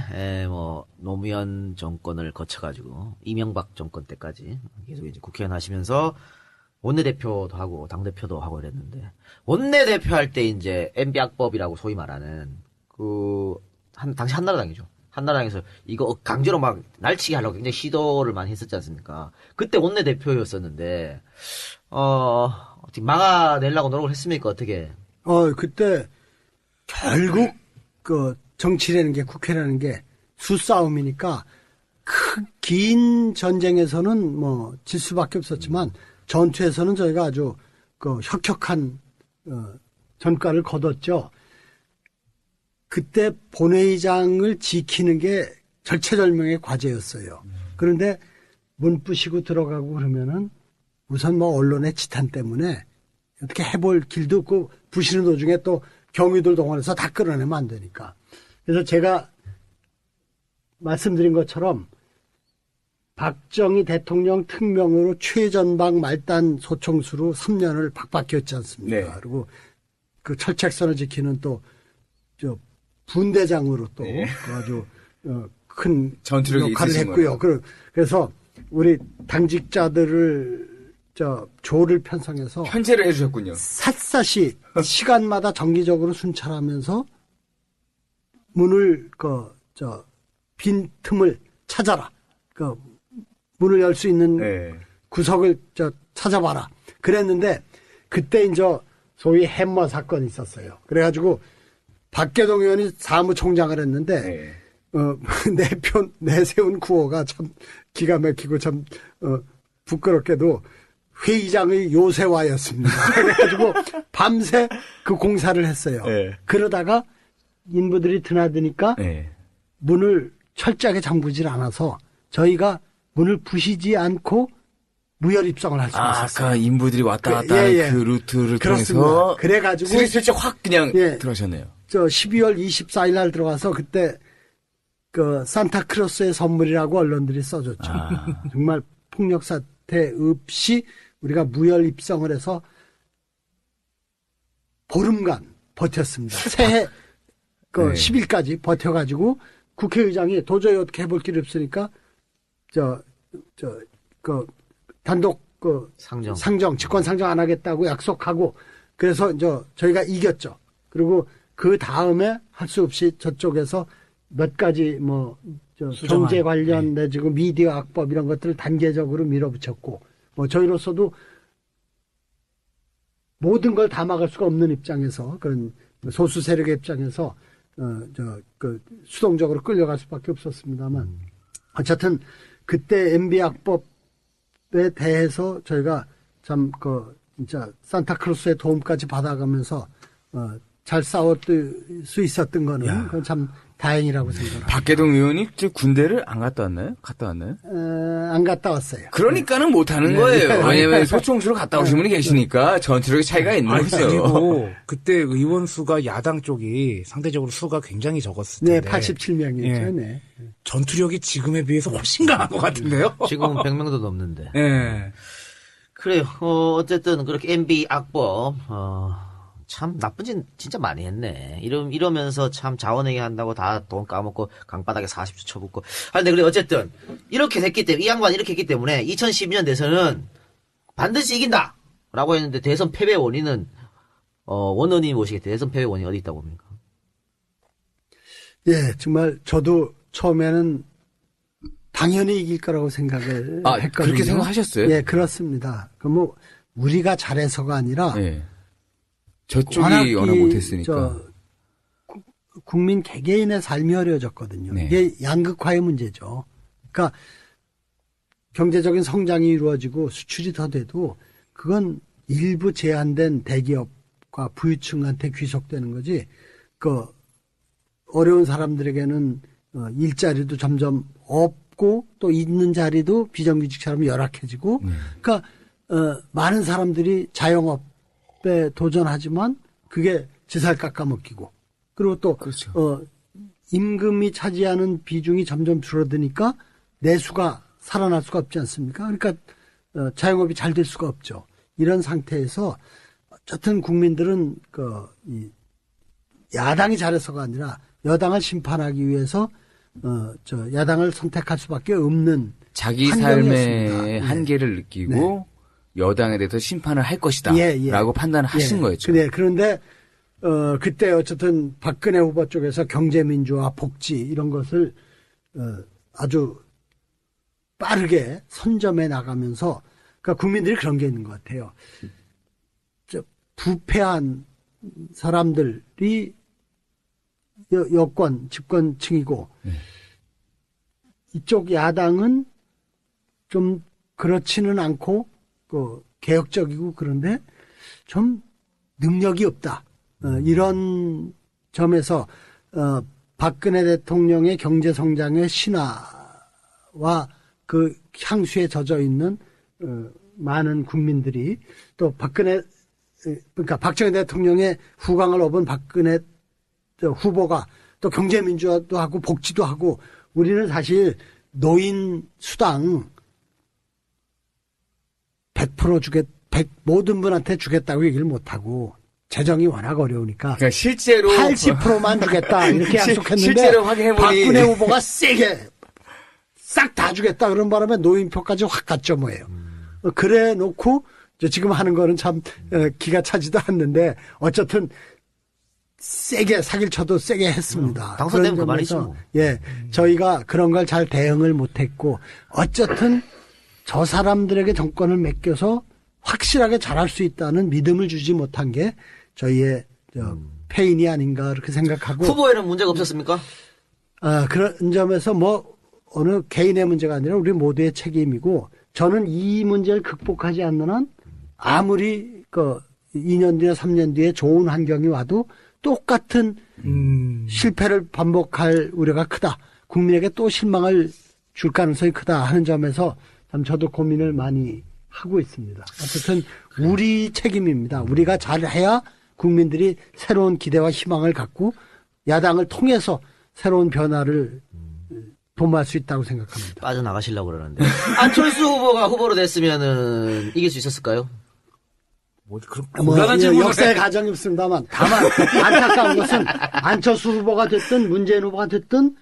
노무현 정권을 거쳐가지고 이명박 정권 때까지 계속 이제 국회의원 하시면서 원내대표도 하고 당대표도 하고 이랬는데 원내대표 할 때 이제 MB 악법이라고 소위 말하는 당시 한나라당이죠. 한나라당에서 이거 강제로 막 날치기 하려고 굉장히 시도를 많이 했었지 않습니까? 그때 원내대표였었는데 어떻게 막아내려고 노력을 했습니까? 어떻게? 그때 결국 정치라는 게 국회라는 게 수싸움이니까 긴 전쟁에서는 질 수밖에 없었지만 전투에서는 저희가 아주 혁혁한 전과를 거뒀죠. 그때 본회의장을 지키는 게 절체절명의 과제였어요. 그런데 문 부시고 들어가고 그러면은 우선 언론의 지탄 때문에 어떻게 해볼 길도 없고 부시는 도중에 또 경위들 동원해서 다 끌어내면 안 되니까. 그래서 제가 말씀드린 것처럼 박정희 대통령 특명으로 최전방 말단 소총수로 3년을 박박혔지 않습니까? 네. 그리고 그 철책선을 지키는 또 분대장으로 또 아주 큰 전투력이 역할을 있으신 했고요. 거예요. 그래서 우리 당직자들을 조를 편성해서 현재를 해주셨군요. 샅샅이 시간마다 정기적으로 순찰하면서 문을 빈 틈을 찾아라. 문을 열 수 있는 네. 구석을 찾아봐라. 그랬는데 그때 이제 소위 햄머 사건이 있었어요. 그래가지고 박계동 의원이 사무총장을 했는데 네. 내세운 구호가 참 기가 막히고 참 부끄럽게도 회의장의 요새화였습니다. 그래가지고 밤새 그 공사를 했어요. 네. 그러다가 인부들이 드나드니까 네. 문을 철저하게 잠그질 않아서 저희가 문을 부시지 않고 무혈 입성을 할 수 있었어요. 아까 인부들이 왔다 갔다 하는 그 루트를 그렇습니다. 통해서 그래가지고 슬슬 확 그냥 예. 들어오셨네요. 12월 24일 날 들어가서 그때 산타크로스의 선물이라고 언론들이 써줬죠. 정말 폭력 사태 없이 우리가 무혈 입성을 해서 보름간 버텼습니다. 새해 10일까지 버텨가지고 국회의장이 도저히 어떻게 해볼 길이 없으니까 단독 상정 직권 상정 안 하겠다고 약속하고 그래서 이제 저희가 이겼죠. 그리고 그 다음에 할 수 없이 저쪽에서 몇 가지 경제 관련 내지고 미디어 악법 이런 것들을 단계적으로 밀어붙였고 저희로서도 모든 걸 다 막을 수가 없는 입장에서 그런 소수 세력의 입장에서 수동적으로 끌려갈 수밖에 없었습니다만 어쨌든 그때 MB 악법에 대해서 저희가 참 진짜 산타크로스의 도움까지 받아가면서 잘 싸울 수 있었던 거는 그건 참 다행이라고 생각합니다. 박계동 의원이 군대를 안 갔다 왔나요? 갔다 왔나요? 안 갔다 왔어요. 그러니까는 못하는 거예요. 왜냐면 소총수로 갔다 오신 분이 계시니까 전투력의 차이가 있는 거죠. 그리고 그때 의원 수가 야당 쪽이 상대적으로 수가 굉장히 적었을 네, 텐데. 87명이었죠. 예. 네. 전투력이 지금에 비해서 훨씬 강한 것 같은데요? 지금은 100명도 넘는데. 예. 그래요. 어쨌든 그렇게 MB 악법 참 나쁜 짓 진짜 많이 했네. 이러면서 참 자원행위 한다고 다 돈 까먹고 강바닥에 40주 쳐붓고. 근데 그래 어쨌든 이렇게 됐기 때문에 이 양반이 이렇게 했기 때문에 2012년 대선은 반드시 이긴다 라고 했는데 대선 패배 원인은 원원이 무엇이겠대? 대선 패배 원인이 어디 있다고 봅니까? 예, 정말 저도 처음에는 당연히 이길 거라고 생각을 했거든요. 그렇게 생각하셨어요? 예, 그렇습니다. 우리가 잘해서가 아니라 저쪽이 워낙 못했으니까. 국민 개개인의 삶이 어려워졌거든요. 네. 이게 양극화의 문제죠. 그러니까 경제적인 성장이 이루어지고 수출이 더 돼도 그건 일부 제한된 대기업과 부유층한테 귀속되는 거지. 어려운 사람들에게는 일자리도 점점 없고 또 있는 자리도 비정규직처럼 열악해지고 그러니까 많은 사람들이 자영업에 도전하지만 그게 지살 깎아먹히고 그리고 또 그렇죠. 임금이 차지하는 비중이 점점 줄어드니까 내수가 살아날 수가 없지 않습니까? 그러니까 자영업이 잘 될 수가 없죠. 이런 상태에서 어쨌든 국민들은 이 야당이 잘해서가 아니라 여당을 심판하기 위해서 야당을 선택할 수밖에 없는 자기 환경이었습니다. 삶의 예. 한계를 느끼고 여당에 대해서 심판을 할 것이다 예. 라고 판단을 하신 거였죠. 네, 그런데 그때 어쨌든 박근혜 후보 쪽에서 경제민주화, 복지 이런 것을 아주 빠르게 선점해 나가면서 그러니까 국민들이 그런 게 있는 것 같아요. 부패한 사람들이 여권 집권층이고 이쪽 야당은 좀 그렇지는 않고 개혁적이고 그런데 좀 능력이 없다. 이런 점에서 박근혜 대통령의 경제성장의 신화와 그 향수에 젖어 있는 많은 국민들이 또 그러니까 박정희 대통령의 후광을 업은 박근혜 후보가 또 경제민주화도 하고 복지도 하고 우리는 사실 노인 수당 100% 모든 분한테 주겠다고 얘기를 못하고 재정이 워낙 어려우니까 그러니까 실제로 80%만 주겠다 이렇게 약속했는데 실제로 확인해보니 박근혜 후보가 세게 싹 다 주겠다 그런 바람에 노인표까지 확 갔죠 뭐예요. 그래 놓고 지금 하는 거는 참 기가 차지도 않는데 어쨌든 세게 사기를 쳐도 세게 했습니다. 당선되면 그런 그만이지 점에서 뭐. 예, 저희가 그런 걸 잘 대응을 못했고 어쨌든 저 사람들에게 정권을 맡겨서 확실하게 잘할 수 있다는 믿음을 주지 못한 게 저희의 패인이 아닌가 그렇게 생각하고 후보에는 문제가 없었습니까? 그런 점에서 뭐 어느 개인의 문제가 아니라 우리 모두의 책임이고 저는 이 문제를 극복하지 않는 한 아무리 2년 뒤에 3년 뒤에 좋은 환경이 와도 똑같은 실패를 반복할 우려가 크다. 국민에게 또 실망을 줄 가능성이 크다 하는 점에서 참 저도 고민을 많이 하고 있습니다. 어쨌든 우리 책임입니다. 우리가 잘해야 국민들이 새로운 기대와 희망을 갖고 야당을 통해서 새로운 변화를 도모할 수 있다고 생각합니다. 빠져나가시려고 그러는데. 안철수 후보가 후보로 됐으면은 이길 수 있었을까요? 뭐 그런 뭐, 곤란한 질문을 역사의 가정이 있습니다만 다만 안타까운 것은 안철수 후보가 됐든 문재인 후보가 됐든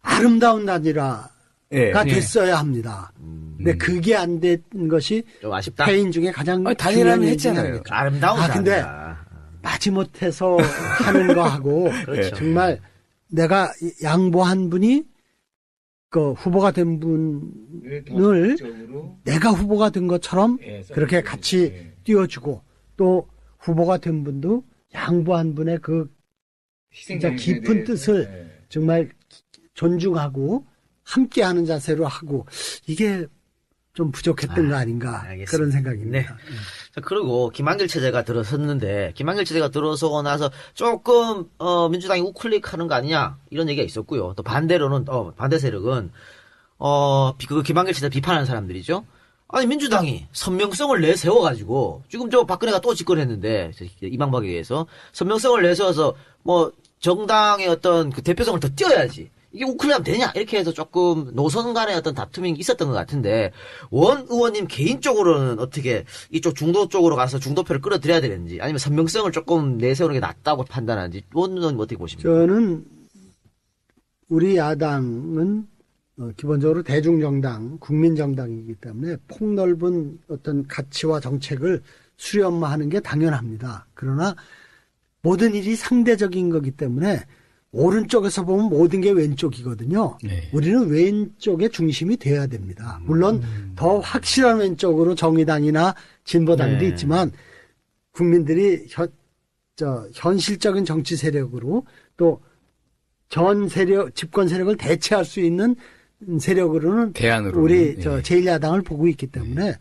아름다운 단일화가 됐어야 합니다. 근데 그게 안 된 것이 좀 아쉽다. 패인 중에 가장 단일화는 중요한 했잖아요. 얘기는 아름다운 근데 단일화. 마지못해서 하는 거하고 그렇죠. 정말 내가 양보한 분이 그 후보가 된 분을 내가 후보가 된 것처럼 그렇게 같이 띄워주고 또 후보가 된 분도 양보한 분의 그 진짜 깊은 뜻을 정말 존중하고 함께하는 자세로 하고 이게 좀 부족했던 거 아닌가 알겠습니다. 그런 생각입니다. 네. 자, 그리고 김한길 체제가 들어섰는데 김한길 체제가 들어서고 나서 조금 민주당이 우클릭하는 거 아니냐 이런 얘기가 있었고요. 또 반대로는 반대 세력은 그 김한길 체제 비판하는 사람들이죠. 아니 민주당이 선명성을 내세워가지고 지금 저 박근혜가 또 집권했는데 이명박에 의해서 선명성을 내세워서 뭐 정당의 어떤 그 대표성을 더 띄워야지. 이게 우클릭하면 되냐 이렇게 해서 조금 노선 간의 어떤 다툼이 있었던 것 같은데 원 의원님 개인적으로는 어떻게 이쪽 중도 쪽으로 가서 중도표를 끌어들여야 되는지 아니면 선명성을 조금 내세우는 게 낫다고 판단하는지 원 의원님 어떻게 보십니까? 저는 우리 야당은 기본적으로 대중정당, 국민정당이기 때문에 폭넓은 어떤 가치와 정책을 수렴하는 게 당연합니다. 그러나 모든 일이 상대적인 거기 때문에 오른쪽에서 보면 모든 게 왼쪽이거든요. 네. 우리는 왼쪽의 중심이 돼야 됩니다. 물론 더 확실한 왼쪽으로 정의당이나 진보당도 네. 있지만 국민들이 현실적인 정치 세력으로 또 전 세력, 집권 세력을 대체할 수 있는 세력으로는 대안으로는, 우리 예. 제1야당을 보고 있기 때문에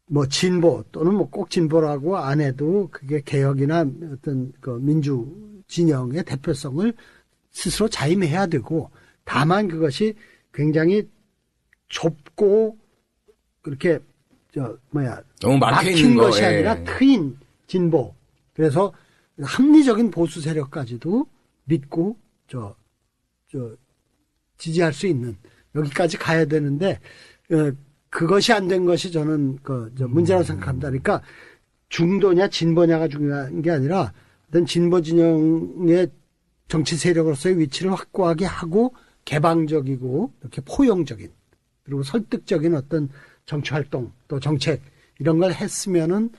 뭐 진보 또는 뭐 꼭 진보라고 안 해도 그게 개혁이나 어떤 그 민주 진영의 대표성을 스스로 자임해야 되고 다만 그것이 굉장히 좁고 그렇게 너무 막혀 막힌 있는 것이 거, 예. 아니라 트인 진보 그래서 합리적인 보수 세력까지도 믿고 지지할 수 있는 여기까지 가야 되는데 그것이 안 된 것이 저는 문제라고 생각합니다. 그러니까 중도냐 진보냐가 중요한 게 아니라 어떤 진보 진영의 정치 세력으로서의 위치를 확고하게 하고 개방적이고 이렇게 포용적인 그리고 설득적인 어떤 정치 활동 또 정책 이런 걸 했으면은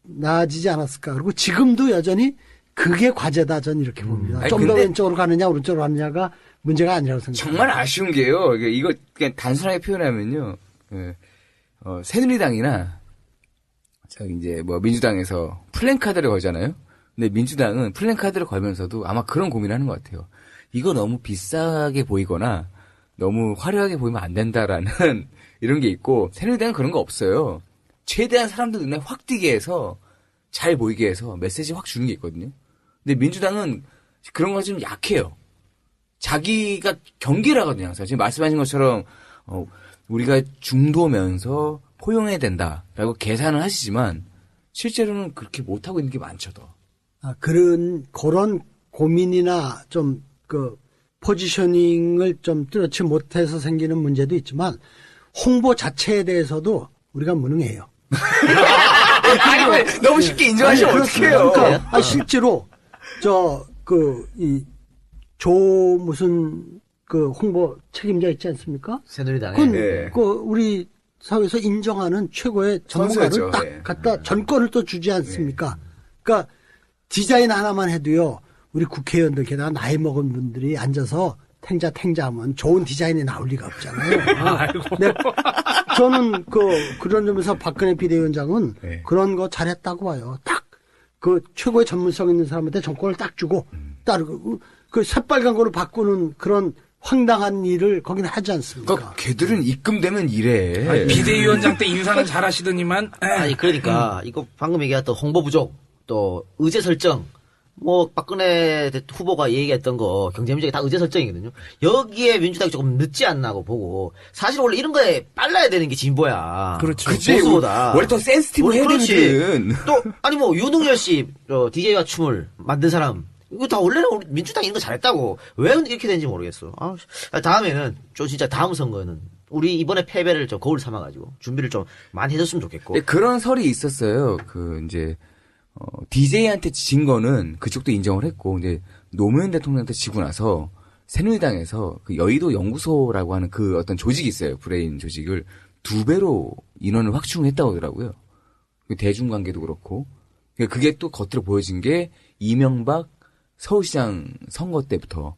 나아지지 않았을까. 그리고 지금도 여전히 그게 과제다 전 이렇게 봅니다. 아니, 좀 더 근데 왼쪽으로 가느냐 오른쪽으로 가느냐가 문제가 아니라고 생각합니다. 정말 아쉬운 게요. 이거 그냥 단순하게 표현하면요. 새누리당이나 이제 뭐 민주당에서 플랜카드를 걸잖아요. 근데 민주당은 플랜카드를 걸면서도 아마 그런 고민을 하는 것 같아요. 이거 너무 비싸게 보이거나 너무 화려하게 보이면 안 된다라는 이런 게 있고 새누리당은 그런 거 없어요. 최대한 사람들 눈에 확 띄게 해서 잘 보이게 해서 메시지 확 주는 게 있거든요. 근데 민주당은 그런 거 좀 약해요. 자기가 경계를 하거든요. 항상 지금 말씀하신 것처럼 우리가 중도면서 포용해야 된다라고 계산을 하시지만 실제로는 그렇게 못하고 있는 게 많죠. 더. 그런 고민이나 좀 포지셔닝을 좀 뚜렷이 못해서 생기는 문제도 있지만 홍보 자체에 대해서도 우리가 무능해요. 아니, 너무 쉽게 인정하시면 어떡해요. 그러니까 실제로 무슨 홍보 책임자 있지 않습니까? 새누리당에. 그건 우리 사회에서 인정하는 최고의 전문가를 선수였죠. 딱 예. 갖다 전권을 또 주지 않습니까? 그러니까 디자인 하나만 해도요. 우리 국회의원들 게다가 나이 먹은 분들이 앉아서 탱자하면 좋은 디자인이 나올 리가 없잖아요. 네, 저는 그런 점에서 박근혜 비대위원장은 네. 그런 거 잘했다고 봐요. 딱 그 최고의 전문성 있는 사람한테 정권을 딱 주고 따르고 그 새빨간 거로 바꾸는 그런 황당한 일을 거기는 하지 않습니까? 그러니까 걔들은 입금되면 이래. 아니, 비대위원장 때 인사는 잘하시더니만. 아니 그러니까 이거 방금 얘기했던 홍보 부족 또 의제 설정 뭐 박근혜 후보가 얘기했던 거 경제 문제가 다 의제 설정이거든요. 여기에 민주당이 조금 늦지 않나고 보고 사실 원래 이런 거에 빨라야 되는 게 진보야. 그렇죠. 그치. 보수보다. 원래 더 센스티브해야 그렇지. 되거든. 또 아니 뭐 윤석열 씨 DJ와 춤을 만든 사람 이거 다 원래는 우리 민주당이 이런 거 잘했다고 왜 이렇게 되는지 모르겠어. 다음에는 좀 진짜 다음 선거는 우리 이번에 패배를 좀 거울 삼아가지고 준비를 좀 많이 해줬으면 좋겠고. 근데 그런 설이 있었어요. 이제 DJ한테 진 거는 그쪽도 인정을 했고, 이제 노무현 대통령한테 지고 나서 새누리당에서 그 여의도 연구소라고 하는 그 어떤 조직이 있어요. 브레인 조직을 2배로 인원을 확충했다고 하더라고요. 대중관계도 그렇고. 그게 또 겉으로 보여진 게 이명박 서울시장 선거 때부터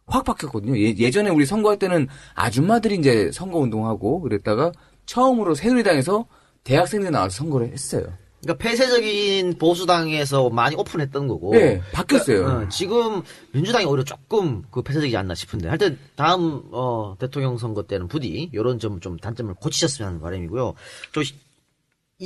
확 바뀌었거든요. 예전에 우리 선거할 때는 아줌마들이 이제 선거 운동하고 그랬다가 처음으로 새누리당에서 대학생들이 나와서 선거를 했어요. 그러니까 폐쇄적인 보수당에서 많이 오픈했던 거고. 네, 바뀌었어요. 그러니까, 지금 민주당이 오히려 조금 폐쇄적이지 않나 싶은데. 하여튼 다음 대통령 선거 때는 부디 이런 좀 단점을 고치셨으면 하는 바람이고요.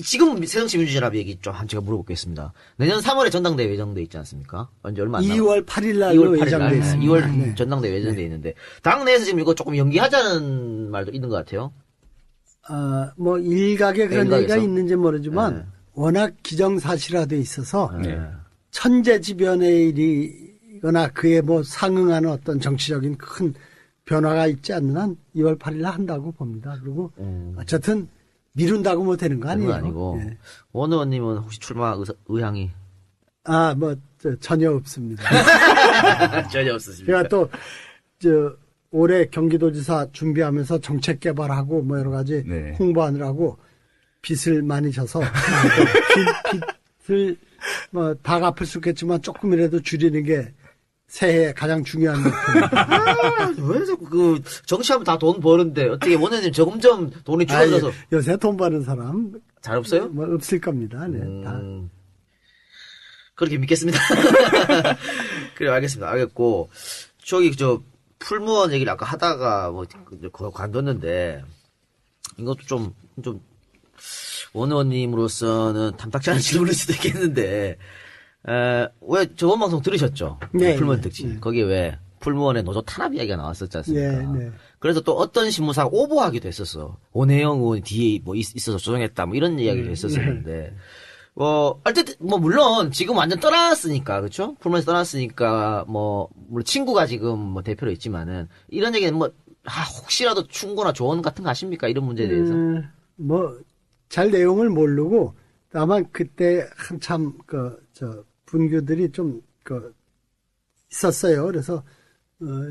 지금 새정치민주연합 얘기 좀 제가 물어보겠습니다. 내년 3월에 전당대회 예정돼 있지 않습니까? 언제 얼마 안 남았 2월 8일 날로 예정돼 있습니다. 2월 네. 전당대회 예정돼 있는데 당내에서 지금 이거 조금 연기하자는 말도 있는 것 같아요. 뭐 일각에 그런 일각에서? 얘기가 있는지 모르지만 네. 워낙 기정사실화돼 있어서 네. 천재지변의 일이거나 그에 뭐 상응하는 어떤 정치적인 큰 변화가 있지 않는 한 2월 8일 날 한다고 봅니다. 그리고 어쨌든 미룬다고 뭐 되는 거 아니에요. 그건 아니고 예. 원 의원님은 혹시 출마 의향이 전혀 없습니다. 전혀 없으십니까? 제가 또 올해 경기도지사 준비하면서 정책 개발하고 뭐 여러 가지 네. 홍보하느라고 빚을 많이 져서 빚을 뭐 다 갚을 수 있겠지만 조금이라도 줄이는 게 새해에 가장 중요한 목표. 왜 자꾸 정치하면 다 돈 버는데 어떻게 원장님 점점 돈이 줄어들어서 요새 돈 버는 사람 잘 없어요? 뭐 없을 겁니다. 네, 다. 그렇게 믿겠습니다. 그래 알겠습니다. 알겠고 풀무원 얘기를 아까 하다가 관뒀는데 이것도 좀 원 의원님으로서는 탐탁지 않은 질문일 수도 있겠는데 왜 저번 방송 들으셨죠? 네, 풀무원 네, 특집. 네. 거기에 왜 풀무원의 노조 탄압 이야기가 나왔었지 않습니까? 네, 네. 그래서 또 어떤 신무사가 오보하기도 했었어. 원혜영 의원이 뒤에 뭐 있어서 조정했다 뭐 이런 이야기를 했었었는데 어쨌든 물론 지금 완전 떠났으니까 그렇죠? 풀무원에서 떠났으니까 물론 친구가 지금 대표로 있지만은 이런 얘기는 혹시라도 충고나 조언 같은 거 하십니까? 이런 문제에 대해서. 잘 내용을 모르고 다만 그때 한참 분규들이 좀 있었어요. 그래서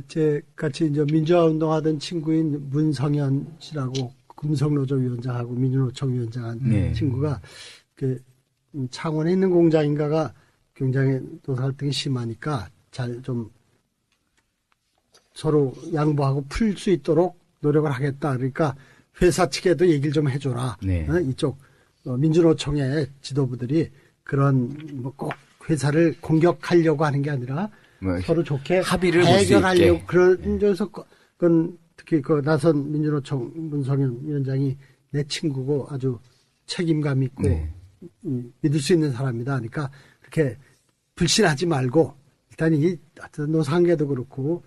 제 같이 이제 민주화 운동하던 친구인 문성현 씨라고 금속노조 위원장하고 민주노총 위원장한 네. 친구가 창원에 있는 공장인가가 굉장히 노사 갈등이 심하니까 잘 좀 서로 양보하고 풀 수 있도록 노력을 하겠다. 그러니까 회사 측에도 얘기를 좀 해줘라. 네. 이쪽 민주노총의 지도부들이 그런 꼭 회사를 공격하려고 하는 게 아니라 서로 좋게 합의를 볼 수 해결하려고 있게. 그런 점에서 그건 특히 나선 민주노총 문성현 위원장이 내 친구고 아주 책임감 있고 네. 믿을 수 있는 사람이다. 그러니까 그렇게 불신하지 말고 일단 이 노상계도 그렇고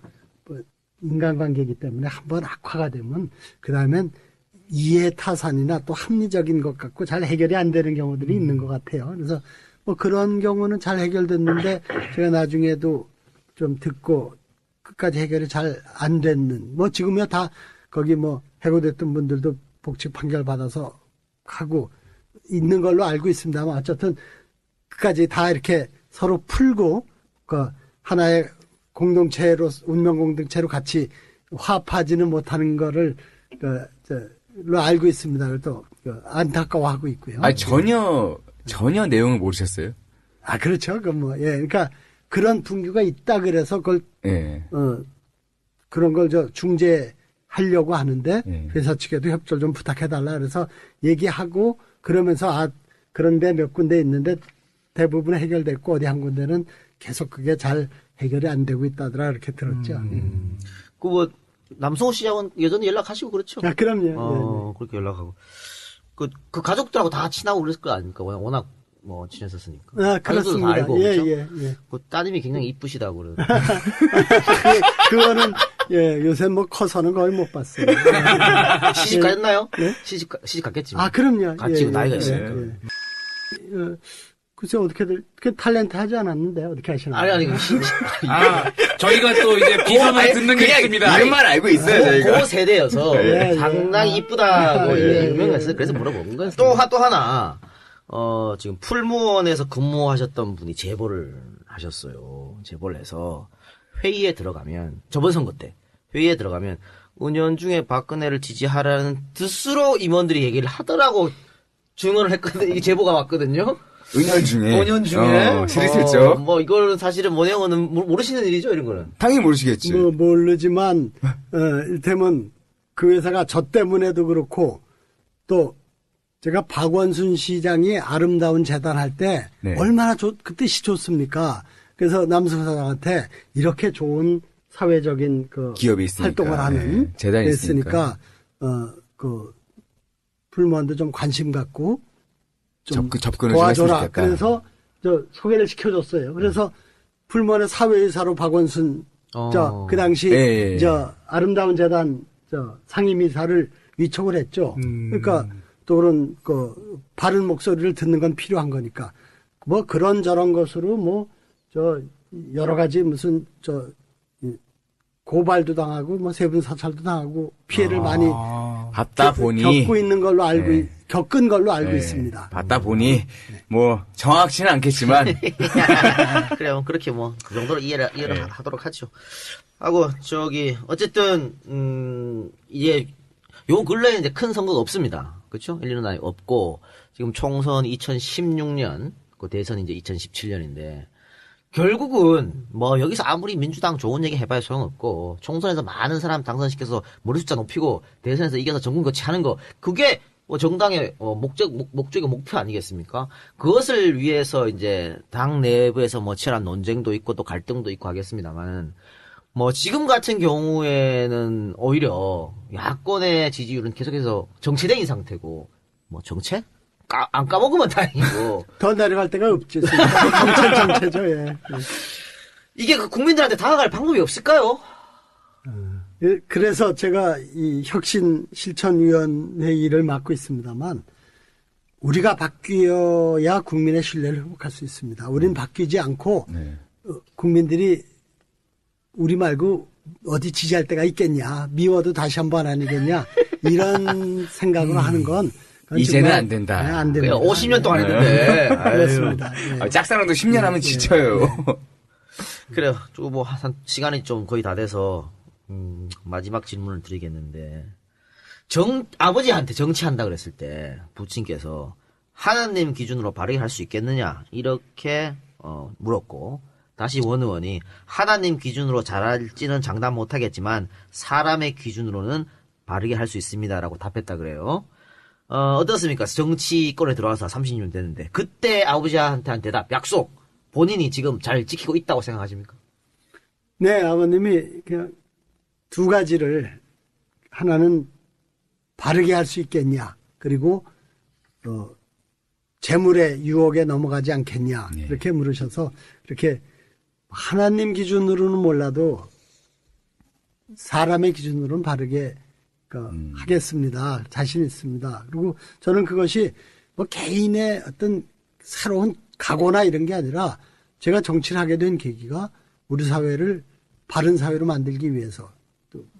인간관계이기 때문에 한번 악화가 되면 그 다음엔 이해타산이나 또 합리적인 것 같고 잘 해결이 안 되는 경우들이 있는 것 같아요. 그래서 그런 경우는 잘 해결됐는데 제가 나중에도 좀 듣고 끝까지 해결이 잘 안 됐는 지금이야 다 거기 해고됐던 분들도 복직 판결 받아서 하고 있는 걸로 알고 있습니다만 어쨌든 끝까지 다 이렇게 서로 풀고 하나의 공동체로 운명 공동체로 같이 화합하지는 못하는 거를 알고 있습니다. 그래도 안타까워하고 있고요. 아, 전혀 내용을 모르셨어요? 아, 그렇죠. 그러니까 그런 분규가 있다 그래서 그걸, 예. 그런 걸 중재하려고 하는데, 예. 회사 측에도 협조를 좀 부탁해달라 그래서 얘기하고, 그러면서, 그런데 몇 군데 있는데 대부분 해결됐고, 어디 한 군데는 계속 그게 잘 해결이 안 되고 있다더라, 이렇게 들었죠. 남성호 시장은 여전히 연락하시고 그렇죠? 아, 그럼요. 그렇게 연락하고. 그 가족들하고 다 친하고 그랬을 거 아닙니까? 워낙 친했었으니까. 아, 가족들도 그렇습니다. 다 알고, 그렇죠? 예. 그 따님이 굉장히 이쁘시다고 그러는데. 그거는, 요새 커서는 거의 못 봤어요. 시집 가셨나요? 네? 시집 갔겠지. 아, 그럼요. 같이 나이가 있으니까. 글쎄, 그 탤런트 하지 않았는데, 어떻게 하시나요? 아니, 저희가 또 이제 비선을 듣는 게 있습니다. 이름만 알고 있어요, 저희가. 그 세대여서 예, 상당히 이쁘다고 유명했어요. 그래서 물어본 거예요. 또 하나, 지금 풀무원에서 근무하셨던 분이 제보를 하셨어요. 제보를 해서 회의에 들어가면, 저번 선거 때 회의에 들어가면 은연중에 박근혜를 지지하라는 뜻으로 임원들이 얘기를 하더라고 증언을 했거든요. 이게 제보가 왔거든요. 은연중에. 스리슬쩍. 이거는 사실은 원영은 모르시는 일이죠, 이런 거는. 당연히 모르시겠지. 모르지만, 일테면 그 회사가 저 때문에도 그렇고, 또, 제가 박원순 시장이 아름다운 재단 할 때, 네. 얼마나 그 뜻이 좋습니까? 그래서 남승 사장한테 이렇게 좋은 사회적인 기업이 있으니까. 활동을 하는 네. 재단이 있으니까. 풀무원도 좀 관심 갖고, 좀 접근을 도와줘라. 좀 했으면 그래서 소개를 시켜줬어요. 그래서 풀무원의 사회이사로 박원순 그 당시 아름다운 재단 상임이사를 위촉을 했죠. 그러니까 또 그런 바른 목소리를 듣는 건 필요한 거니까 그런 저런 것으로 여러 가지 무슨 고발도 당하고 세분 사찰도 당하고 피해를 많이 받다 보니 겪고 있는 걸로 겪은 걸로 알고 있습니다. 받다 보니 정확치는 않겠지만 그래요. 그렇게 그 정도로 이해를 하도록 하죠. 하고 어쨌든 이제 요 근래에 이제 큰 선거가 없습니다. 그렇죠? 일리노이 없고 지금 총선 2016년 그 대선이 이제 2017년인데 결국은 여기서 아무리 민주당 좋은 얘기 해봐야 소용없고 총선에서 많은 사람 당선시켜서 머리 숫자 높이고 대선에서 이겨서 정권 교체하는 거 그게 정당의 목적의 목표 아니겠습니까? 그것을 위해서 이제 당 내부에서 치열한 논쟁도 있고 또 갈등도 있고 하겠습니다만 지금 같은 경우에는 오히려 야권의 지지율은 계속해서 정체된 상태고 정체? 안 까먹으면 다행이고. 더 내려갈 데가 없지. 정체죠, 예. 이게 국민들한테 다가갈 방법이 없을까요? 그래서 제가 이 혁신 실천위원회 일을 맡고 있습니다만, 우리가 바뀌어야 국민의 신뢰를 회복할 수 있습니다. 우린 바뀌지 않고, 국민들이 우리 말고 어디 지지할 데가 있겠냐, 미워도 다시 한번 아니겠냐, 이런 생각으로 하는 건, 이제는 안 된다. 네, 안 됩니다. 50년 동안 했는데. 그렇습니다. 짝사랑도 10년 하면 지쳐요. 그래요. 시간이 좀 거의 다 돼서, 마지막 질문을 드리겠는데, 아버지한테 정치한다 그랬을 때, 부친께서 하나님 기준으로 바르게 할 수 있겠느냐, 이렇게, 물었고, 다시 원 의원이 하나님 기준으로 잘할지는 장담 못하겠지만, 사람의 기준으로는 바르게 할 수 있습니다라고 답했다 그래요. 어떻습니까? 정치권에 들어와서 30년 됐는데 그때 아버지한테 한 대답, 약속 본인이 지금 잘 지키고 있다고 생각하십니까? 네, 아버님이 그냥 두 가지를 하나는 바르게 할 수 있겠냐, 그리고 재물의 유혹에 넘어가지 않겠냐 이렇게 물으셔서 이렇게 하나님 기준으로는 몰라도 사람의 기준으로는 바르게 하겠습니다. 자신 있습니다. 그리고 저는 그것이 개인의 어떤 새로운 각오나 이런 게 아니라 제가 정치를 하게 된 계기가 우리 사회를 바른 사회로 만들기 위해서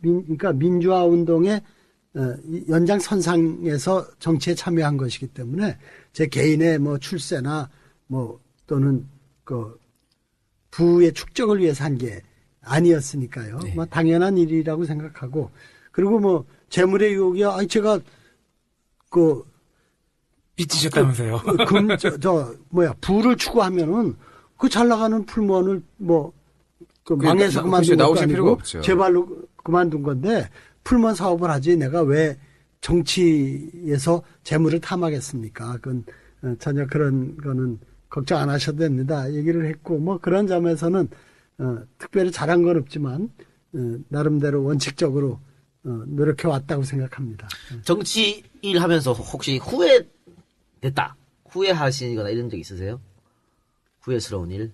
그러니까 민주화 운동의 연장선상에서 정치에 참여한 것이기 때문에 제 개인의 출세나 또는 부의 축적을 위해서 한 게 아니었으니까요. 당연한 일이라고 생각하고, 그리고 재물의 유혹이야. 제가 빚지셨다면서요. 부를 추구하면은 그 잘 나가는 풀무원을 망해서 그만둔 것도 나오실 필요가 아니고 없죠. 제 발로 그만둔 건데 풀무원 사업을 하지 내가 왜 정치에서 재물을 탐하겠습니까? 그건 전혀 그런 거는 걱정 안 하셔도 됩니다. 얘기를 했고 그런 점에서는 특별히 잘한 건 없지만 나름대로 원칙적으로 노력해 왔다고 생각합니다. 정치 일 하면서 혹시 후회됐다, 후회하시거나 이런 적 있으세요? 후회스러운 일?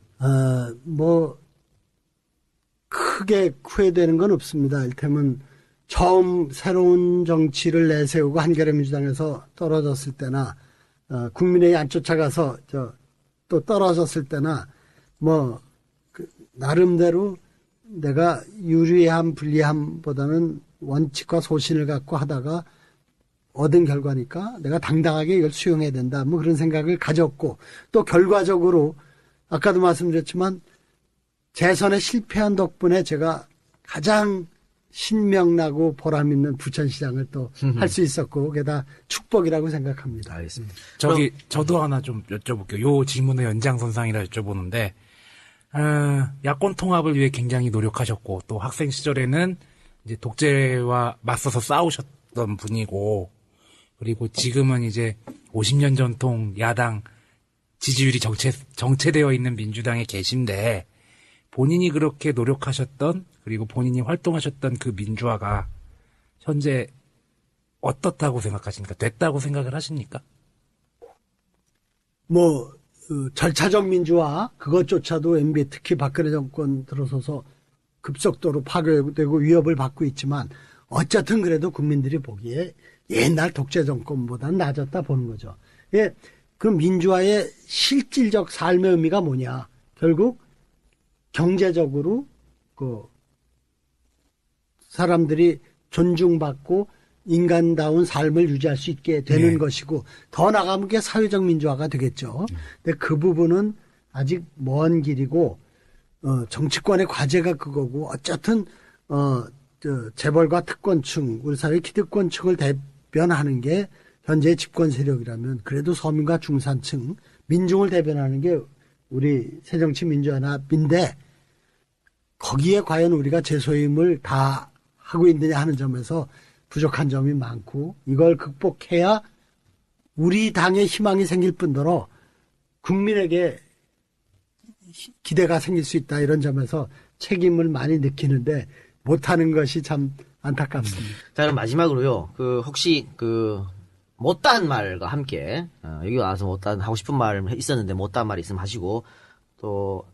크게 후회되는 건 없습니다. 이를테면 처음 새로운 정치를 내세우고 한겨레민주당에서 떨어졌을 때나 국민의힘 안 쫓아가서 또 떨어졌을 때나 나름대로 내가 유리함 불리함보다는 원칙과 소신을 갖고 하다가 얻은 결과니까 내가 당당하게 이걸 수용해야 된다. 그런 생각을 가졌고 또 결과적으로 아까도 말씀드렸지만 재선에 실패한 덕분에 제가 가장 신명나고 보람있는 부천시장을 또 할 수 있었고 게다가 축복이라고 생각합니다. 알겠습니다. 저도 하나 좀 여쭤볼게요. 요 질문의 연장선상이라 여쭤보는데, 야권 통합을 위해 굉장히 노력하셨고, 또 학생 시절에는 이제 독재와 맞서서 싸우셨던 분이고, 그리고 지금은 이제 50년 전통 야당 지지율이 정체되어 있는 민주당에 계신데, 본인이 그렇게 노력하셨던, 그리고 본인이 활동하셨던 그 민주화가 현재 어떻다고 생각하십니까? 됐다고 생각을 하십니까? 절차적 민주화, 그것조차도 MB 특히 박근혜 정권 들어서서 급속도로 파괴되고 위협을 받고 있지만 어쨌든 그래도 국민들이 보기에 옛날 독재 정권보다는 낮았다 보는 거죠. 예, 그 민주화의 실질적 삶의 의미가 뭐냐? 결국 경제적으로 사람들이 존중받고 인간다운 삶을 유지할 수 있게 되는 것이고 더 나가면 그게 사회적 민주화가 되겠죠. 근데 그 부분은 아직 먼 길이고 정치권의 과제가 그거고 어쨌든 재벌과 특권층, 우리 사회 기득권층을 대변하는 게 현재의 집권 세력이라면 그래도 서민과 중산층, 민중을 대변하는 게 우리 새정치민주연합인데 거기에 과연 우리가 제소임을 다 하고 있느냐 하는 점에서 부족한 점이 많고 이걸 극복해야 우리 당에 희망이 생길 뿐더러 국민에게 기대가 생길 수 있다 이런 점에서 책임을 많이 느끼는데 못하는 것이 참 안타깝습니다. 자, 그럼 마지막으로요. 혹시 못다한 말과 함께 여기 와서 못다한 하고 싶은 말 있었는데 못다한 말이 있으면 하시고 또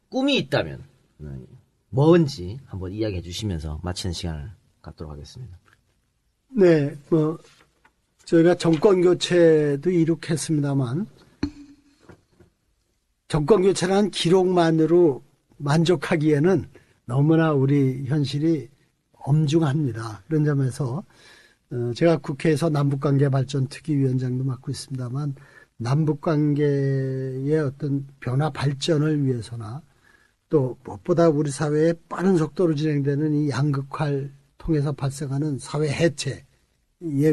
꿈이 있다면 뭔지 한번 이야기해 주시면서 마치는 시간을 갖도록 하겠습니다. 네, 저희가 정권 교체도 이룩했습니다만 정권 교체라는 기록만으로 만족하기에는 너무나 우리 현실이 엄중합니다. 그런 점에서 제가 국회에서 남북관계발전특위위원장도 맡고 있습니다만 남북관계의 어떤 변화 발전을 위해서나 또 무엇보다 우리 사회에 빠른 속도로 진행되는 이 양극화를 통해서 발생하는 사회 해체의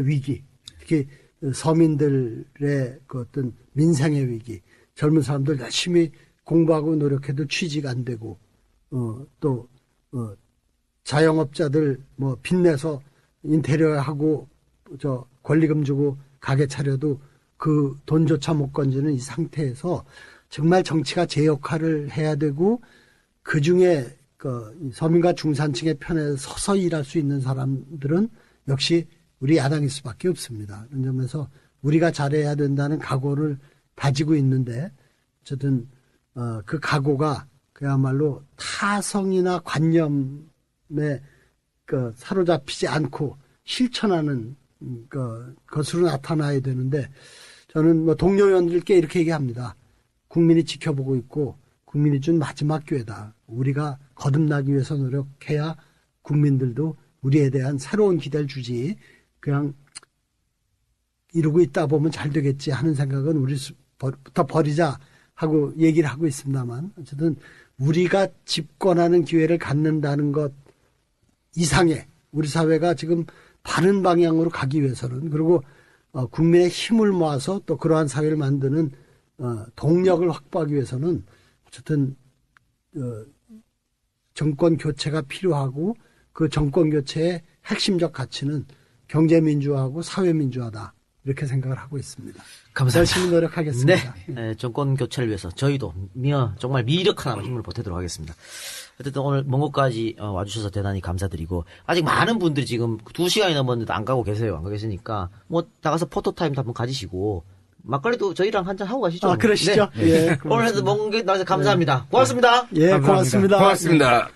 위기, 특히 서민들의 그 어떤 민생의 위기, 젊은 사람들 열심히 공부하고 노력해도 취직 안 되고, 또 자영업자들 빚내서 인테리어 하고 권리금 주고 가게 차려도 그 돈조차 못 건지는 이 상태에서 정말 정치가 제 역할을 해야 되고 그 중에 서민과 중산층의 편에 서서 일할 수 있는 사람들은 역시 우리 야당일 수밖에 없습니다. 그런 점에서 우리가 잘해야 된다는 각오를 다지고 있는데 어쨌든 그 각오가 그야말로 타성이나 관념에 사로잡히지 않고 실천하는 것으로 나타나야 되는데 저는 동료 의원들께 이렇게 얘기합니다. 국민이 지켜보고 있고 국민이 준 마지막 기회다. 우리가 거듭나기 위해서 노력해야 국민들도 우리에 대한 새로운 기대를 주지 그냥 이러고 있다 보면 잘 되겠지 하는 생각은 우리부터 버리자 하고 얘기를 하고 있습니다만 어쨌든 우리가 집권하는 기회를 갖는다는 것 이상의 우리 사회가 지금 바른 방향으로 가기 위해서는 그리고 국민의 힘을 모아서 또 그러한 사회를 만드는 동력을 확보하기 위해서는 어쨌든 정권 교체가 필요하고 그 정권 교체의 핵심적 가치는 경제민주화하고 사회민주화다. 이렇게 생각을 하고 있습니다. 감사합니다. 열심히 노력하겠습니다. 네, 정권 교체를 위해서 저희도 정말 미력한 힘을 보태도록 하겠습니다. 어쨌든 오늘 먼 곳까지 와주셔서 대단히 감사드리고 아직 많은 분들이 지금 2시간이 넘었는데 안 가고 계세요. 안 가 계시니까 뭐 나가서 포토타임도 한번 가지시고 막걸리도 저희랑 한잔 하고 가시죠. 그러시죠. 네. 예, 오늘 먼 길 나와서 감사합니다. 고맙습니다. 예, 고맙습니다. 고맙습니다.